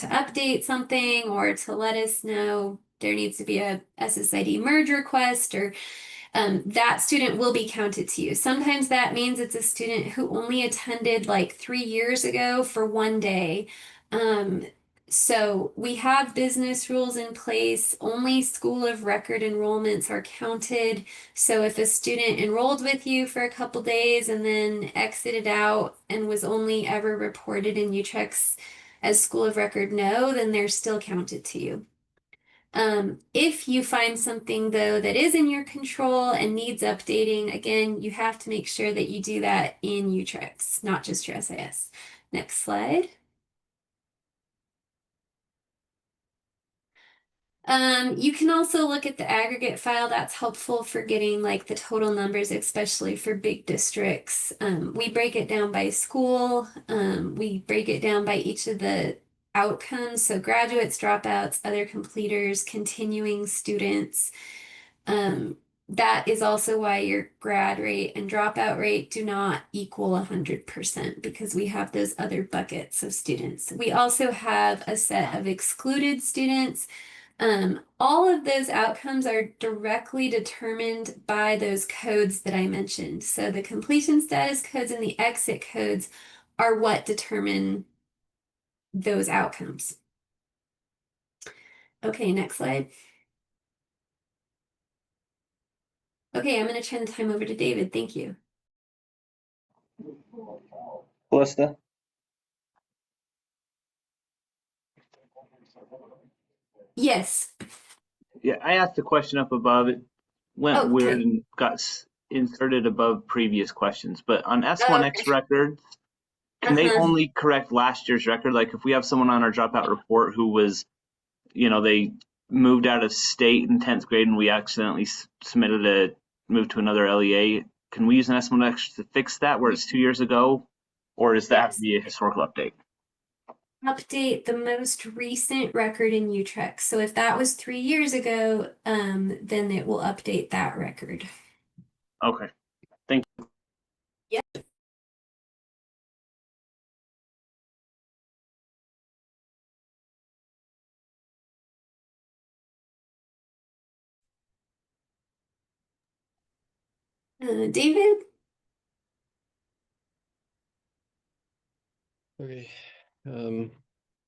update something or to let us know there needs to be a SSID merge request, or that student will be counted to you. Sometimes that means it's a student who only attended like 3 years ago for 1 day. So we have business rules in place. Only school of record enrollments are counted. So if a student enrolled with you for a couple days and then exited out and was only ever reported in UTREX as school of record no, then they're still counted to you. If you find something, though, that is in your control and needs updating, again, you have to make sure that you do that in UTREX, not just your SIS. Next slide. You can also look at the aggregate file. That's helpful for getting like the total numbers, especially for big districts. We break it down by school. We break it down by each of the outcomes. So graduates, dropouts, other completers, continuing students. That is also why your grad rate and dropout rate do not equal 100% because we have those other buckets of students. We also have a set of excluded students. All of those outcomes are directly determined by those codes that I mentioned. So the completion status codes and the exit codes are what determine those outcomes. Okay, next slide. Okay, I'm going to turn the time over to David. Thank you. Calista? Yes. Yeah, I asked a question up above. It went weird Okay. and got inserted above previous questions. But on S1X records, can they only correct last year's record? Like if we have someone on our dropout report who was, they moved out of state in 10th grade and we accidentally submitted a move to another LEA, can we use an S1X to fix that where it's 2 years ago? Or does that have to be a historical update? Update the most recent record in Utrecht. So if that was 3 years ago, then it will update that record. Okay. Thank you. Yep. David? Okay. So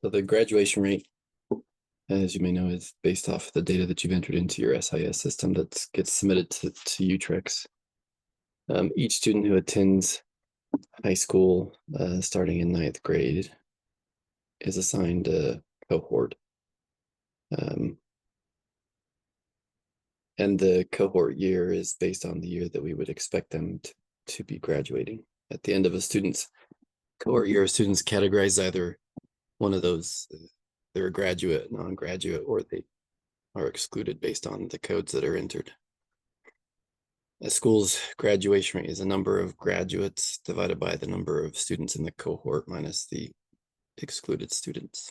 the graduation rate, as you may know, is based off the data that you've entered into your SIS system that gets submitted to Utrecht. Each student who attends high school starting in 9th grade is assigned a cohort. And the cohort year is based on the year that we would expect them to be graduating. At the end of a student's cohort year, students categorize either one of those, they're a graduate, non-graduate, or they are excluded based on the codes that are entered. A school's graduation rate is a number of graduates divided by the number of students in the cohort minus the excluded students.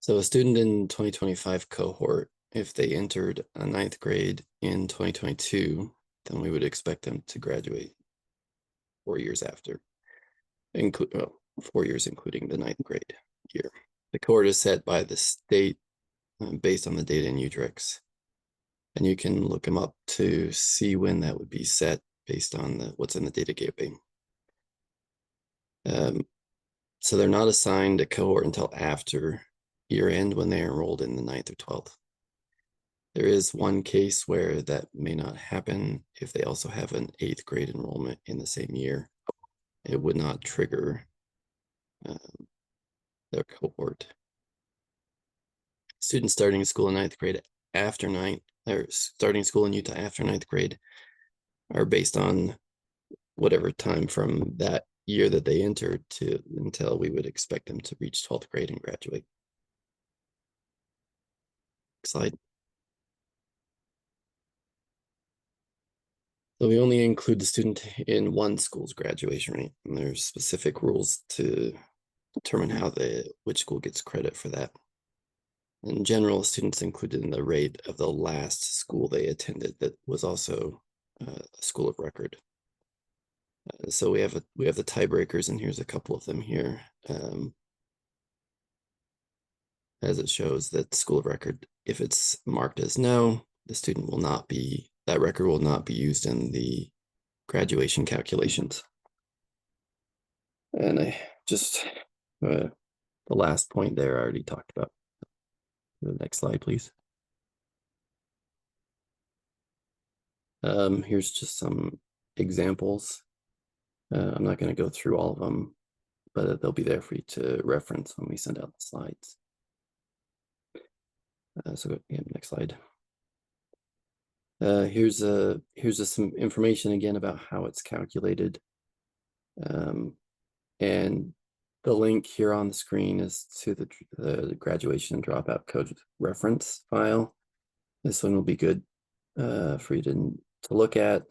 So a student in 2025 cohort, if they entered a 9th grade in 2022, then we would expect them to graduate 4 years after, 4 years including the 9th grade year. The cohort is set by the state based on the data in Utrecht. And you can look them up to see when that would be set based on what's in the data gateway. So they're not assigned a cohort until after year end when they're enrolled in the 9th or 12th. There is one case where that may not happen if they also have an 8th grade enrollment in the same year. It would not trigger their cohort. Students starting school in 9th grade after 9th, or starting school in Utah after 9th grade are based on whatever time from that year that they entered to until we would expect them to reach 12th grade and graduate. Next slide. So we only include the student in one school's graduation rate, and there's specific rules to determine which school gets credit for that. In general, students included in the rate of the last school they attended that was also a school of record. So we have the tiebreakers, and here's a couple of them here. As it shows that school of record, if it's marked as no, the student will not be, that record will not be used in the graduation calculations. And I just, the last point there I already talked about. The next slide, please. Here's just some examples. I'm not going to go through all of them, but they'll be there for you to reference when we send out the slides. So yeah, next slide. Here's just some information again about how it's calculated. And The link here on the screen is to the graduation and dropout code reference file. This one will be good for you to look at.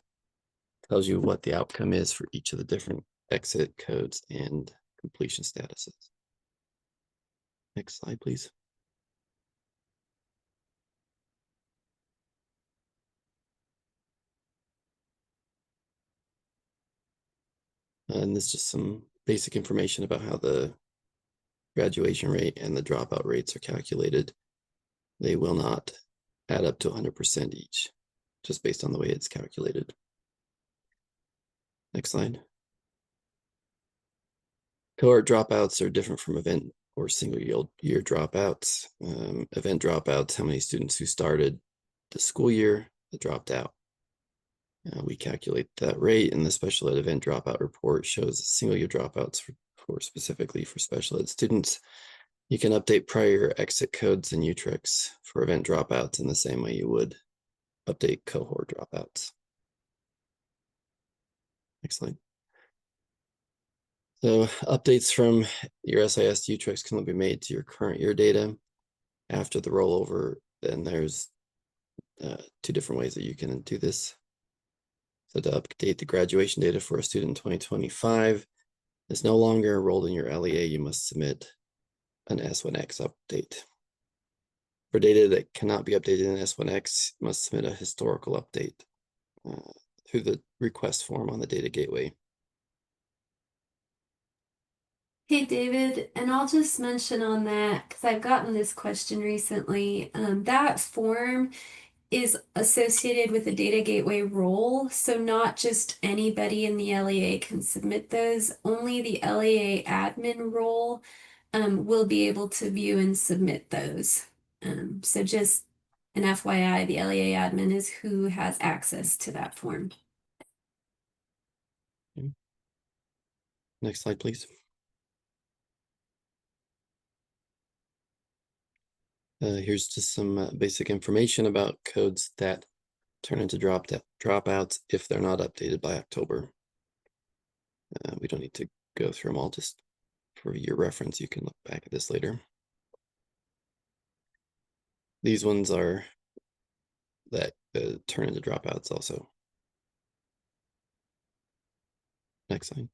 Tells you what the outcome is for each of the different exit codes and completion statuses. Next slide, please. And this is just some basic information about how the graduation rate and the dropout rates are calculated. They will not add up to 100% each, just based on the way it's calculated. Next slide. Cohort dropouts are different from event or single year dropouts. Event dropouts, how many students who started the school year that dropped out. We calculate that rate, and the special ed event dropout report shows single year dropouts for specifically for special ed students. You can update prior exit codes and UTRICs for event dropouts in the same way you would update cohort dropouts. Next slide. So updates from your SIS to UTRICs can be made to your current year data. After the rollover, then there's 2 different ways that you can do this. So to update the graduation data for a student in 2025 is no longer enrolled in your LEA, you must submit an S1X update. For data that cannot be updated in S1X, you must submit a historical update through the request form on the data gateway. Hey, David, and I'll just mention on that, because I've gotten this question recently, that form is associated with a data gateway role, so not just anybody in the LEA can submit those. Only the LEA admin role will be able to view and submit those. So just an FYI, the LEA admin is who has access to that form. Okay. Next slide, please. Here's just some basic information about codes that turn into dropouts if they're not updated by October. We don't need to go through them all, just for your reference, you can look back at this later. These ones are that turn into dropouts also. Next slide.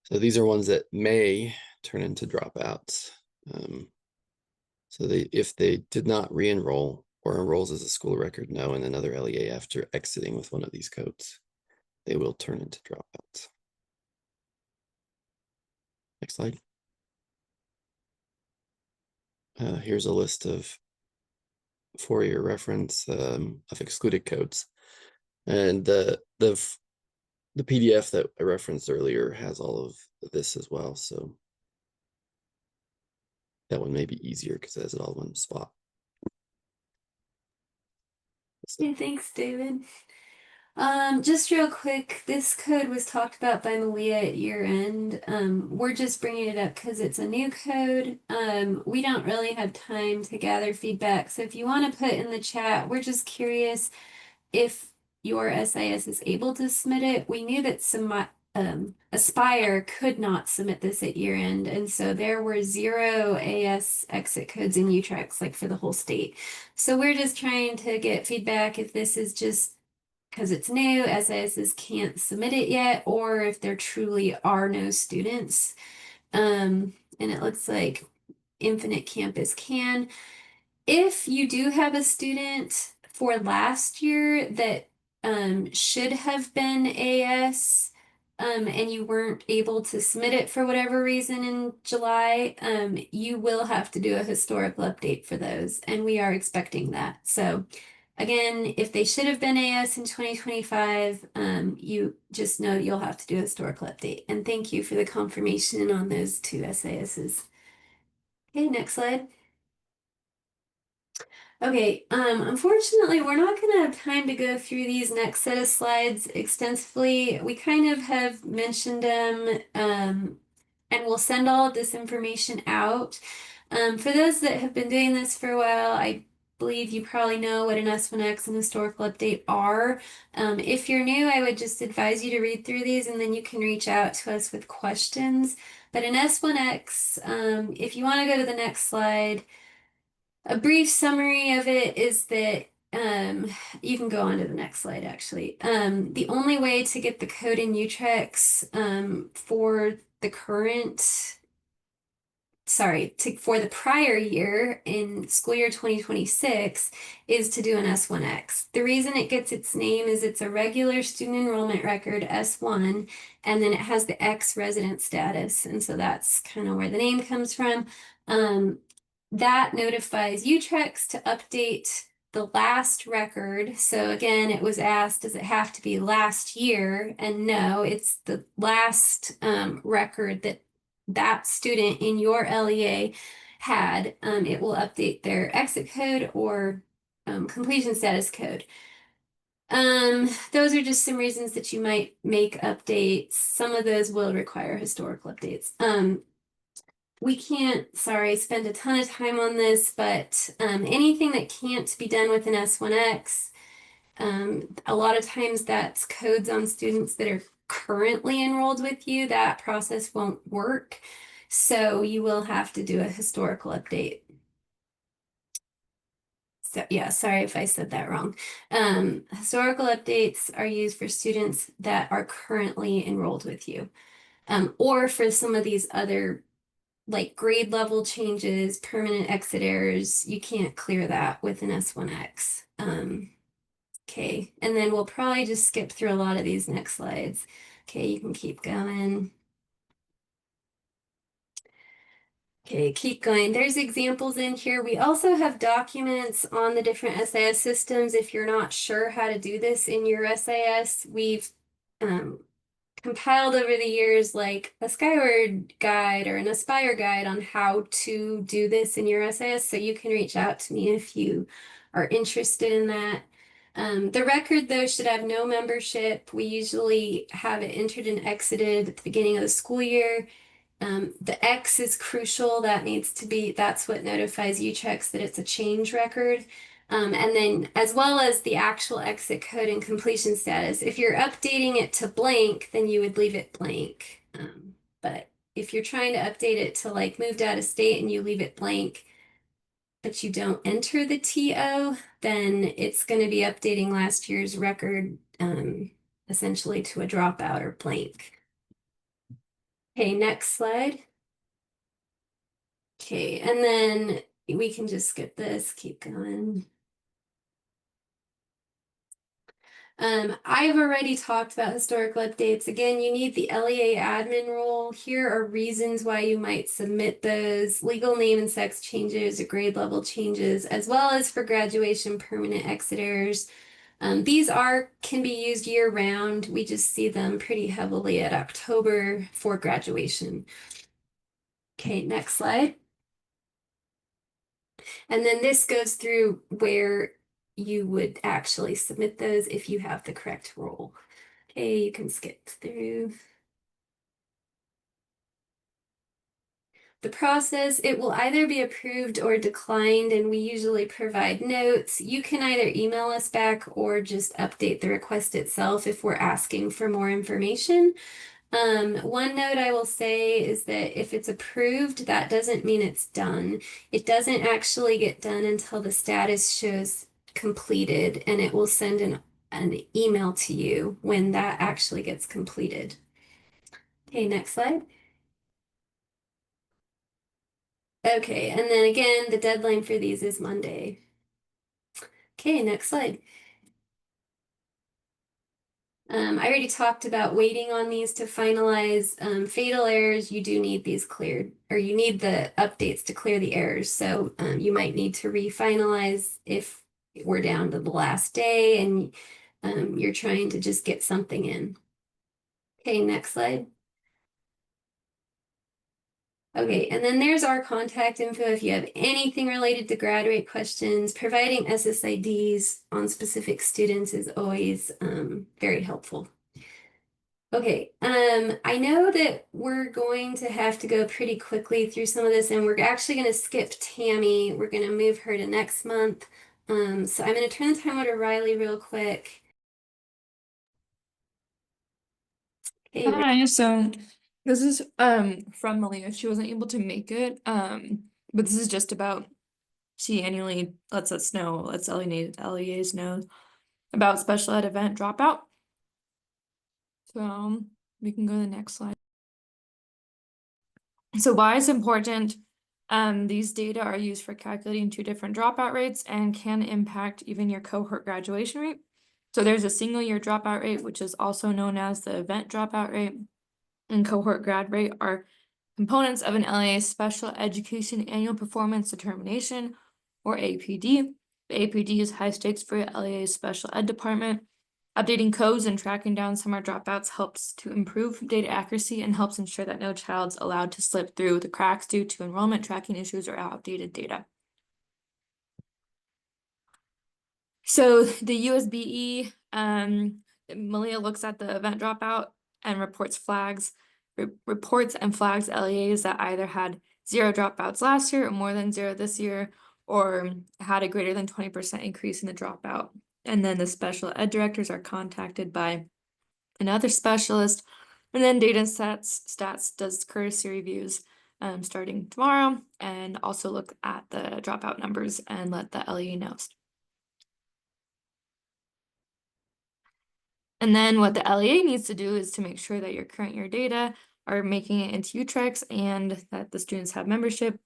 So these are ones that may turn into dropouts. So if they did not re-enroll or enrolls as a school record no in another LEA after exiting with one of these codes, they will turn into dropouts. Next slide. Here's a list of for your reference of excluded codes. And the PDF that I referenced earlier has all of this as well. So that one may be easier because it has it all in one spot. Yeah, thanks, David. Just real quick, this code was talked about by LEA at year end. We're just bringing it up because it's a new code. We don't really have time to gather feedback. So if you want to put in the chat, we're just curious if your SIS is able to submit it. We knew that some Aspire could not submit this at year end, and so there were 0 AS exit codes in UTREX, like for the whole state. So we're just trying to get feedback if this is just because it's new, SISs can't submit it yet, or if there truly are no students. And it looks like Infinite Campus can. If you do have a student for last year that should have been AS, and you weren't able to submit it for whatever reason in July, you will have to do a historical update for those, and we are expecting that. So again, if they should have been AS in 2025, you just know you'll have to do a historical update. And thank you for the confirmation on those 2 SISs. Okay, next slide. Okay, unfortunately, we're not going to have time to go through these next set of slides extensively. We kind of have mentioned them, and we'll send all of this information out. For those that have been doing this for a while, I believe you probably know what an S1X and historical update are. If you're new, I would just advise you to read through these and then you can reach out to us with questions. But an S1X, if you want to go to the next slide, a brief summary of it is that you can go on to the next slide actually. The only way to get the code in Utrex for the current for the prior year in school year 2026 is to do an S1X. The reason it gets its name is it's a regular student enrollment record, S1, and then it has the X resident status. And so that's kind of where the name comes from. That notifies Utrex to update the last record. So again, it was asked, does it have to be last year? And no, it's the last record that student in your LEA had. It will update their exit code or completion status code. Those are just some reasons that you might make updates. Some of those will require historical updates. We can't, spend a ton of time on this, but anything that can't be done with an S1X, a lot of times that's codes on students that are currently enrolled with you. That process won't work. So you will have to do a historical update. So yeah, sorry if I said that wrong. Historical updates are used for students that are currently enrolled with you, or for some of these other like grade level changes, permanent exit errors. You can't clear that with an S1X. Okay, and then we'll probably just skip through a lot of these next slides. Okay, you can keep going. Okay, keep going. There's examples in here. We also have documents on the different SIS systems. If you're not sure how to do this in your SIS, we've compiled over the years like a Skyward guide or an Aspire guide on how to do this in your SIS. So you can reach out to me if you are interested in that. The record though should have no membership. We usually have it entered and exited at the beginning of the school year. The X is crucial. That's what notifies Utrex that it's a change record. And then as well as the actual exit code and completion status. If you're updating it to blank, then you would leave it blank. But if you're trying to update it to like moved out of state and you leave it blank, but you don't enter the TO, then it's going to be updating last year's record essentially to a dropout or blank. Okay, next slide. Okay, and then we can just skip this, keep going. I've already talked about historical updates. Again, you need the LEA admin role. Here are reasons why you might submit those: legal name and sex changes or grade level changes, as well as for graduation permanent exit errors. These can be used year round. We just see them pretty heavily at October for graduation. Okay, next slide. And then this goes through where you would actually submit those if you have the correct role. Okay, you can skip through. The process, it will either be approved or declined, and we usually provide notes. You can either email us back or just update the request itself if we're asking for more information. One note I will say is that if it's approved, that doesn't mean it's done. It doesn't actually get done until the status shows completed, and it will send an email to you when that actually gets completed. Okay, next slide. Okay, and then again, the deadline for these is Monday. Okay, next slide. I already talked about waiting on these to finalize fatal errors. You do need these cleared, or you need the updates to clear the errors. So you might need to refinalize if we're down to the last day and you're trying to just get something in. Okay, next slide. Okay, and then there's our contact info if you have anything related to graduate questions. Providing SSIDs on specific students is always very helpful. Okay, I know that we're going to have to go pretty quickly through some of this, and we're actually going to skip Tammy. We're going to move her to next month. So I'm going to turn the timer to Riley real quick. Okay, Hi, so this is from Malia. She wasn't able to make it. But this is just about she annually lets us know, lets LEAs know about special ed event dropout. So we can go to the next slide. So why it's important? These data are used for calculating two different dropout rates and can impact even your cohort graduation rate. So there's a single year dropout rate, which is also known as the event dropout rate, and cohort grad rate are components of an LEA Special Education Annual Performance Determination, or APD. The APD is high stakes for your LEA Special Ed department. Updating codes and tracking down summer dropouts helps to improve data accuracy and helps ensure that no child's allowed to slip through the cracks due to enrollment tracking issues or outdated data. So the USBE, Malia looks at the event dropout and reports and flags LEAs that either had 0 dropouts last year or more than 0 this year, or had a greater than 20% increase in the dropout. And then the special ed directors are contacted by another specialist, and then data stats does courtesy reviews starting tomorrow, and also look at the dropout numbers and let the LEA know. And then what the LEA needs to do is to make sure that your current year data are making it into UTREX and that the students have membership.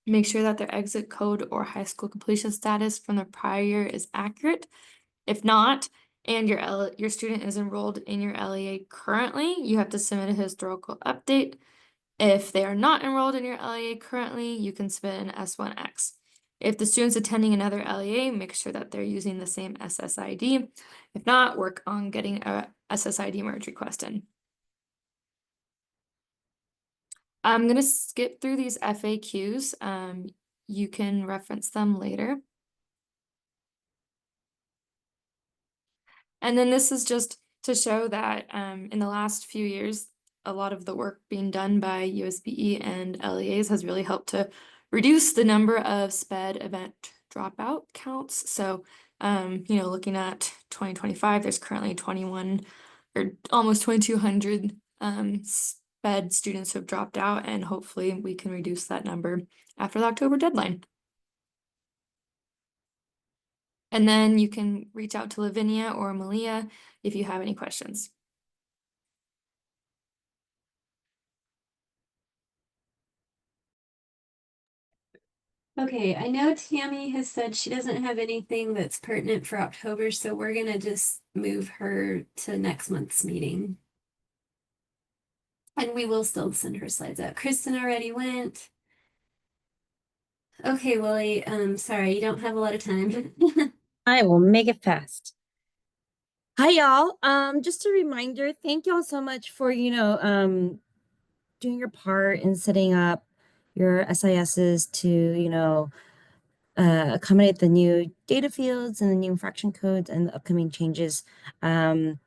Make sure that their exit code or high school completion status from the prior year is accurate. If not, and your student is enrolled in your LEA currently, you have to submit a historical update. If they are not enrolled in your LEA currently, you can submit an S1X. If the student's attending another LEA, make sure that they're using the same SSID. If not, work on getting a SSID merge request in. I'm going to skip through these FAQs. You can reference them later. And then this is just to show that in the last few years, a lot of the work being done by USBE and LEAs has really helped to reduce the number of SPED event dropout counts. So, looking at 2025, there's currently 21 or almost 2,200 SPED students who have dropped out, and hopefully we can reduce that number after the October deadline. And then you can reach out to Lavinia or Malia if you have any questions. okay, I know Tammy has said she doesn't have anything that's pertinent for October, so we're gonna just move her to next month's meeting. And we will still send her slides out. Kristen already went. Okay, Willie, sorry, you don't have a lot of time. I will make it fast. Hi, y'all. Just a reminder, thank y'all so much for, doing your part in setting up your SISs to, accommodate the new data fields and the new infraction codes and the upcoming changes. So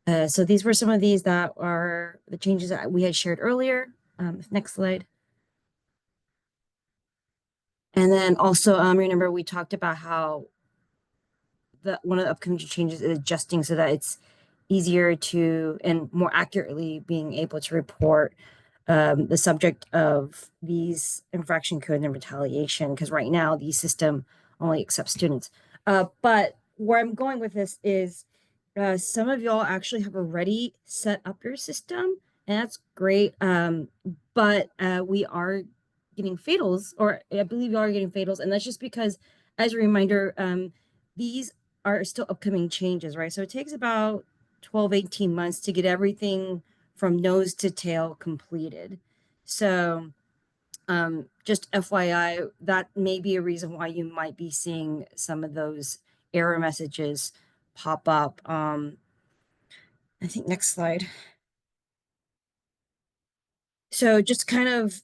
these were some of these that are the changes that we had shared earlier. Next slide. And then also, remember we talked about how one of the upcoming changes is adjusting so that it's easier to and more accurately being able to report the subject of these infraction code and retaliation, because right now the system only accepts students. But where I'm going with this is some of y'all actually have already set up your system, and that's great. But we are getting fatals, or I believe you are getting fatals, and that's just because, as a reminder, these are still upcoming changes, right? So it takes about 12, 18 months to get everything from nose to tail completed. So just FYI, that may be a reason why you might be seeing some of those error messages pop up. I think next slide. So just kind of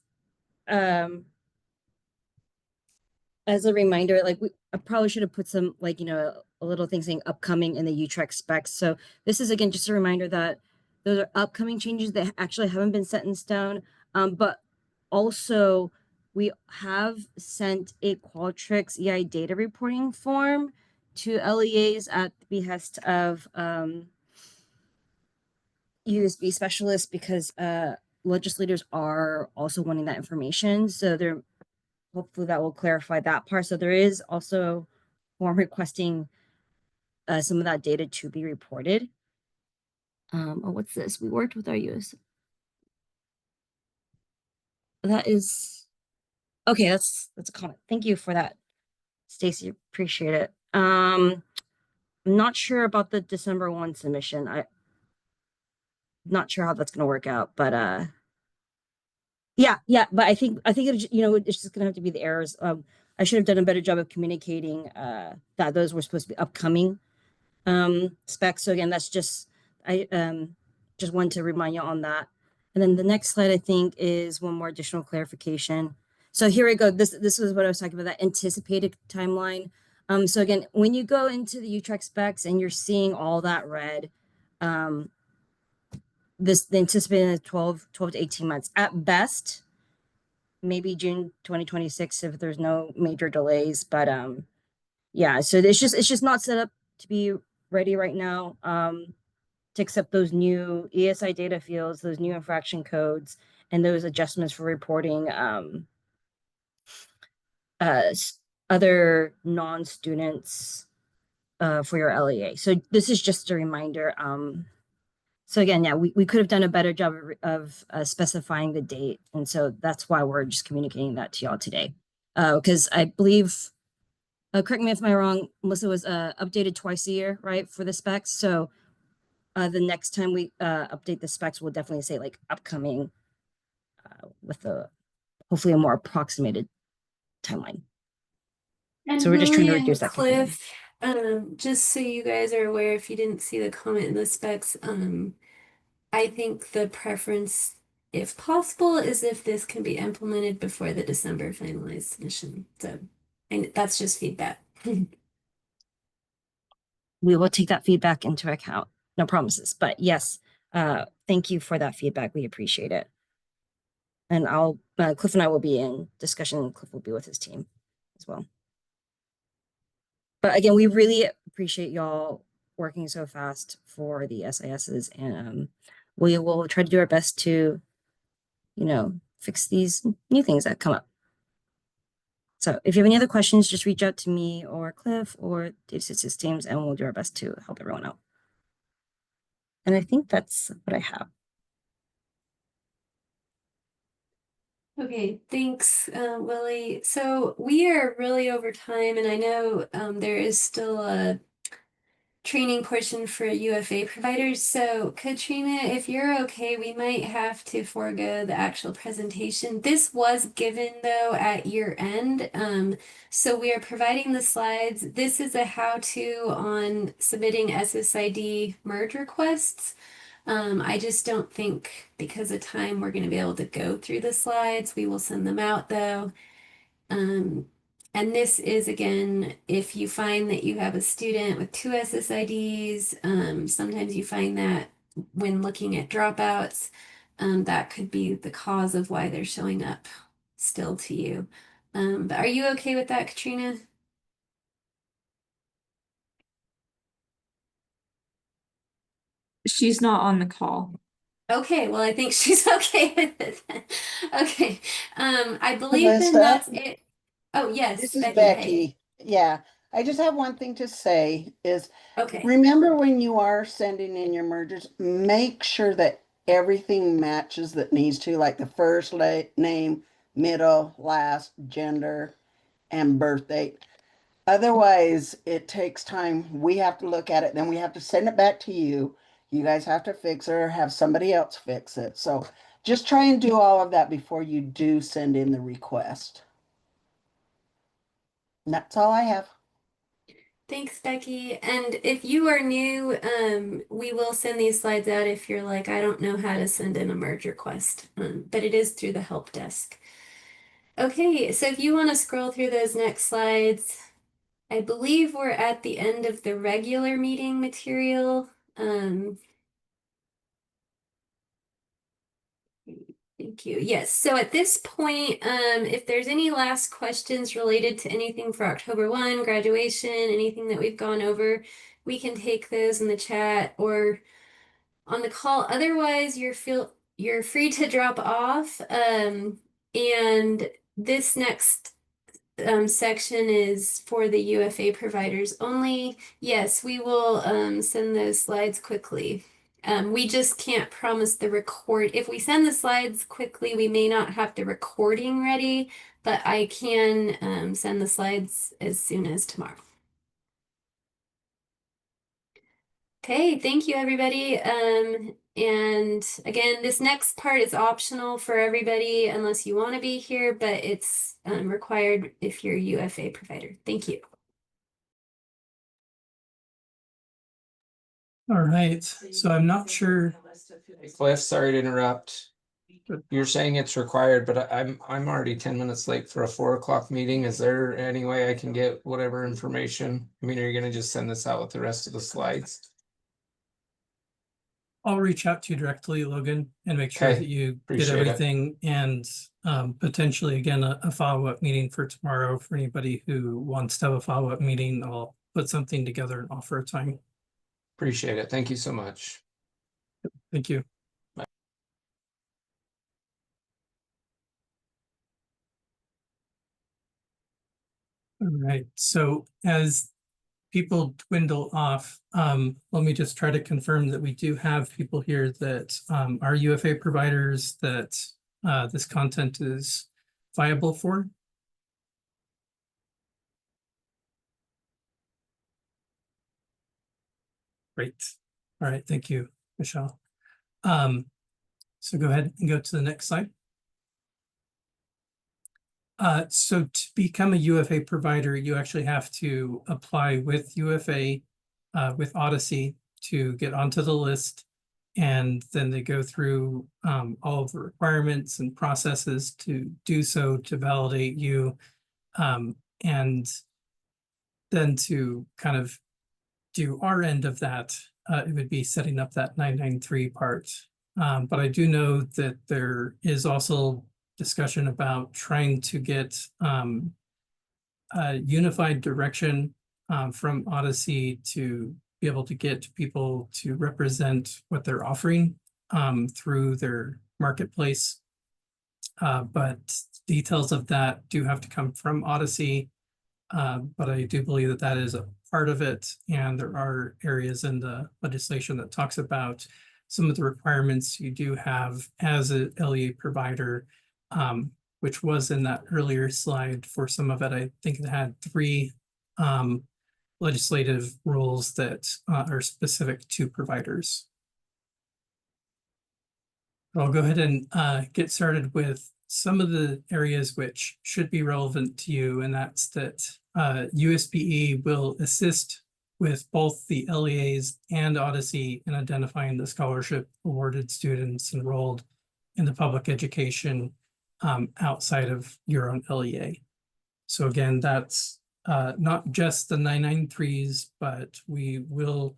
as a reminder, like I probably should have put some a little thing saying upcoming in the UTREX specs. So this is again just a reminder that those are upcoming changes that actually haven't been set in stone. But also we have sent a Qualtrics EI data reporting form to LEAs at the behest of USB specialists because legislators are also wanting that information. So they're hopefully that will clarify that part. So there is also form requesting some of that data to be reported. Oh, what's this? We worked with our US. That is okay. That's a comment. Thank you for that, Stacy. Appreciate it. I'm not sure about the December 1 submission. I'm not sure how that's gonna work out, but yeah, but I think it, you know, it's just gonna have to be the errors. I should have done a better job of communicating that those were supposed to be upcoming specs. So again, that's just I just wanted to remind you on that. And then the next slide, I think, is one more additional clarification. So here we go. This is what I was talking about, that anticipated timeline. So again, when you go into the UTREC specs and you're seeing all that red, the anticipated 12 to 18 months at best, maybe June 2026 if there's no major delays. But yeah, so it's just not set up to be ready right now to accept those new ESI data fields, those new infraction codes, and those adjustments for reporting other non-students for your LEA. So this is just a reminder. So again, yeah, we could have done a better job of specifying the date. And so that's why we're just communicating that to y'all today. Because I believe, correct me if I'm wrong, Melissa, was updated twice a year, right, for the specs. So the next time we update the specs, we'll definitely say like upcoming with a hopefully a more approximated timeline. And So we're just trying to Lily and reduce that confusion. Cliff, just so you guys are aware, if you didn't see the comment in the specs, I think the preference, if possible, is if this can be implemented before the December finalized submission. So, and that's just feedback. We will take that feedback into account. No promises, but yes, thank you for that feedback. We appreciate it. And I'll Cliff and I will be in discussion. Cliff will be with his team as well. But again, we really appreciate y'all working so fast for the SISs, and we will try to do our best to, you know, fix these new things that come up. So if you have any other questions, just reach out to me or Cliff or Data Systems teams, and we'll do our best to help everyone out. And I think that's what I have. Okay, thanks, Willie. So we are really over time, and I know there is still a training portion for UFA providers. So Katrina, if you're okay, we might have to forego the actual presentation. This was given though at year end. So we are providing the slides. This is a how-to on submitting SSID merge requests. I just don't think because of time we're going to be able to go through the slides. We will send them out though. And this is, again, if you find that you have a student with 2 SSIDs, sometimes you find that when looking at dropouts, that could be the cause of why they're showing up still to you. But are you okay with that, Katrina? She's not on the call. Okay, well, I think she's okay with it then. Okay, I believe then Melissa, that's it. Oh, yes, this is Becky, hey. Becky. Yeah, I just have one thing to say is Okay. remember when you are sending in your mergers, make sure that everything matches that needs to, like the first name, middle, last, gender, and birth date. Otherwise, it takes time. We have to look at it, then we have to send it back to you. You guys have to fix it or have somebody else fix it. So just try and do all of that before you do send in the request. And that's all I have. Thanks, Becky. And if you are new, we will send these slides out if you're like, I don't know how to send in a merge request, but it is through the help desk. Okay, so if you want to scroll through those next slides, I believe we're at the end of the regular meeting material. I think Thank you. Yes. So at this point, if there's any last questions related to anything for October 1, graduation, anything that we've gone over, we can take those in the chat or on the call. Otherwise, you're free to drop off. And this next section is for the UFA providers only. Yes, we will send those slides quickly. We just can't promise the record. If we send the slides quickly, we may not have the recording ready, but I can send the slides as soon as tomorrow. Okay, thank you, everybody. And again, this next part is optional for everybody unless you want to be here, but it's required if you're a UFA provider. Thank you. All right, so I'm not sure. Cliff, sorry to interrupt. You're saying it's required, but I'm already 10 minutes late for a 4 o'clock meeting. Is there any way I can get whatever information? I mean, are you gonna just send this out with the rest of the slides? I'll reach out to you directly, Logan, and make sure Okay, that you appreciate get it. everything and potentially again a follow-up meeting for tomorrow for anybody who wants to have a follow-up meeting. I'll put something together and offer a time. Appreciate it. Thank you so much. Thank you. All right, so as people dwindle off, let me just try to confirm that we do have people here that are UFA providers that this content is viable for. Great. All right, thank you, Michelle. So go ahead and go to the next slide. So to become a UFA provider, you actually have to apply with UFA, with Odyssey to get onto the list. And then they go through all of the requirements and processes to do so, to validate you. And then to kind of do our end of that, it would be setting up that 993 part. But I do know that there is also discussion about trying to get a unified direction from Odyssey to be able to get people to represent what they're offering through their marketplace. But details of that do have to come from Odyssey. But I do believe that that is a part of it. And there are areas in the legislation that talks about some of the requirements you do have as a LEA provider, which was in that earlier slide. For some of it, I think it had 3 legislative rules that are specific to providers. I'll go ahead and get started with some of the areas which should be relevant to you, and that's that USBE will assist with both the LEAs and Odyssey in identifying the scholarship awarded students enrolled in the public education outside of your own LEA. So again, that's not just the 993s, but we will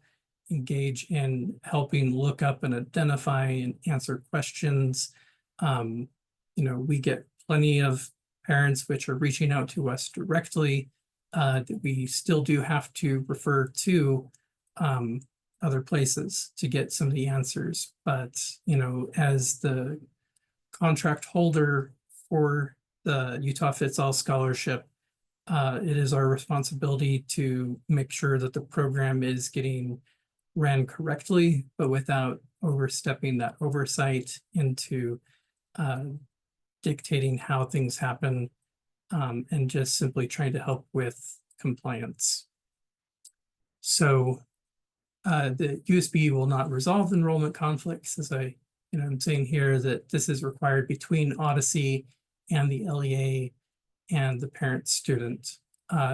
engage in helping look up and identify and answer questions. You know, we get plenty of parents which are reaching out to us directly that we still do have to refer to other places to get some of the answers. But, you know, as the contract holder for the Utah Fits All Scholarship, it is our responsibility to make sure that the program is getting ran correctly, but without overstepping that oversight into dictating how things happen, and just simply trying to help with compliance. So the USBE will not resolve enrollment conflicts, as I'm saying here that this is required between Odyssey and the LEA and the parent student.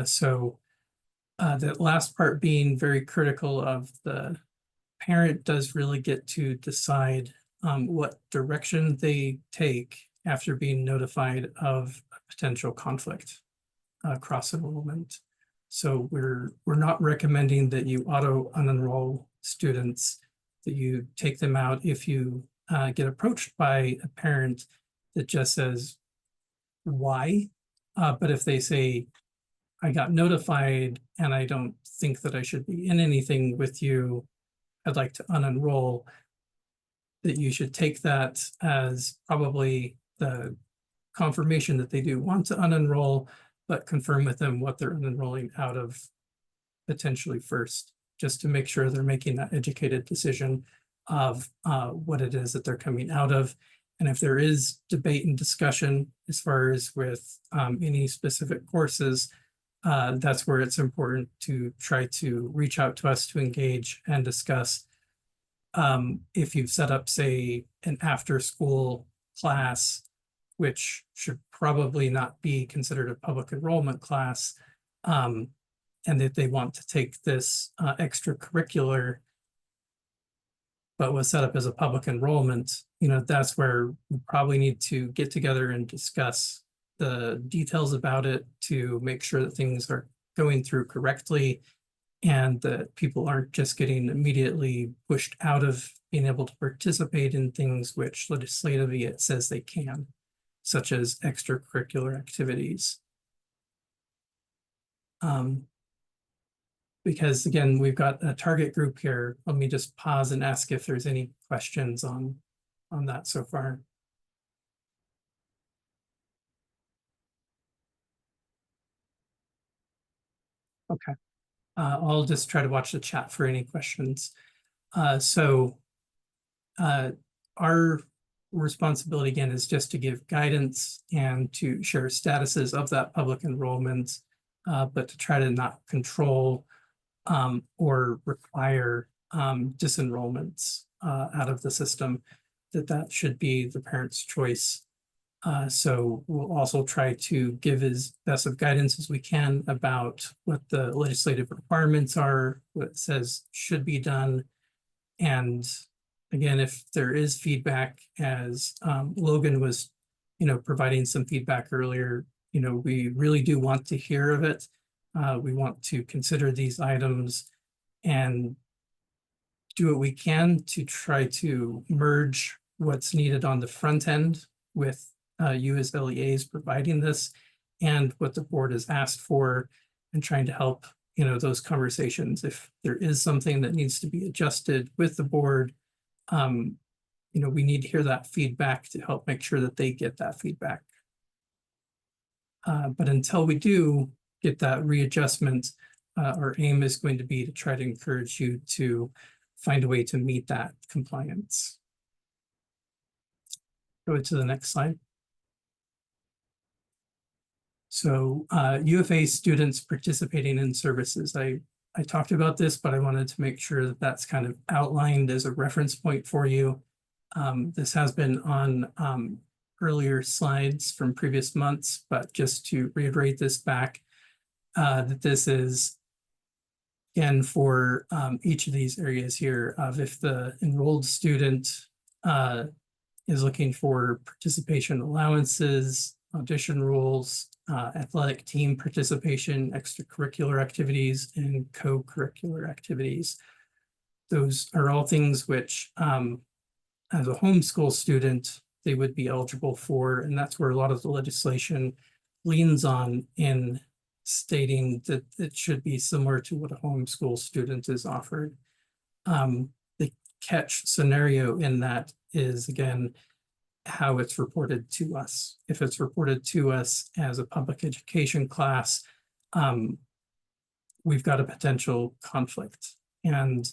So that last part being very critical of the parent does really get to decide what direction they take after being notified of a potential conflict, cross enrollment. So we're not recommending that you auto unenroll students, that you take them out if you get approached by a parent that just says why. But if they say, I got notified and I don't think that I should be in anything with you, I'd like to unenroll, that you should take that as probably the confirmation that they do want to unenroll, but confirm with them what they're unenrolling out of potentially first, just to make sure they're making that educated decision of what it is that they're coming out of. And if there is debate and discussion as far as with any specific courses, that's where it's important to try to reach out to us to engage and discuss. If you've set up, say, an after-school class, which should probably not be considered a public enrollment class, and that they want to take this extracurricular, but was set up as a public enrollment, that's where we probably need to get together and discuss the details about it to make sure that things are going through correctly and that people aren't just getting immediately pushed out of being able to participate in things which legislatively it says they can, such as extracurricular activities. Because again, we've got a target group here. Let me just pause and ask if there's any questions on that so far. Okay, I'll just try to watch the chat for any questions. Our responsibility again is just to give guidance and to share statuses of that public enrollment, but to try to not control or require disenrollments out of the system, that should be the parent's choice. So we'll also try to give as best of guidance as we can about what the legislative requirements are, what it says should be done. And again, if there is feedback, as Logan was, providing some feedback earlier, we really do want to hear of it. We want to consider these items and do what we can to try to merge what's needed on the front end with you as LEAs providing this and what the board has asked for, and trying to help those conversations. If there is something that needs to be adjusted with the board, we need to hear that feedback to help make sure that they get that feedback. But until we do get that readjustment, our aim is going to be to try to encourage you to find a way to meet that compliance. Go to the next slide. So UFA students participating in services. I talked about this, but I wanted to make sure that that's kind of outlined as a reference point for you. This has been on earlier slides from previous months, but just to reiterate this back, that this is, again, for each of these areas here of if the enrolled student is looking for participation allowances, audition rules, athletic team participation, extracurricular activities, and co-curricular activities. Those are all things which, as a homeschool student, they would be eligible for, and that's where a lot of the legislation leans on in stating that it should be similar to what a homeschool student is offered. The catch scenario in that is, again, how it's reported to us. If it's reported to us as a public education class, we've got a potential conflict. And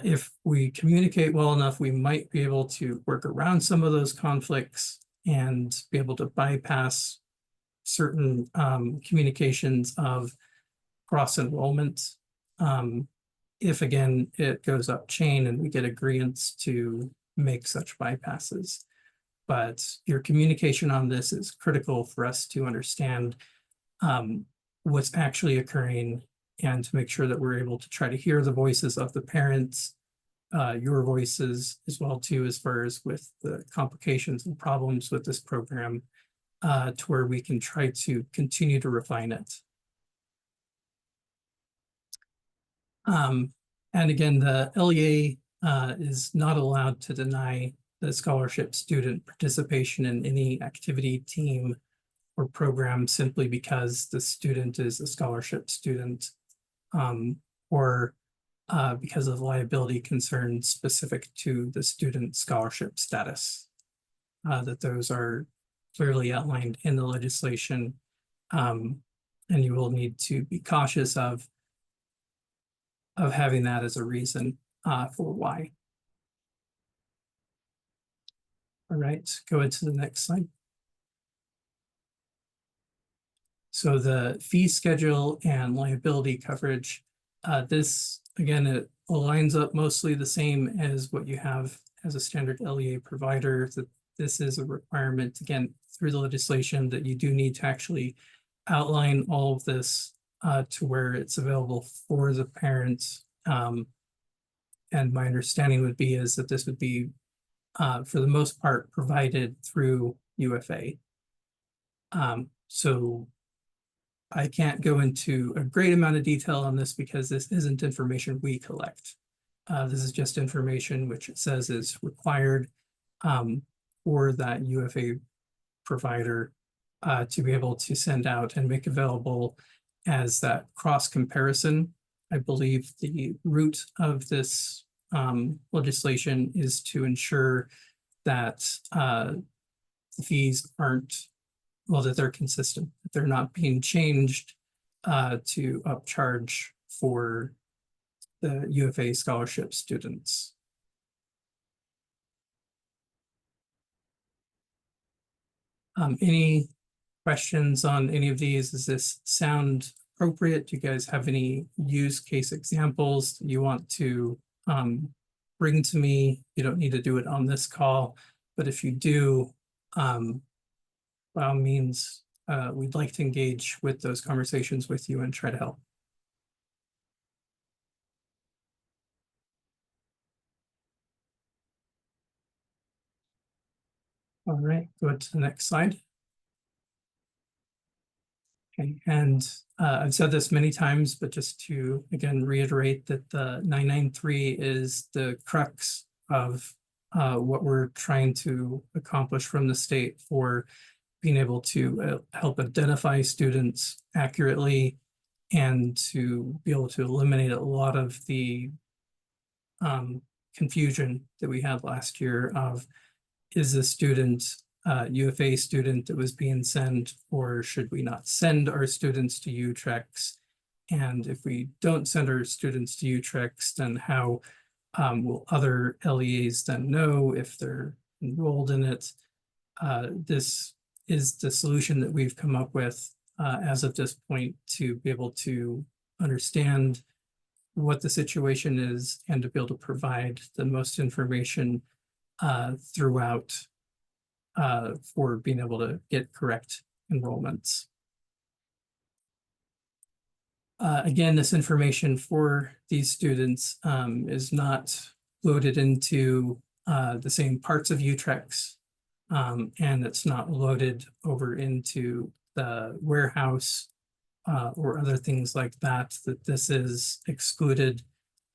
if we communicate well enough, we might be able to work around some of those conflicts and be able to bypass certain communications of cross-enrollment. If, again, it goes up chain and we get agreements to make such bypasses. But your communication on this is critical for us to understand what's actually occurring and to make sure that we're able to try to hear the voices of the parents, your voices as well too, as far as with the complications and problems with this program, to where we can try to continue to refine it. And again, the LEA is not allowed to deny the scholarship student participation in any activity, team, or program simply because the student is a scholarship student, or because of liability concerns specific to the student scholarship status. That those are clearly outlined in the legislation, and you will need to be cautious of having that as a reason for why. All right, go into the next slide. So the fee schedule and liability coverage, this, again, it aligns up mostly the same as what you have as a standard LEA provider. That this is a requirement, again, through the legislation, that you do need to actually outline all of this to where it's available for the parents. And my understanding would be is that this would be, for the most part, provided through UFA. So I can't go into a great amount of detail on this because this isn't information we collect. This is just information which it says is required for that UFA provider to be able to send out and make available as that cross comparison. I believe the root of this legislation is to ensure that the fees aren't, well, that they're consistent, that they're not being changed to upcharge for the UFA scholarship students. Any questions on any of these? Does this sound appropriate? Do you guys have any use case examples you want to bring to me? You don't need to do it on this call, but if you do, by all means, we'd like to engage with those conversations with you and try to help. All right, go to the next slide. Okay, and I've said this many times, but just to, again, reiterate that the 993 is the crux of what we're trying to accomplish from the state for being able to help identify students accurately and to be able to eliminate a lot of the confusion that we had last year of, is a student UFA student that was being sent, or should we not send our students to UTREX? And if we don't send our students to UTREX, then how will other LEAs then know if they're enrolled in it? This is the solution that we've come up with as of this point to be able to understand what the situation is and to be able to provide the most information throughout for being able to get correct enrollments. Again, this information for these students is not loaded into the same parts of UTREX, and it's not loaded over into the warehouse or other things like that, that this is excluded,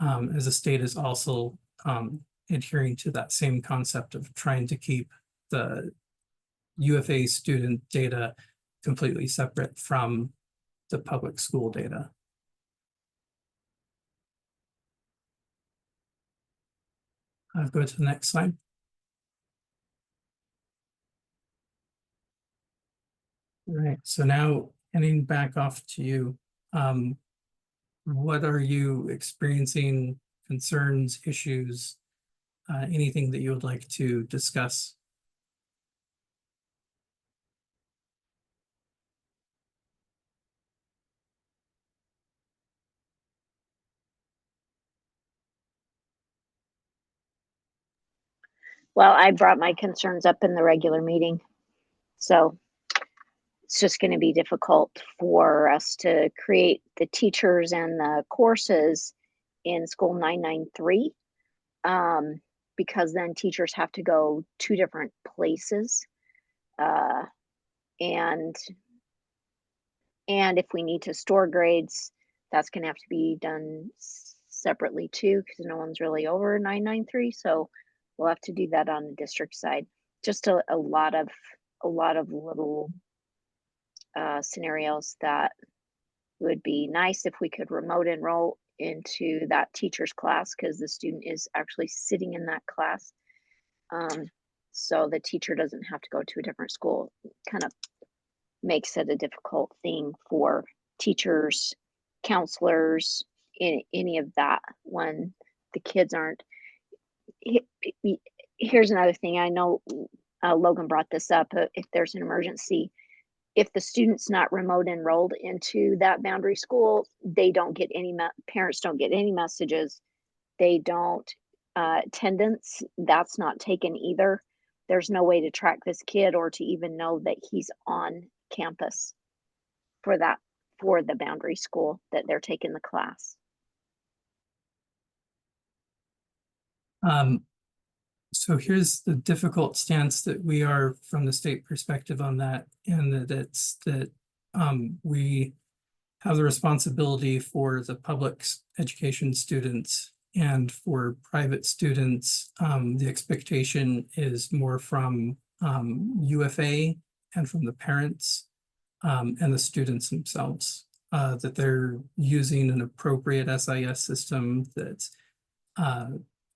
as the state is also adhering to that same concept of trying to keep the UFA student data completely separate from the public school data. I'll go to the next slide. All right, so now handing back off to you. What are you experiencing, concerns, issues, anything that you would like to discuss? Well, I brought my concerns up in the regular meeting. So it's just going to be difficult for us to create the teachers and the courses in school 993 because then teachers have to go 2 different places. And if we need to store grades, that's going to have to be done separately too, because no one's really over 993. So We'll have to do that on the district side. Just a lot of little scenarios that would be nice if we could remote enroll into that teacher's class, because the student is actually sitting in that class. So the teacher doesn't have to go to a different school. Kind of makes it a difficult thing for teachers, counselors, any of that when the kids aren't. Here's another thing. I know Logan brought this up. If there's an emergency, if the student's not remote enrolled into that boundary school, they don't get any, parents don't get any messages. They don't, attendance, that's not taken either. There's no way to track this kid or to even know that he's on campus for the boundary school that they're taking the class. So here's the difficult stance that we are from the state perspective on that, and that it's that we have the responsibility for the public education students, and for private students, the expectation is more from UFA and from the parents and the students themselves, that they're using an appropriate SIS system that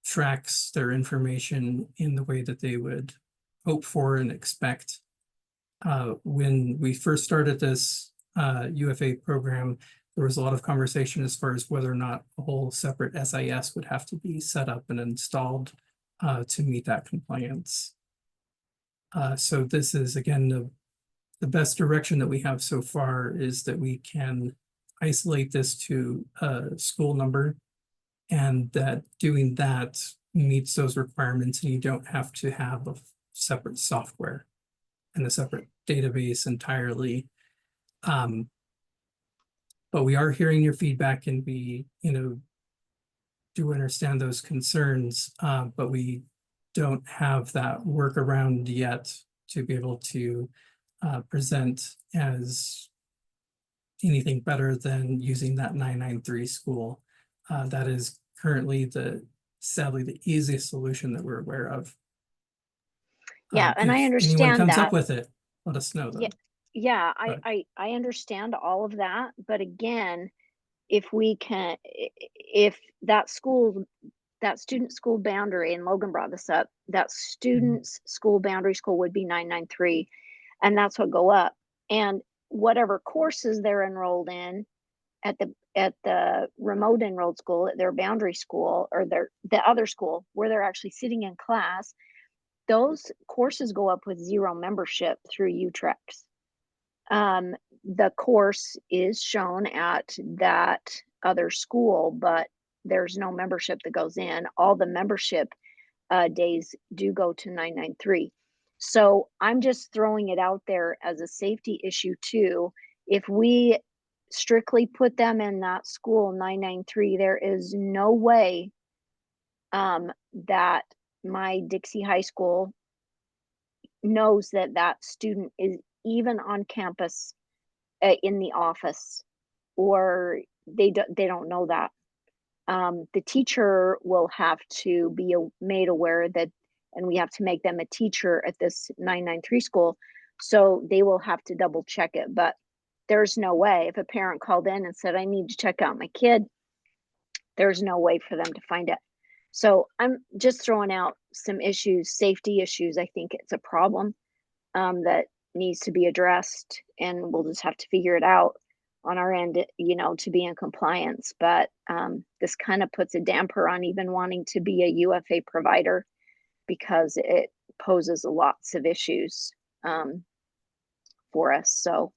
tracks their information in the way that they would hope for and expect. When we first started this UFA program, there was a lot of conversation as far as whether or not a whole separate SIS would have to be set up and installed to meet that compliance. So this is, again, the best direction that we have so far is that we can isolate this to a school number, and that doing that meets those requirements, and you don't have to have a separate software and a separate database entirely. But we are hearing your feedback, and we, do understand those concerns, but we don't have that workaround yet to be able to present as anything better than using that 993 school. That is currently sadly the easiest solution that we're aware of. Yeah, and I If understand anyone comes that. up with it, let us know. Yeah, But- I understand all of that, but again, if that student school boundary, and Logan brought this up, that student's school boundary school would be 993, and that's what go up. And whatever courses they're enrolled in at the remote enrolled school, at their boundary school, or the other school where they're actually sitting in class, those courses go up with 0 membership through UTREX. The course is shown at that other school, but there's no membership that goes in. All the membership days do go to 993. So I'm just throwing it out there as a safety issue too. If we strictly put them in that school 993, there is no way that my Dixie High School knows that that student is even on campus in the office, or they don't know that. The teacher will have to be made aware that, and we have to make them a teacher at this 993 school, so they will have to double check it. But there's no way, if a parent called in and said, I need to check out my kid, there's no way for them to find it. So I'm just throwing out some issues, safety issues. I think it's a problem that needs to be addressed, and we'll just have to figure it out on our end, to be in compliance. But this kind of puts a damper on even wanting to be a UFA provider, because it poses lots of issues for us. So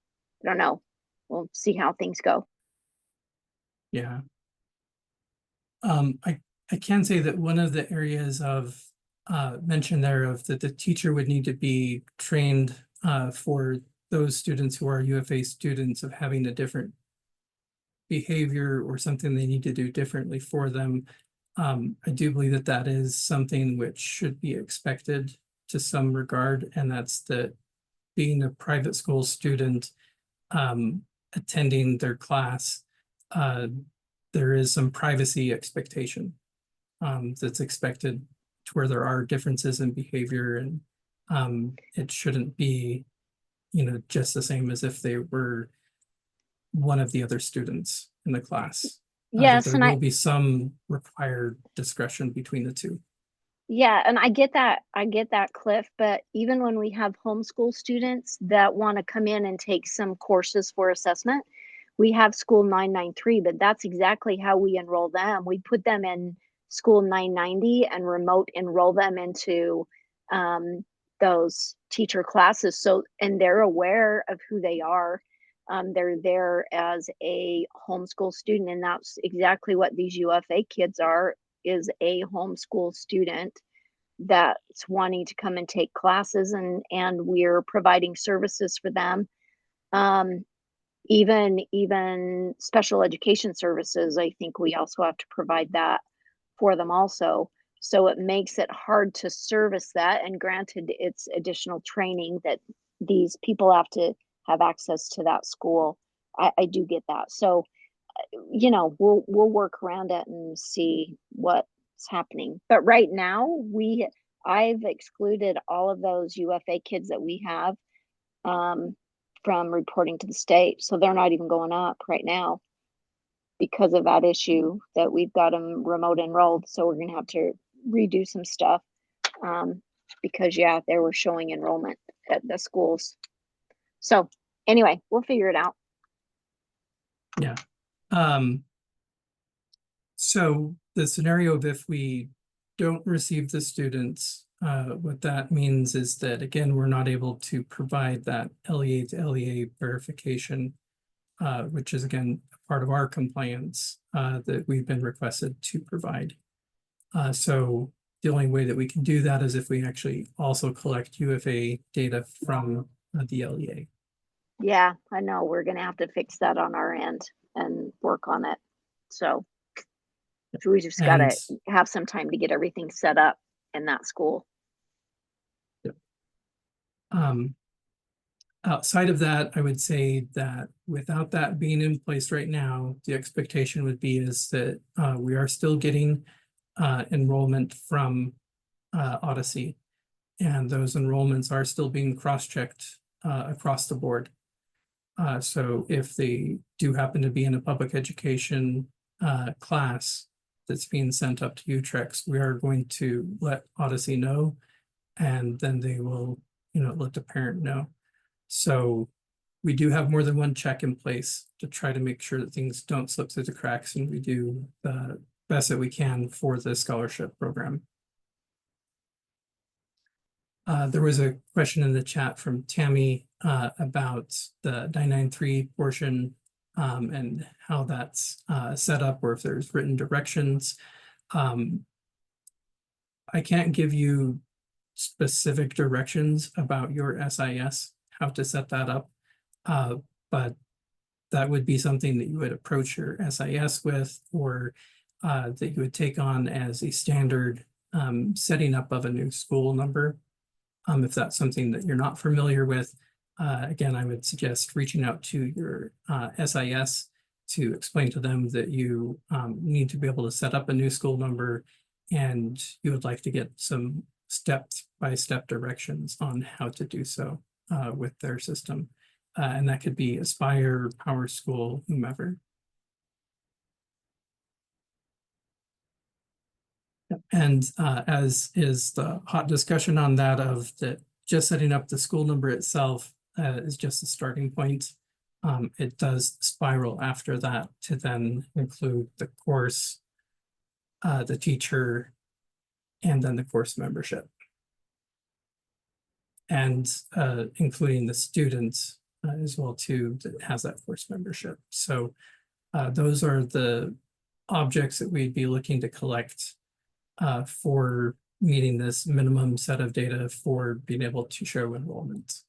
I don't know. We'll see how things go. Yeah. I can say that one of the areas of mention there of that the teacher would need to be trained for those students who are UFA students, of having a different behavior or something they need to do differently for them. I do believe that that is something which should be expected to some regard, and that's that being a private school student attending their class, there is some privacy expectation that's expected to where there are differences in behavior, and it shouldn't be, just the same as if they were one of the other students in the class. Yes, there and will be some required discretion between the two. Yeah, and I get that, Cliff, but even when we have homeschool students that want to come in and take some courses for assessment, we have school 993, but that's exactly how we enroll them. We put them in school 990 and remote enroll them into those teacher classes. So, and they're aware of who they are. They're there as a homeschool student, and that's exactly what these UFA kids are, is a homeschool student that's wanting to come and take classes, and we're providing services for them. Even special education services, I think we also have to provide that for them also. So it makes it hard to service that, and granted, it's additional training that these people have to have access to that school. I do get that. So we'll work around it and see what's happening. But right now, I've excluded all of those UFA kids that we have from reporting to the state, so they're not even going up right now because of that issue that we've got them remote enrolled. So we're gonna have to redo some stuff because they were showing enrollment at the schools. So anyway, we'll figure it out. Yeah. So the scenario of if we don't receive the students, what that means is that, again, we're not able to provide that LEA to LEA verification, which is, again, part of our compliance that we've been requested to provide. So the only way that we can do that is if we actually also collect UFA data from the LEA. Yeah, I know. We're gonna have to fix that on our end and work on it. So we just gotta have some time to get everything set up in that school. Yep. Outside of that, I would say that without that being in place right now, the expectation would be is that we are still getting enrollment from Odyssey, and those enrollments are still being cross-checked across the board. So if they do happen to be in a public education class that's being sent up to UTREX, we are going to let Odyssey know, and then they will, let the parent know. So we do have more than one check in place to try to make sure that things don't slip through the cracks, and we do the best that we can for the scholarship program. There was a question in the chat from Tammy about the 993 portion and how that's set up, or if there's written directions. I can't give you specific directions about your SIS, how to set that up, but that would be something that you would approach your SIS with, or that you would take on as a standard setting up of a new school number. If that's something that you're not familiar with, again, I would suggest reaching out to your SIS to explain to them that you need to be able to set up a new school number, and you would like to get some step-by-step directions on how to do so with their system. And that could be Aspire, Power School, whomever. And as is the hot discussion on that, of that just setting up the school number itself is just a starting point. It does spiral after that to then include the course, the teacher, and then the course membership. And including the students as well too, that has that course membership. So those are the objects that we'd be looking to collect for meeting this minimum set of data for being able to show enrollment.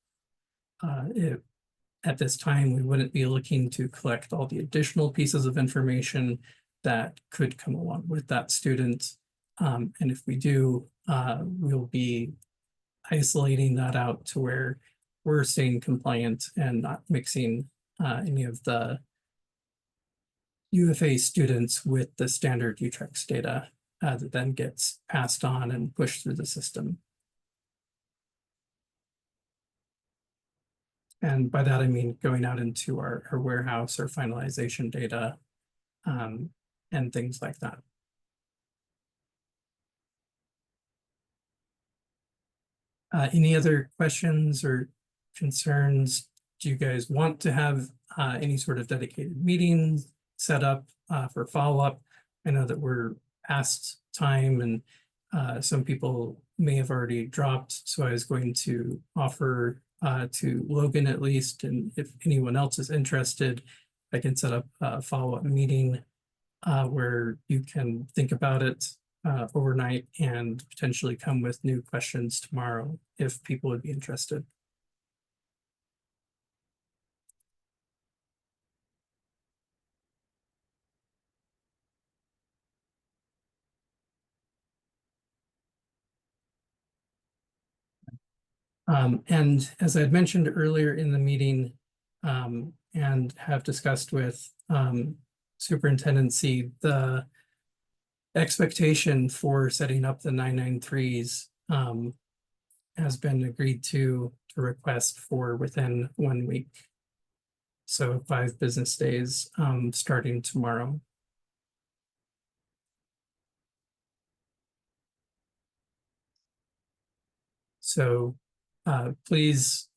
At this time, we wouldn't be looking to collect all the additional pieces of information that could come along with that student. And if we do, we'll be isolating that out to where we're staying compliant and not mixing any of the UFA students with the standard UTREX data that then gets passed on and pushed through the system. And by that, I mean going out into our warehouse or finalization data and things like that. Any other questions or concerns? Do you guys want to have any sort of dedicated meeting set up for follow-up? I know that we're past time and some people may have already dropped, so I was going to offer to Logan at least, and if anyone else is interested, I can set up a follow-up meeting where you can think about it overnight and potentially come with new questions tomorrow if people would be interested. And as I had mentioned earlier in the meeting and have discussed with superintendency, the expectation for setting up the 993s has been agreed to request for within 1 week. So 5 business days starting tomorrow. So please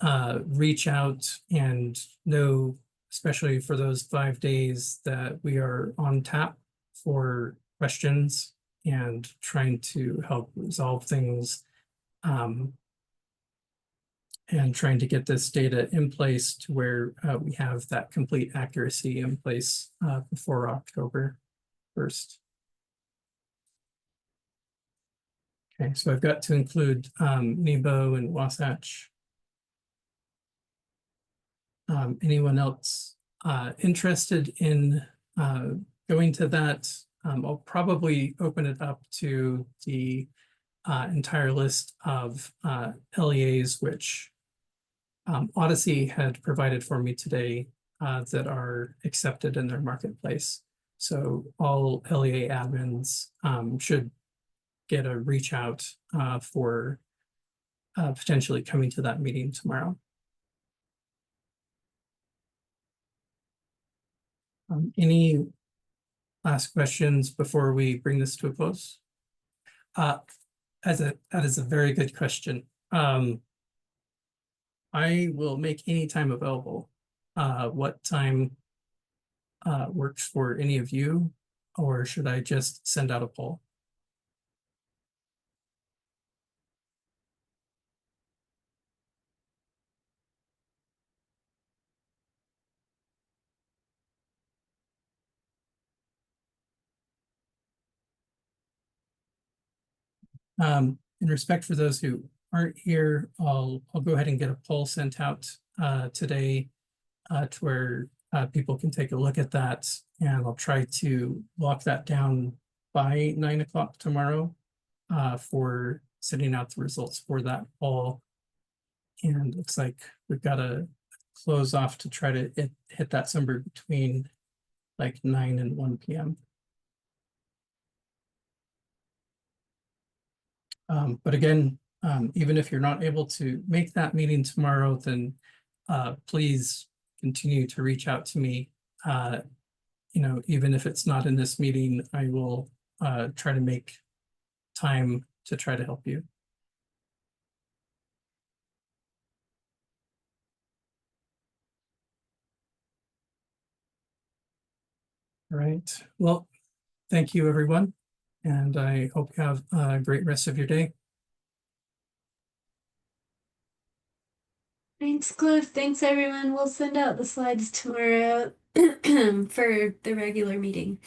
reach out and know, especially for those 5 days, that we are on tap for questions and trying to help resolve things and trying to get this data in place to where we have that complete accuracy in place before October 1st. Okay, so I've got to include Nebo and Wasatch. Anyone else interested in going to that? I'll probably open it up to the entire list of LEAs, which Odyssey had provided for me today that are accepted in their marketplace. So all LEA admins should get a reach out for potentially coming to that meeting tomorrow. Any last questions before we bring this to a close? That is a very good question. I will make any time available. What time works for any of you, or should I just send out a poll? In respect for those who aren't here, I'll go ahead and get a poll sent out today to where people can take a look at that, and I'll try to lock that down by 9 o'clock tomorrow for sending out the results for that poll. And looks like we've got to close off to try to hit that somewhere between like 9 and 1 p.m. But again, even if you're not able to make that meeting tomorrow, then please continue to reach out to me. You know, even if it's not in this meeting, I will try to make time to try to help you. All right. Well, thank you, everyone. And I hope you have a great rest of your day. Thanks, Cliff. Thanks, everyone. We'll send out the slides tomorrow for the regular meeting.